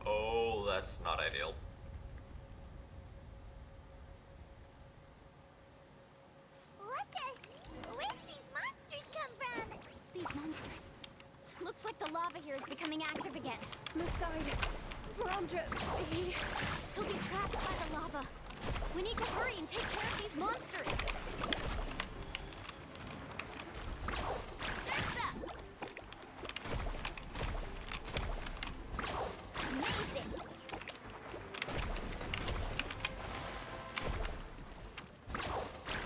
Oh, that's not ideal. What the? Where did these monsters come from? These monsters. Looks like the lava here is becoming active again. Miss Guide, Ramja, He'll be trapped by the lava. We need to hurry and take care of these monsters. Surf's up. Amazing.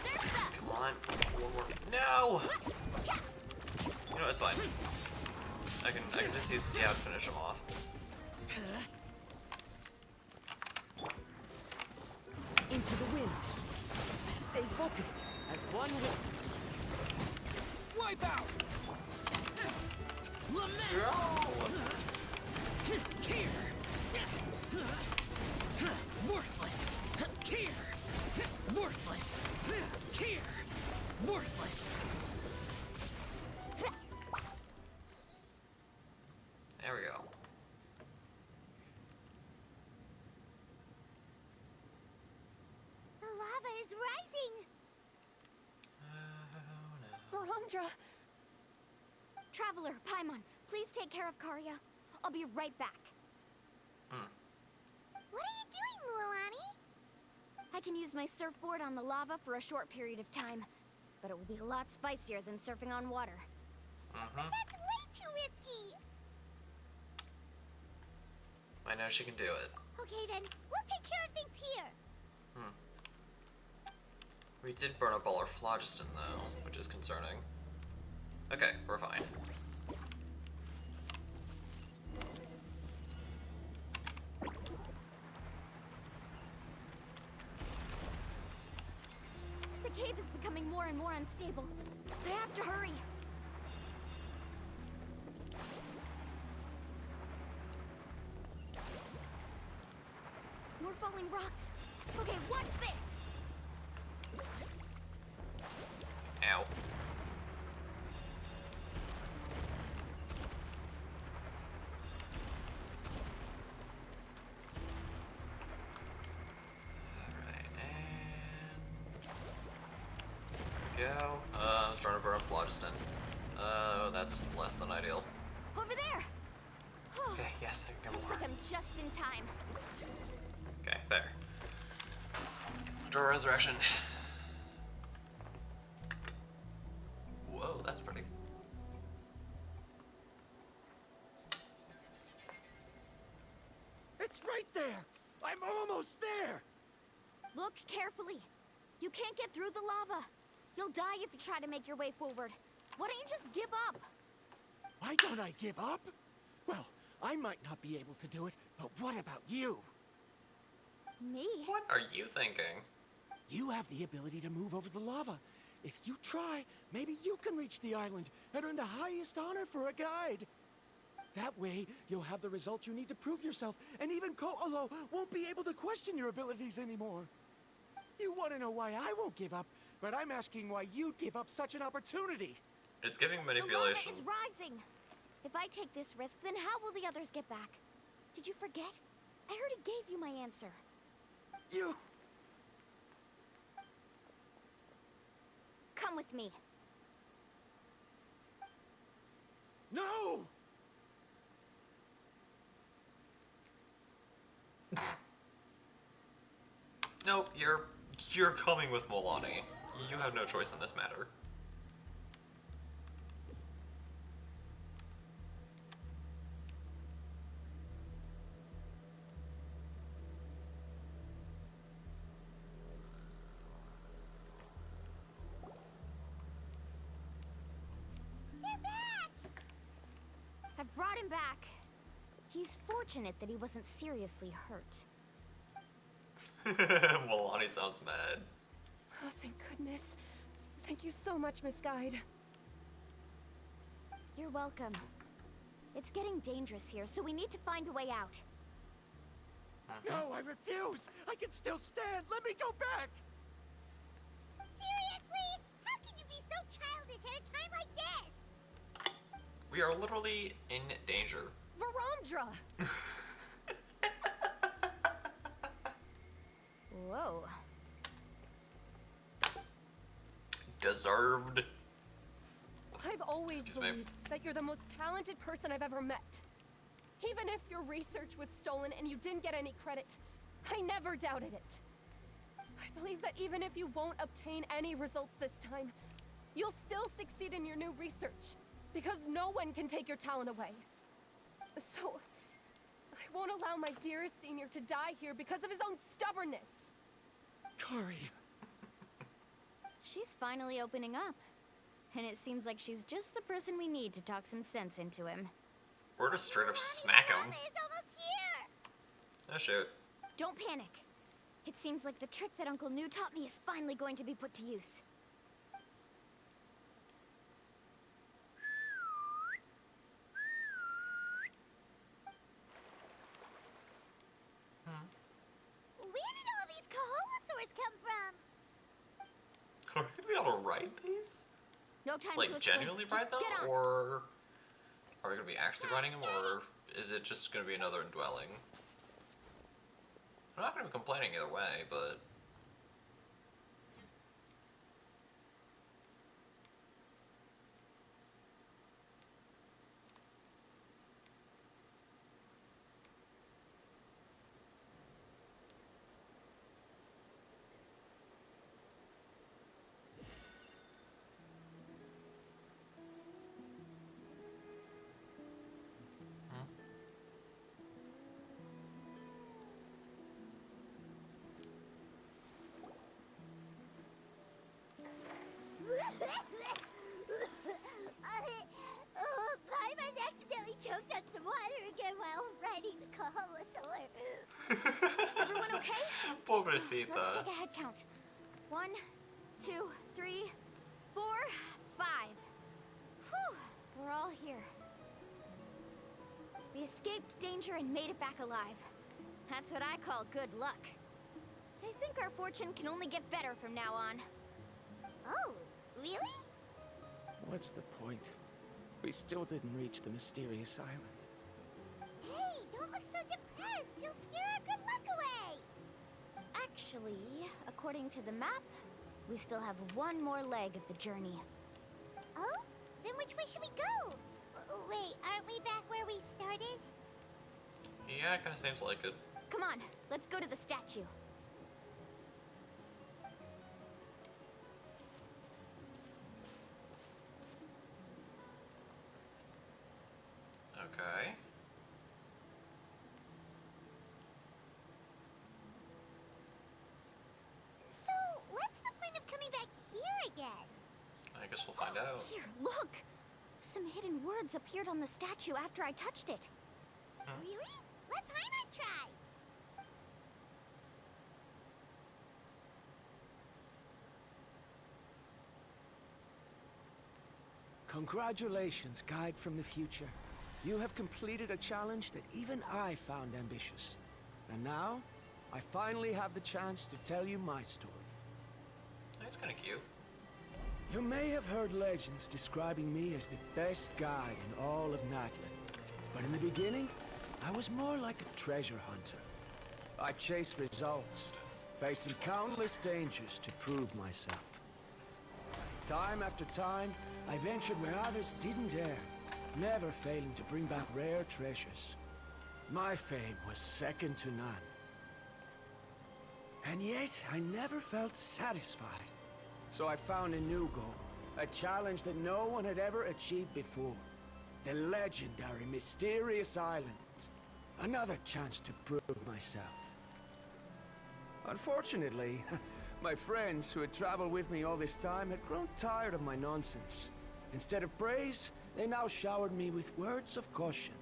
Surf's up. Come on. One more. No! You know, it's fine. I can just use Xiao to finish him off. Into the wind. Stay focused as one will. Wipe out! Here! Worthless! Here! Worthless! Here! Worthless! There we go. The lava is rising! Ramja. Traveler, Paimon, please take care of Karya. I'll be right back. What are you doing, Mualani? I can use my surfboard on the lava for a short period of time, but it will be a lot spicier than surfing on water. That's way too risky! I know she can do it. Okay then, we'll take care of things here! We did burn up all our phlogiston though, which is concerning. Okay, we're fine. The cave is becoming more and more unstable. I have to hurry. More falling rocks. Okay, what's this? Ow. Alright, and... there we go. I'm starting to burn up phlogiston. That's less than ideal. Over there! Okay, yes, I can get Looks more. like I'm just in time. Okay, there. Door resurrection. Whoa, that's pretty. It's right there! I'm almost there! Look carefully. You can't get through the lava. You'll die if you try to make your way forward. Why don't you just give up? Why don't I give up? Well, I might not be able to do it, but what about you? Me? What are you thinking? You have the ability to move over the lava. If you try, maybe you can reach the island and earn the highest honor for a guide. That way, you'll have the results you need to prove yourself, and even Ko'olo won't be able to question your abilities anymore. You want to know why I won't give up, but I'm asking why you'd give up such an opportunity. It's giving The manipulation. lava is rising. If I take this risk, then how will the others get back? Did you forget? I already gave you my answer. You... Come with me. No! Nope, you're coming with Molani. You have no choice in this matter. They're back! I've brought him back. He's fortunate that he wasn't seriously hurt. Molani sounds mad. Oh, thank goodness. Thank you so much, Miss Guide. You're welcome. It's getting dangerous here, so we need to find a way out. No, I refuse! I can still stand! Let me go back! Seriously? How can you be so childish at a time like this? We are literally in danger. Varamdra! Whoa. Deserved. I've always Excuse me. believed that you're the most talented person I've ever met. Even if your research was stolen and you didn't get any credit, I never doubted it. I believe that even if you won't obtain any results this time, you'll still succeed in your new research, because no one can take your talent away. So, I won't allow my dearest senior to die here because of his own stubbornness. Kari. She's finally opening up. And it seems like she's just the person we need to talk some sense into him. We're just straight up smack him. Is almost here. Oh shoot. Don't panic. It seems like the trick that Uncle New taught me is finally going to be put to use. Where did all these Kaholosaurs come from? Are we gonna be able to ride these? No time to Like, explain. genuinely Just ride them? get on. Or are we gonna be actually riding them? Or is it just gonna be another indwelling? I'm not gonna be complaining either way, but... Paimon accidentally choked on some water again while riding the Kaholosaur. Everyone okay? Pobrecita. Let's take a head count. 1, 2, 3, 4, 5. Whew, we're all here. We escaped danger and made it back alive. That's what I call good luck. I think our fortune can only get better from now on. Oh, really? What's the point? We still didn't reach the mysterious island. Hey, don't look so depressed. You'll scare our good luck away. Actually, according to the map, we still have one more leg of the journey. Oh? Then which way should we go? Wait, aren't we back where we started? Yeah, it kinda seems like it. Come on, let's go to the statue. Okay. So, what's the point of coming back here again? I guess we'll find out. Here, look! Some hidden words appeared on the statue after I touched it. Really? Let Paimon try. Congratulations, guide from the future. You have completed a challenge that even I found ambitious. And now, I finally have the chance to tell you my story. That's kinda cute. You may have heard legends describing me as the best guide in all of Natlan. But in the beginning, I was more like a treasure hunter. I chased results, facing countless dangers to prove myself. Time after time, I ventured where others didn't dare, never failing to bring back rare treasures. My fame was second to none. And yet, I never felt satisfied. So I found a new goal, a challenge that no one had ever achieved before. The legendary Mysterious Island. Another chance to prove myself. Unfortunately, my friends who had traveled with me all this time had grown tired of my nonsense. Instead of praise, they now showered me with words of caution.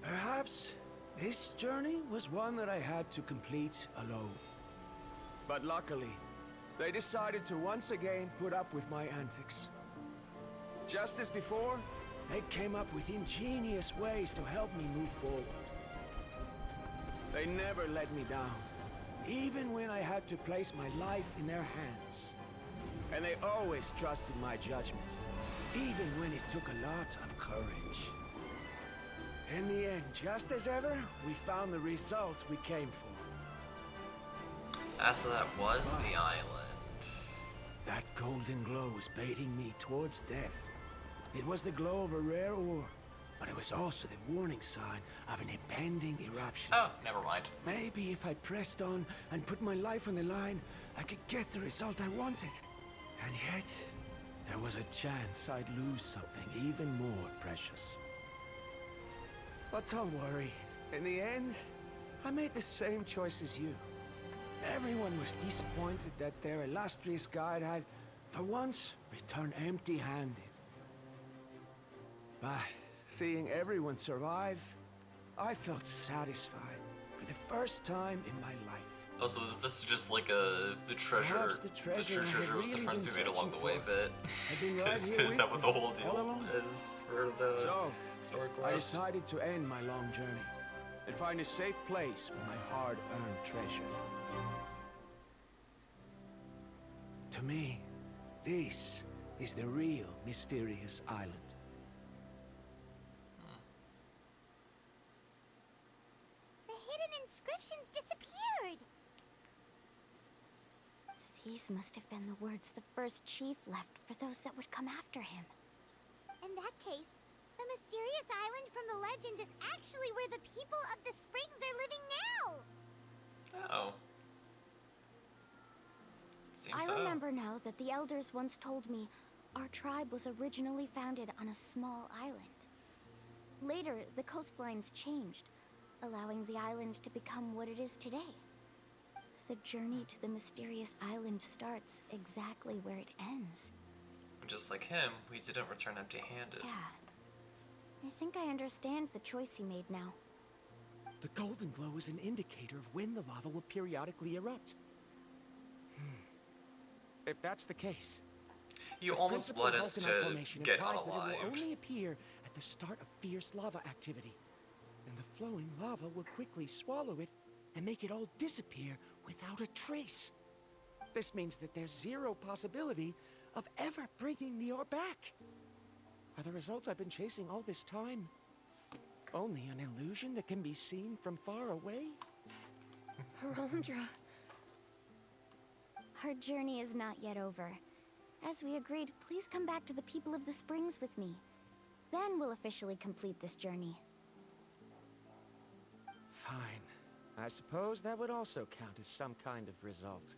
Perhaps this journey was one that I had to complete alone. But luckily, they decided to once again put up with my antics. Just as before, they came up with ingenious ways to help me move forward. They never let me down, even when I had to place my life in their hands. And they always trusted my judgment, even when it took a lot of courage. In the end, just as ever, we found the result we came for. So that was the island. That golden glow was baiting me towards death. It was the glow of a rare ore, but it was also the warning sign of an impending eruption. Oh, never mind. Maybe if I pressed on and put my life on the line, I could get the result I wanted. And yet, there was a chance I'd lose something even more precious. But don't worry. In the end, I made the same choice as you. Everyone was disappointed that their illustrious guide had, for once, returned empty-handed. But seeing everyone survive, I felt satisfied for the first time in my life. Oh, so is this just like the treasure? Perhaps The the true treasure I treasure had was the really friends been we made along the searching way for bit. had been right Is, here is with that what the me, whole all deal along. is for the So, story I quest? decided to end my long journey and find a safe place for my hard-earned treasure. To me, this is the real mysterious island. The hidden inscriptions disappeared! These must have been the words the first chief left for those that would come after him. In that case, the mysterious island from the legend is actually where the people of the springs are living now! Oh. Seems I so. remember now that the elders once told me our tribe was originally founded on a small island. Later, the coastlines changed, allowing the island to become what it is today. The journey to the mysterious island starts exactly where it ends. Just like him, we didn't return empty-handed. Yeah. I think I understand the choice he made now. The golden glow is an indicator of when the lava will periodically erupt. If that's the case, You the almost principle led of us volcanic to formation get implies that it unalived. will only appear at the start of fierce lava activity, and the flowing lava will quickly swallow it and make it all disappear without a trace. This means that there's zero possibility of ever bringing the ore back. Are the results I've been chasing all this time only an illusion that can be seen from far away? Harondra. Our journey is not yet over. As we agreed, please come back to the people of the springs with me. Then we'll officially complete this journey. Fine. I suppose that would also count as some kind of result.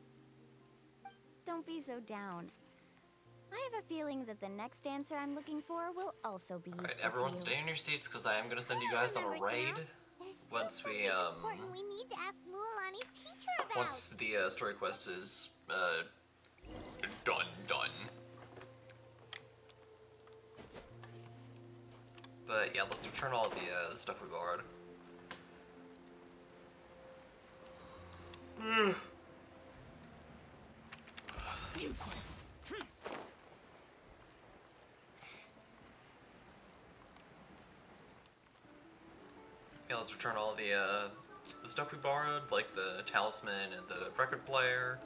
Don't be so down. I have a feeling that the next answer I'm looking for will also be useful Alright, to everyone you. stay in your seats because I am going to send you guys on a raid There's once still we, something important we need to ask Mualani's teacher about! once the story quest is, done. But yeah, let's return all the stuff we borrowed. Useless. Yeah, let's return all the stuff we borrowed, like the talisman and the record player.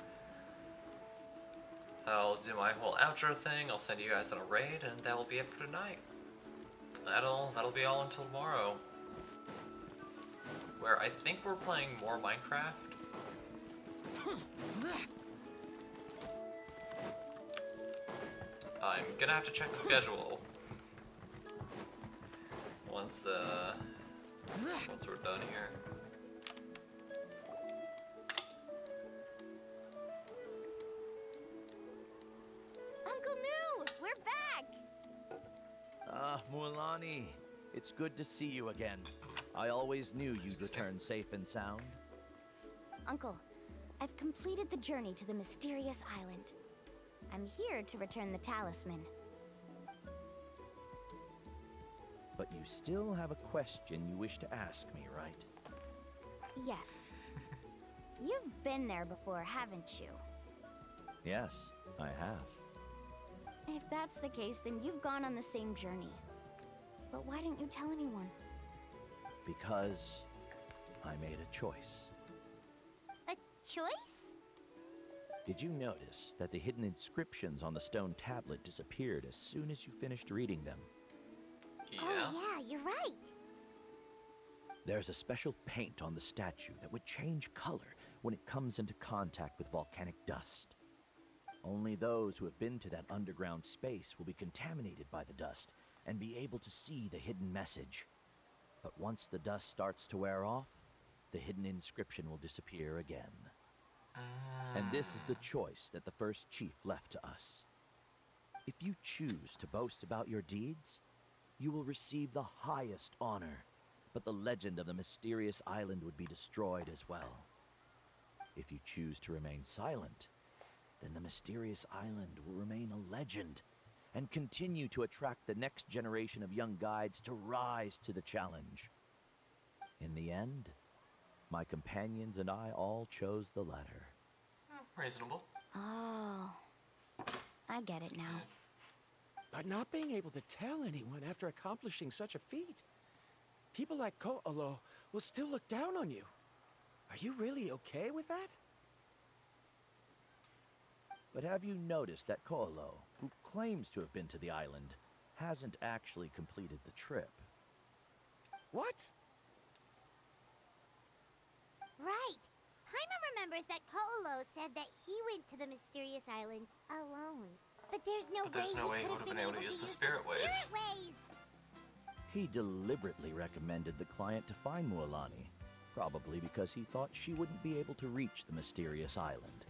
I'll do my whole outro thing, I'll send you guys on a raid, and that will be it for tonight. That'll be all until tomorrow. Where I think we're playing more Minecraft. I'm gonna have to check the schedule. Once we're done here. Uncle New, we're back! Ah, Mualani. It's good to see you again. I always knew you'd return safe and sound. Uncle, I've completed the journey to the mysterious island. I'm here to return the talisman. But you still have a question you wish to ask me, right? Yes. You've been there before, haven't you? Yes, I have. If that's the case, then you've gone on the same journey. But why didn't you tell anyone? Because I made a choice. A choice? Did you notice that the hidden inscriptions on the stone tablet disappeared as soon as you finished reading them? Yeah. Oh yeah, you're right. There's a special paint on the statue that would change color when it comes into contact with volcanic dust. Only those who have been to that underground space will be contaminated by the dust and be able to see the hidden message. But once the dust starts to wear off, the hidden inscription will disappear again. And this is the choice that the first chief left to us. If you choose to boast about your deeds, you will receive the highest honor, but the legend of the mysterious island would be destroyed as well. If you choose to remain silent, then the mysterious island will remain a legend and continue to attract the next generation of young guides to rise to the challenge. In the end, my companions and I all chose the latter. Reasonable. Oh, I get it now. But not being able to tell anyone after accomplishing such a feat. People like Ko'olo will still look down on you. Are you really okay with that? But have you noticed that Ko'olo, who claims to have been to the island, hasn't actually completed the trip? What? Right. Paimon remembers that Ko'olo said that he went to the mysterious island alone. But there's no way he would have been able to use the spirit ways. He deliberately recommended the client to find Mualani, probably because he thought she wouldn't be able to reach the mysterious island.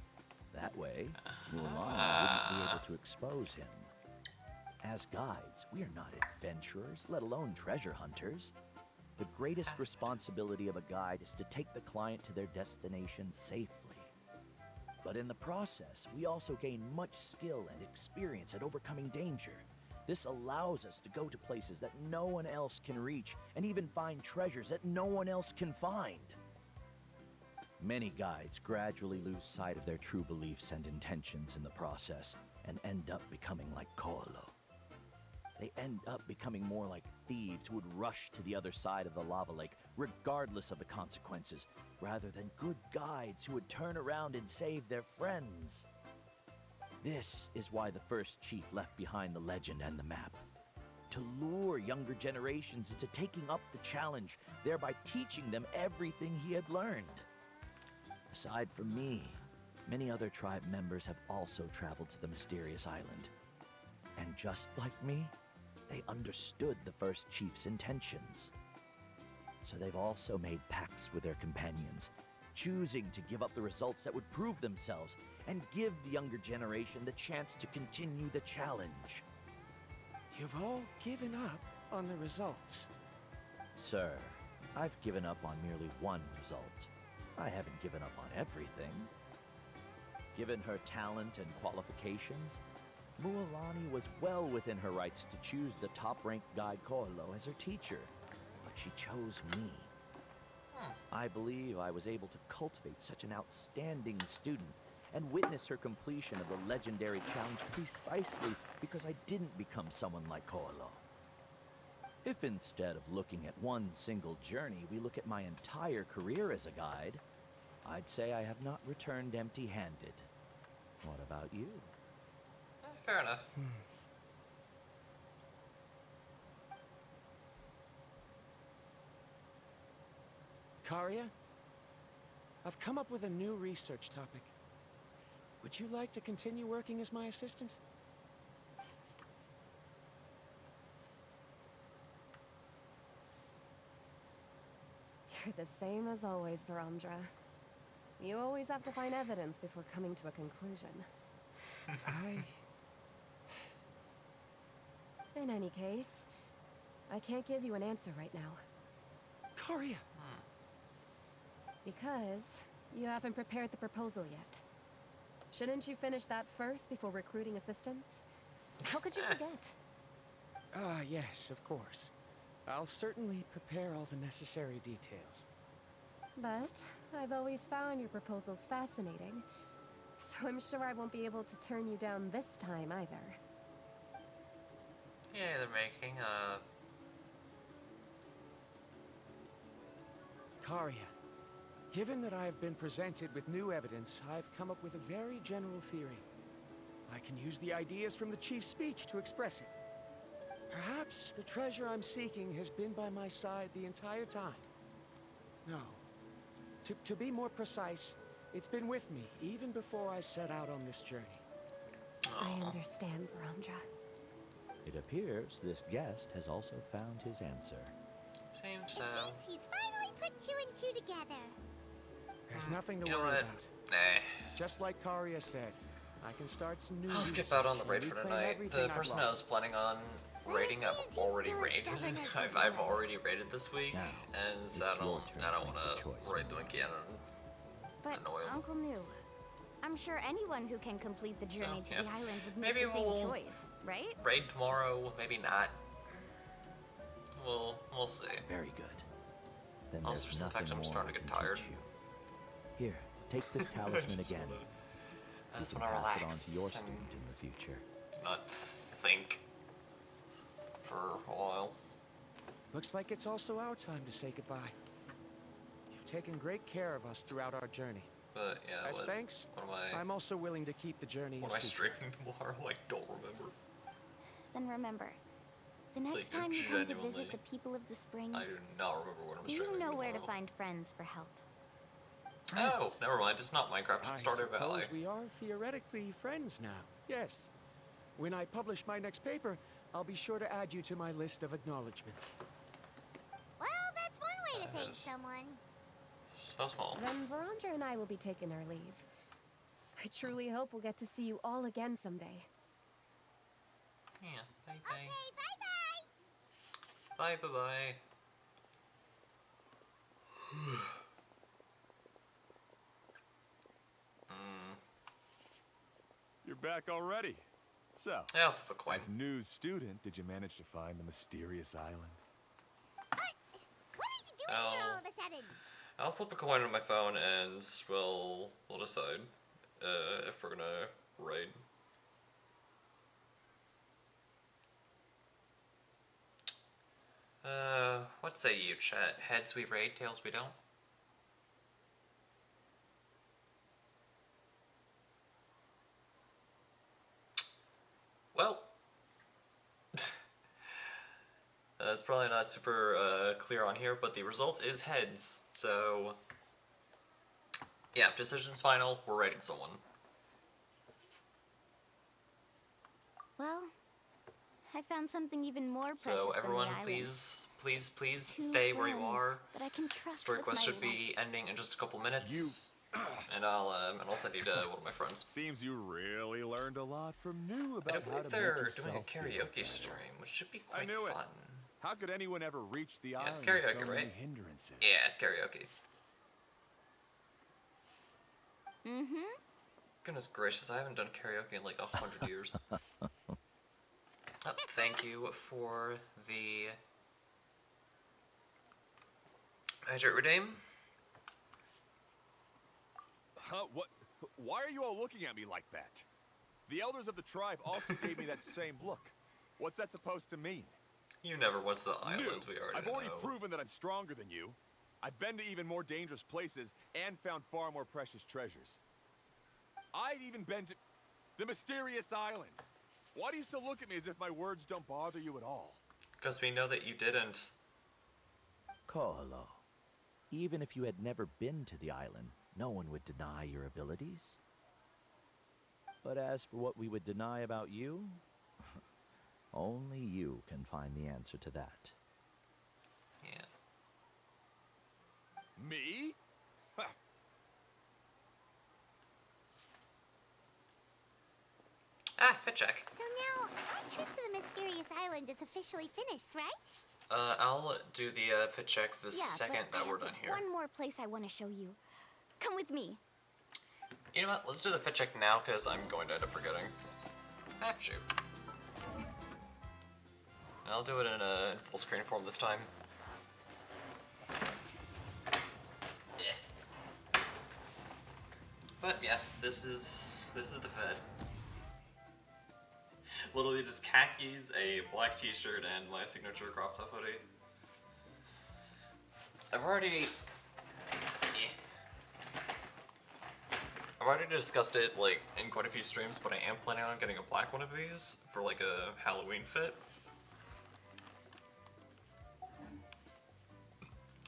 That way, Mualani wouldn't be able to expose him. As guides, we are not adventurers, let alone treasure hunters. The greatest responsibility of a guide is to take the client to their destination safely. But in the process, we also gain much skill and experience at overcoming danger. This allows us to go to places that no one else can reach, and even find treasures that no one else can find. Many guides gradually lose sight of their true beliefs and intentions in the process, and end up becoming like Ko'olo. They end up becoming more like thieves who would rush to the other side of the lava lake, regardless of the consequences, rather than good guides who would turn around and save their friends. This is why the first chief left behind the legend and the map. To lure younger generations into taking up the challenge, thereby teaching them everything he had learned. Aside from me, many other tribe members have also traveled to the mysterious island. And just like me, they understood the first chief's intentions. So they've also made pacts with their companions, choosing to give up the results that would prove themselves and give the younger generation the chance to continue the challenge. You've all given up on the results. Sir, I've given up on merely one result. I haven't given up on everything. Given her talent and qualifications, Mualani was well within her rights to choose the top-ranked guide Ko'olo as her teacher, but she chose me. I believe I was able to cultivate such an outstanding student and witness her completion of the legendary challenge precisely because I didn't become someone like Ko'olo. If instead of looking at one single journey, we look at my entire career as a guide, I'd say I have not returned empty-handed. What about you? Fair enough. Karia, I've come up with a new research topic. Would you like to continue working as my assistant? You're the same as always, Varamdra. You always have to find evidence before coming to a conclusion. In any case, I can't give you an answer right now. Karia! Because you haven't prepared the proposal yet. Shouldn't you finish that first before recruiting assistants? How could you forget? Yes, of course. I'll certainly prepare all the necessary details. But I've always found your proposals fascinating, so I'm sure I won't be able to turn you down this time either. Yeah, they're making Karia, given that I have been presented with new evidence, I've come up with a very general theory. I can use the ideas from the chief's speech to express it. Perhaps the treasure I'm seeking has been by my side the entire time. No. To be more precise, it's been with me even before I set out on this journey. I understand, Varamdra. It appears this guest has also found his answer. Seems so. It seems he's finally put two and two together. There's nothing to You know worry what? about. Nah. Just like Karia said, I can start some new I'll skip out on the raid research for and reclaim tonight. everything The I've person I was lost. planning on raiding, I've seems he's already still as raided. stubborn as I've before. already raided this week, Now, and so it's your turn I don't to want make to your choice, raid them Mona. again. But Annoy 'em. Uncle New, I'm sure anyone who can complete the journey to yeah. the island would make Maybe the same we'll- choice, right? Raid tomorrow, maybe not. We'll see. Very good. Then Also, there's just the nothing fact I'm more starting I to get can tired. teach you. Here, take this talisman Just again. wanna- I just You want can to pass it relax on to your and student in the future. not think for a while. Looks like it's also our time to say goodbye. You've taken great care of us throughout our journey. But yeah, As what thanks, am I? I'm also willing to keep the journey What a am I secret. streaming tomorrow? I don't remember. Then remember, the next Like, time you come to genuinely, visit the people of the springs, I do not remember what I'm you streaming know where to tomorrow. find friends for help. Oh, never mind. It's not Minecraft. I It's Stardew Valley. suppose we are theoretically friends now. Yes. When I publish my next paper, I'll be sure to add you to my list of acknowledgments. Well, that's one way to That thank is- someone. So small. Then Verandra and I will be taking our leave. I truly hope we'll get to see you all again someday. Yeah. Bye Okay, bye. bye-bye. Bye bye. You're back already. So, Yeah, I'll flip a coin. as new student, did you manage to find the mysterious island? What are you doing here all of a sudden? I'll flip a coin on my phone and we'll decide if we're gonna raid. What say you, chat? Heads we raid, tails we don't? Well, that's probably not super clear on here, but the result is heads, so yeah, decision's final, we're raiding someone. Well, I found something even more precious So than everyone, the island. please Two stay where you friends are. that I can trust Story with quest my should be ending in just a couple minutes. And I'll send you to one of my friends. Seems you really learned a lot from New I about don't how believe to they're make doing a yourself feel karaoke better. stream, which should be quite knew it. fun. How could anyone ever reach the Yeah, island it's with karaoke, so many right? hindrances? Yeah, it's karaoke. Mm-hmm. Goodness gracious, I haven't done karaoke in like 100 years. Thank you for the hydrate redeem. Huh? What? Why are you all looking at me like that? The elders of the tribe also gave me that same look. What's that supposed to mean? You never went to the island, New, we already I've already know. proven that I'm stronger than you. I've been to even more dangerous places and found far more precious treasures. I've even been to the mysterious island. Why do you still look at me as if my words don't bother you at all? Because we know that you didn't. Koholo, even if you had never been to the island, no one would deny your abilities. But as for what we would deny about you, only you can find the answer to that. Yeah. Me? Ha. Ah, fit check. So now, our trip to the mysterious island is officially finished, right? I'll do the fit check the Yeah, second but I that we're have done here. one more place I want to show you. Come with me. You know what? Let's do the fit check now, because I'm going to end up forgetting. Ah, shoot. I'll do it in full screen form this time. Yeah. But yeah, this is the Fed. Literally just khakis, a black t-shirt, and my signature crop top hoodie. I've already discussed it like in quite a few streams, but I am planning on getting a black one of these for like a Halloween fit.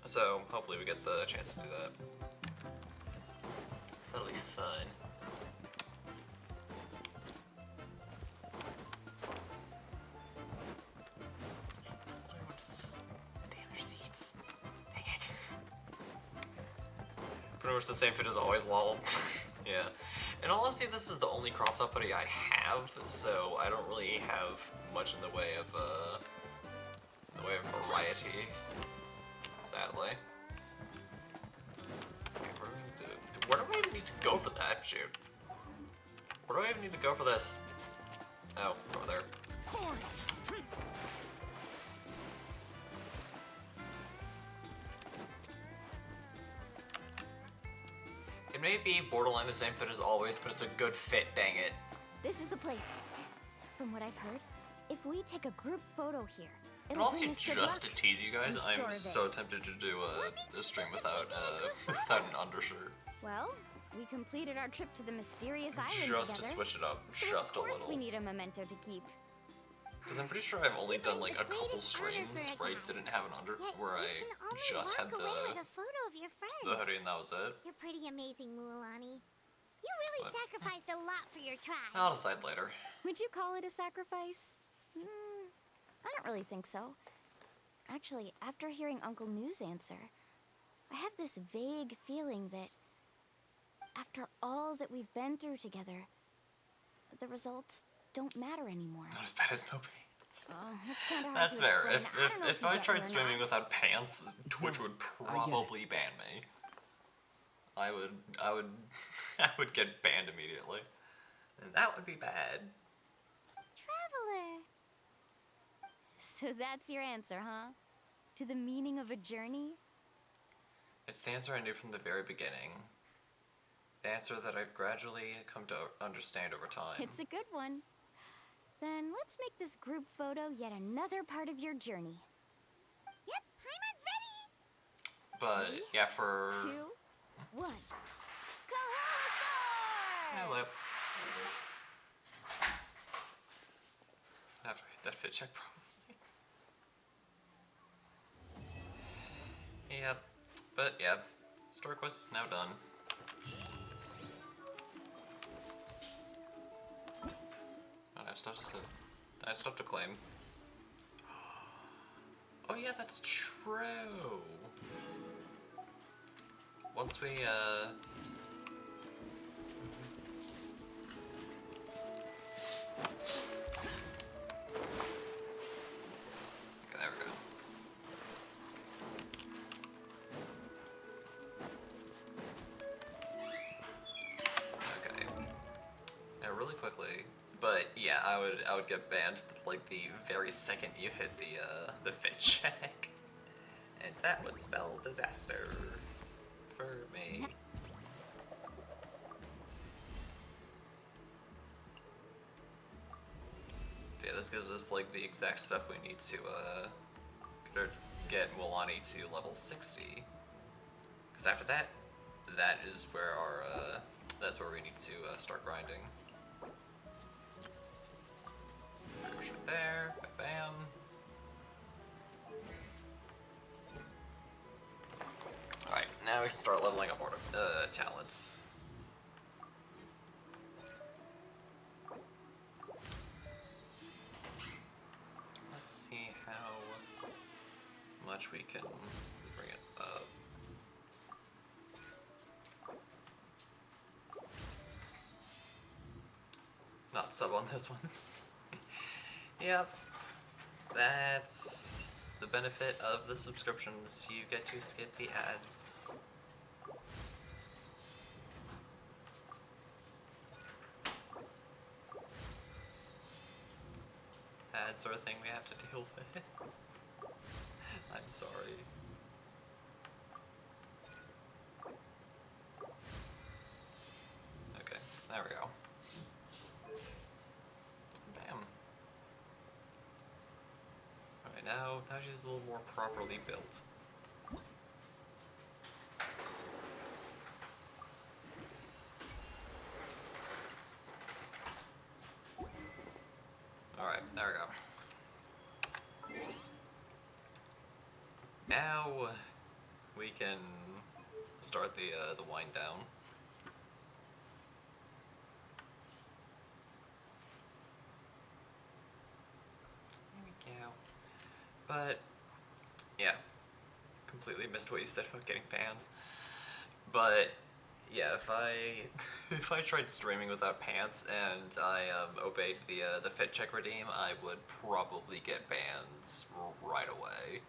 So hopefully we get the chance to do that. So that'll be fun. much the same fit as always, lol. Yeah. And honestly, this is the only crop top hoodie I have, so I don't really have much in the way of variety. Sadly. Where do I even need to go for that? Shoot. Where do I even need to go for this? Oh, over there. It may be borderline the same fit as always, but it's a good fit, dang it. This is the place. From what I've heard, if we take a group photo here, And it'll also, bring us good just to luck. tease you guys, I'm sure I'm of it. so tempted to do this stream without without an undershirt. Well, we completed our trip to the mysterious island Just to together. switch it up, So just a of course little. we need a memento to keep. Because I'm pretty sure I've only done like a couple streams where I didn't have an where I just had Walk away with a photo of your friend. the hoodie and that was it. You're pretty amazing, Mualani. You really But- sacrificed a lot for your tribe. I'll decide later. Would you call it a sacrifice? I don't really think so. Actually, after hearing Uncle New's answer, I have this vague feeling that after all that we've been through together, the results don't matter anymore. Not as bad as no pants. That's kind of hard That's to fair. explain. I don't know If you I get tried me or streaming not. without pants, Twitch would probably ban me. I would I would get banned immediately. And that would be bad. Traveler. So that's your answer, huh? To the meaning of a journey? It's the answer I knew from the very beginning. The answer that I've gradually come to understand over time. It's a good one. Then let's make this group photo yet another part of your journey. Yep, Paimon's ready. But yeah, for 2, 1. Go hello. I have to hit that fit check probably. Yep. But yeah, story quest is now done. I have stuff to claim. Oh yeah, that's true. Once we okay, there we go. Okay. Now really quickly, but yeah, I would get banned like the very second you hit the fit check. And that would spell disaster for me. Yeah, this gives us like the exact stuff we need to get Mualani to level 60. Because after that, that is where our that's where we need to start grinding. Push it there, bam. Alright, now we can start leveling up our talents. Let's see how much we can bring it up. Not sub on this one. Yep. That's the benefit of the subscriptions. You get to skip the ads. Ads are a thing we have to deal with. I'm sorry. Okay, there we go. Bam. Alright, now she's a little more properly built. Alright, there we go. Now we can start the wind down. There we go. But yeah, completely missed what you said about getting banned. But Yeah, if I if I tried streaming without pants and I obeyed the fit check redeem, I would probably get bans right away.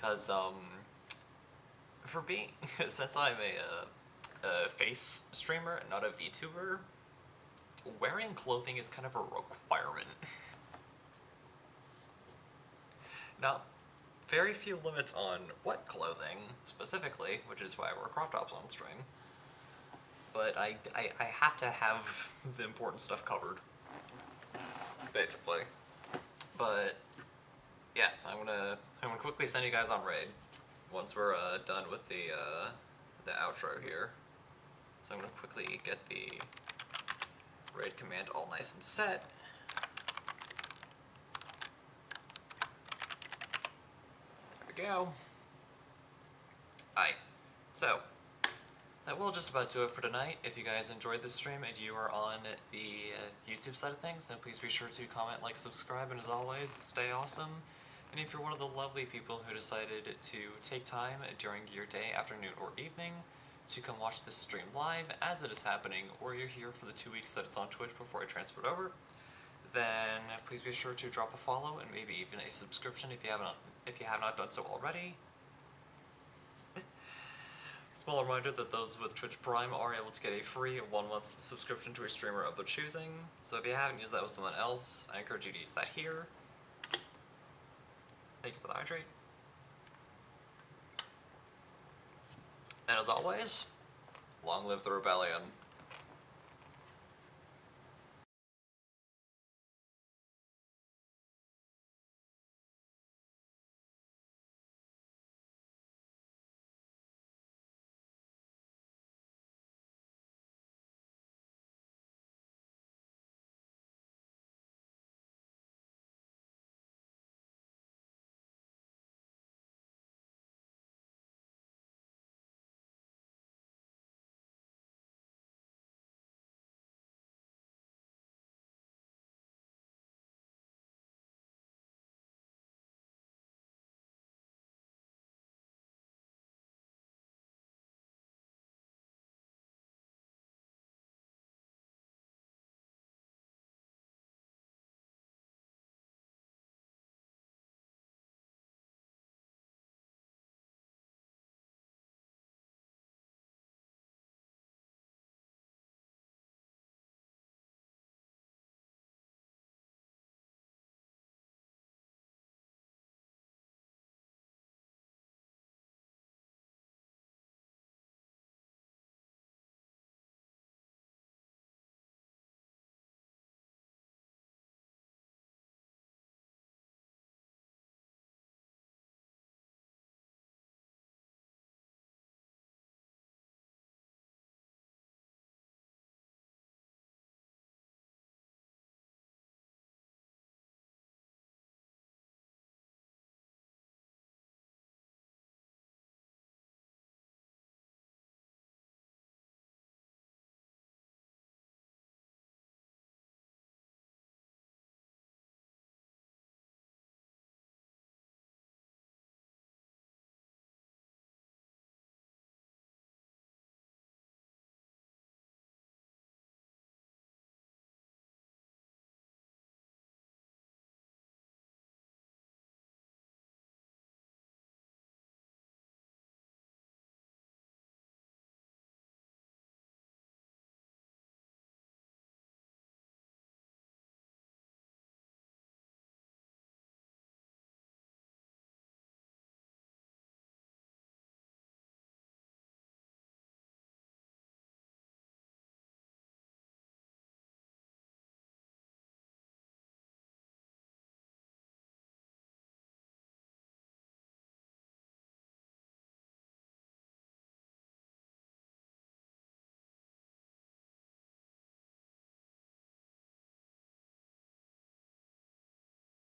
Cause for being since I'm a face streamer and not a VTuber, wearing clothing is kind of a requirement. Now, very few limits on what clothing specifically, which is why I wear crop tops on stream. But I have to have the important stuff covered, basically. But yeah, I'm gonna quickly send you guys on raid once we're done with the outro here. So I'm gonna quickly get the raid command all nice and set. There we go. Alright, so that will just about do it for tonight. If you guys enjoyed this stream and you are on the YouTube side of things, then please be sure to comment, like, subscribe, and as always, stay awesome. And if you're one of the lovely people who decided to take time during your day, afternoon, or evening to come watch this stream live as it is happening, or you're here for the 2 weeks that it's on Twitch before I transferred over, then please be sure to drop a follow and maybe even a subscription if you have not done so already. Small reminder that those with Twitch Prime are able to get a free 1 month subscription to a streamer of their choosing. So if you haven't used that with someone else, I encourage you to use that here. Thank you for the hydrate. And as always, long live the rebellion.